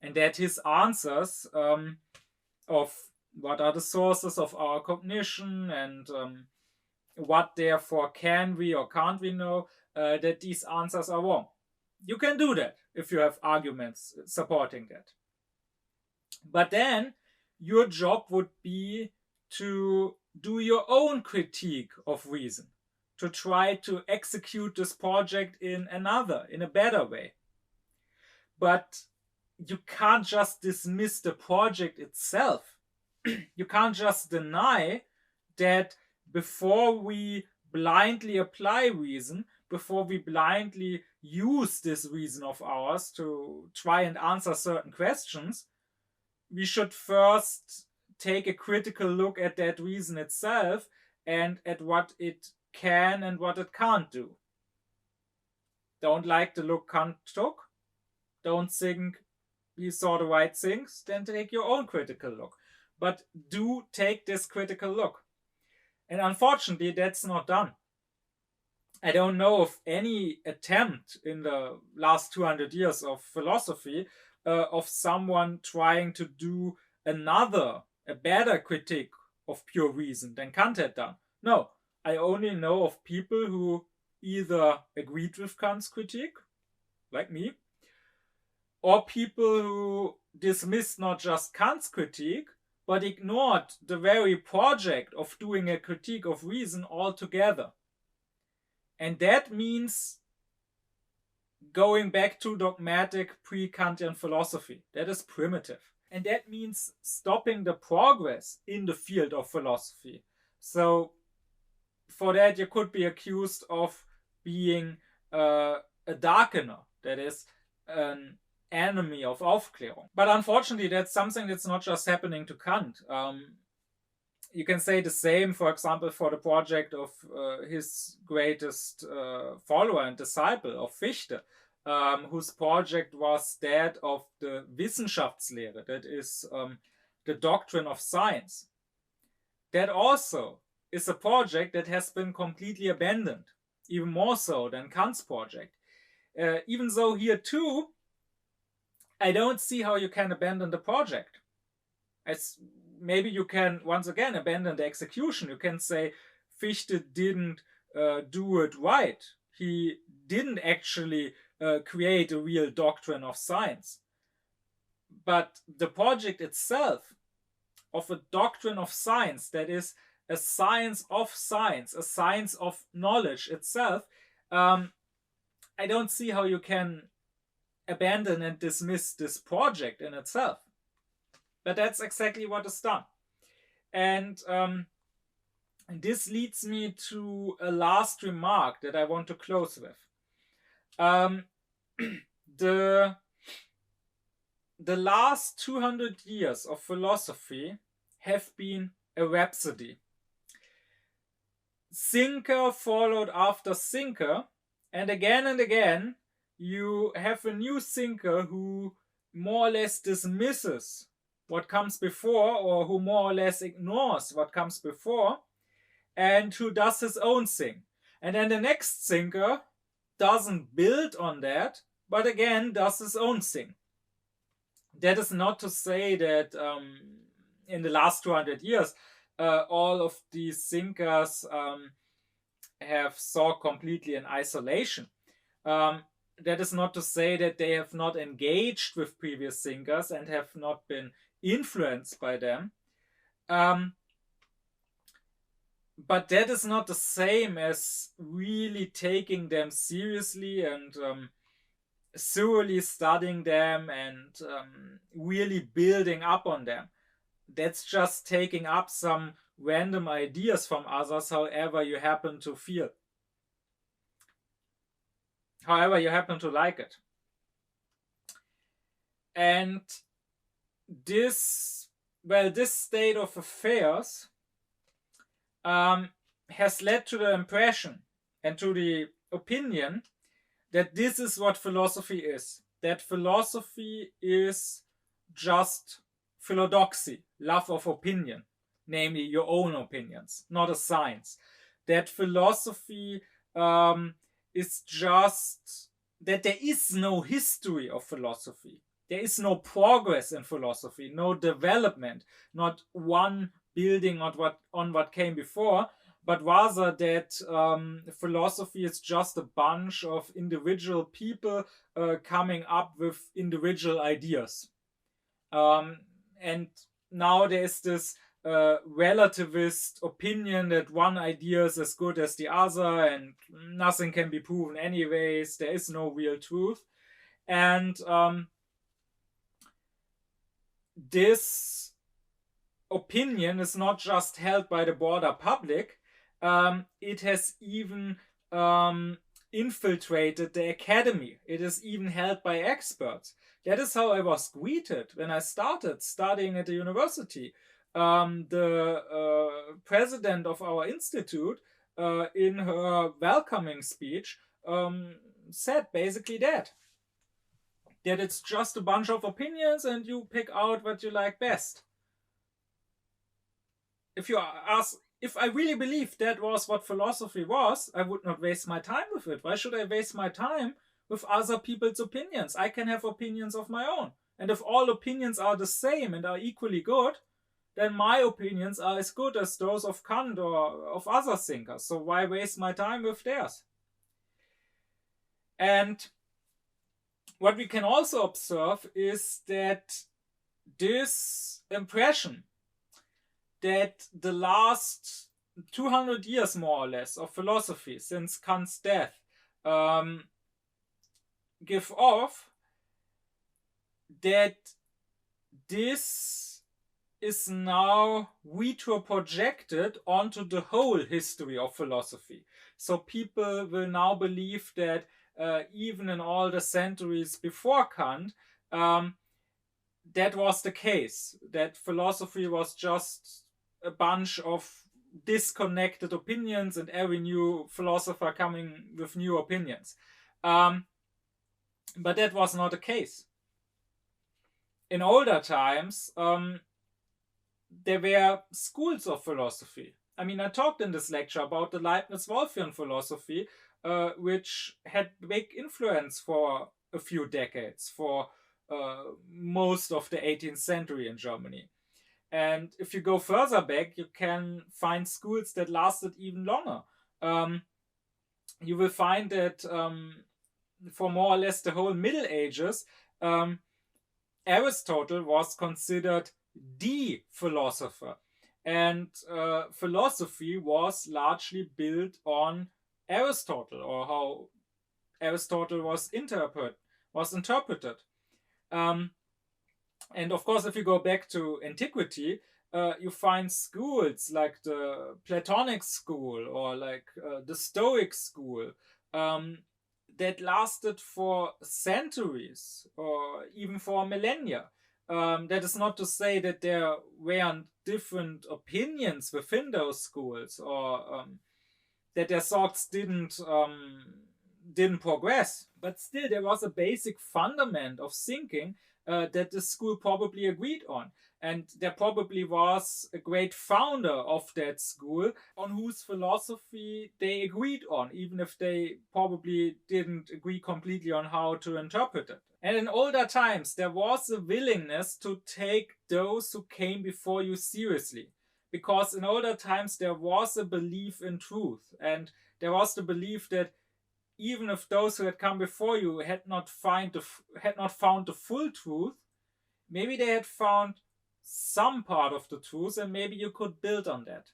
and that his answers of what are the sources of our cognition and what therefore can we or can't we know, that these answers are wrong. You can do that if you have arguments supporting that. But then your job would be to do your own critique of reason, to try to execute this project in a better way. But you can't just dismiss the project itself. You can't just deny that before we blindly apply reason, before we blindly use this reason of ours to try and answer certain questions, we should first take a critical look at that reason itself and at what it can and what it can't do. Don't like the look Kant took? Don't think he saw the right things? Then take your own critical look. But do take this critical look. And unfortunately, that's not done. I don't know of any attempt in the last 200 years of philosophy of someone trying to do a better critique of pure reason than Kant had done. No, I only know of people who either agreed with Kant's critique, like me, or people who dismissed not just Kant's critique, but ignored the very project of doing a critique of reason altogether. And that means going back to dogmatic pre-Kantian philosophy. That is primitive. And that means stopping the progress in the field of philosophy. So for that you could be accused of being a darkener, that is an enemy of Aufklärung. But unfortunately that's something that's not just happening to Kant. You can say the same, for example, for the project of his greatest follower and disciple, of Fichte, whose project was that of the Wissenschaftslehre, that is the doctrine of science. That also is a project that has been completely abandoned, even more so than Kant's project. Even though here too, I don't see how you can abandon the project. Maybe you can once again abandon the execution. You can say Fichte didn't do it right. He didn't actually create a real doctrine of science. But the project itself of a doctrine of science, that is a science of science, a science of knowledge itself, I don't see how you can abandon and dismiss this project in itself. But that's exactly what is done. And this leads me to a last remark that I want to close with. The last 200 years of philosophy have been a rhapsody. Thinker followed after thinker, and again you have a new thinker who more or less dismisses what comes before, or who more or less ignores what comes before, and who does his own thing. And then the next thinker doesn't build on that, but again does his own thing. That is not to say that in the last 200 years all of these thinkers have thought completely in isolation. That is not to say that they have not engaged with previous thinkers and have not been influenced by them. But that is not the same as really taking them seriously and thoroughly studying them and really building up on them. That's just taking up some random ideas from others, however you happen to feel. However you happen to like it. And this state of affairs has led to the impression and to the opinion that this is what philosophy is. That philosophy is just philodoxy, love of opinion, namely your own opinions, not a science. That philosophy is just that there is no history of philosophy. There is no progress in philosophy, no development, not one building on what came before, but rather that philosophy is just a bunch of individual people coming up with individual ideas. And now there is this relativist opinion that one idea is as good as the other and nothing can be proven anyways. There is no real truth. And this opinion is not just held by the broader public, it has even infiltrated the academy. It is even held by experts. That is how I was greeted when I started studying at the university. The president of our institute, in her welcoming speech, said basically that it's just a bunch of opinions and you pick out what you like best. If you ask, if I really believed that was what philosophy was, I would not waste my time with it. Why should I waste my time with other people's opinions? I can have opinions of my own. And if all opinions are the same and are equally good, then my opinions are as good as those of Kant or of other thinkers. So why waste my time with theirs? And what we can also observe is that this impression that the last 200 years, more or less, of philosophy since Kant's death give off, that this is now retro-projected onto the whole history of philosophy. So people will now believe that even in all the centuries before Kant, that was the case, that philosophy was just a bunch of disconnected opinions and every new philosopher coming with new opinions. But that was not the case. In older times, there were schools of philosophy. I mean, I talked in this lecture about the Leibniz-Wolffian philosophy, which had big influence for a few decades, for most of the 18th century in Germany. And if you go further back, you can find schools that lasted even longer. You will find that for more or less the whole Middle Ages, Aristotle was considered the philosopher. And philosophy was largely built on Aristotle, or how Aristotle was interpreted. And of course, if you go back to antiquity, you find schools like the Platonic school or like the Stoic school that lasted for centuries or even for millennia. That is not to say that there weren't different opinions within those schools, or that their thoughts didn't progress, but still there was a basic fundament of thinking that the school probably agreed on. And there probably was a great founder of that school on whose philosophy they agreed on, even if they probably didn't agree completely on how to interpret it. And in older times, there was a willingness to take those who came before you seriously. Because in older times, there was a belief in truth. And there was the belief that even if those who had come before you had not found the full truth, maybe they had found some part of the truth, and maybe you could build on that.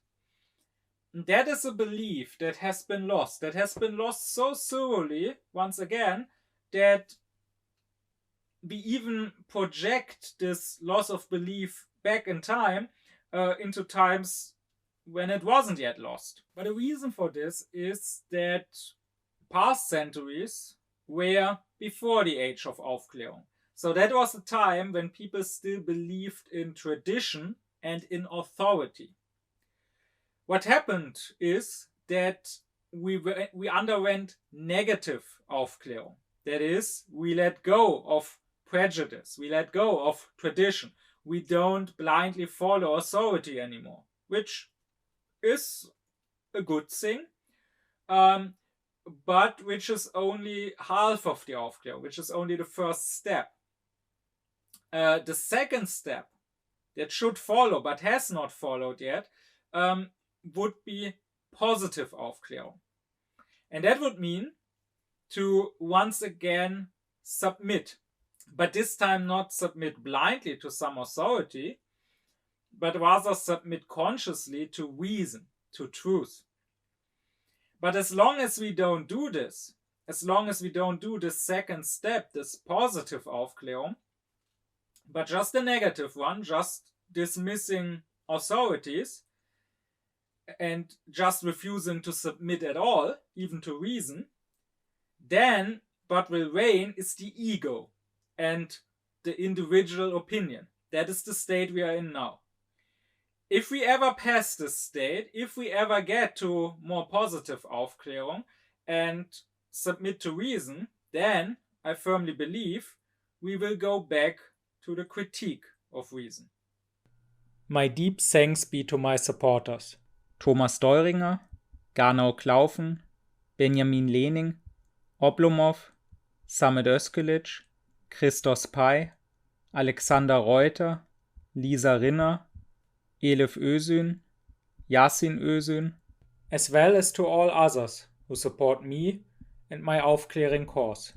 And that is a belief that has been lost so thoroughly, once again, that we even project this loss of belief back in time into times when it wasn't yet lost. But the reason for this is that past centuries were before the age of Aufklärung. So that was a time when people still believed in tradition and in authority. What happened is that we underwent negative Aufklärung. That is, we let go of prejudice, we let go of tradition. We don't blindly follow authority anymore, which is a good thing, but which is only half of the Aufklärung, which is only the first step. The second step that should follow, but has not followed yet, would be positive Aufklärung. And that would mean to once again submit, but this time not submit blindly to some authority, but rather submit consciously to reason, to truth. But as long as we don't do this, as long as we don't do this second step, this positive Aufklärung, but just the negative one, just dismissing authorities and just refusing to submit at all, even to reason, then what will reign is the ego and the individual opinion. That is the state we are in now. If we ever pass this state, if we ever get to more positive Aufklärung and submit to reason, then I firmly believe we will go back to the critique of reason. My deep thanks be to my supporters: Thomas Deuringer, Garnau Klaufen, Benjamin Lehning, Oblomov, Samet Özkilic, Christos Pai, Alexander Reuter, Lisa Rinner, Elif Özün, Yasin Özün, as well as to all others who support me and my Aufkläring cause.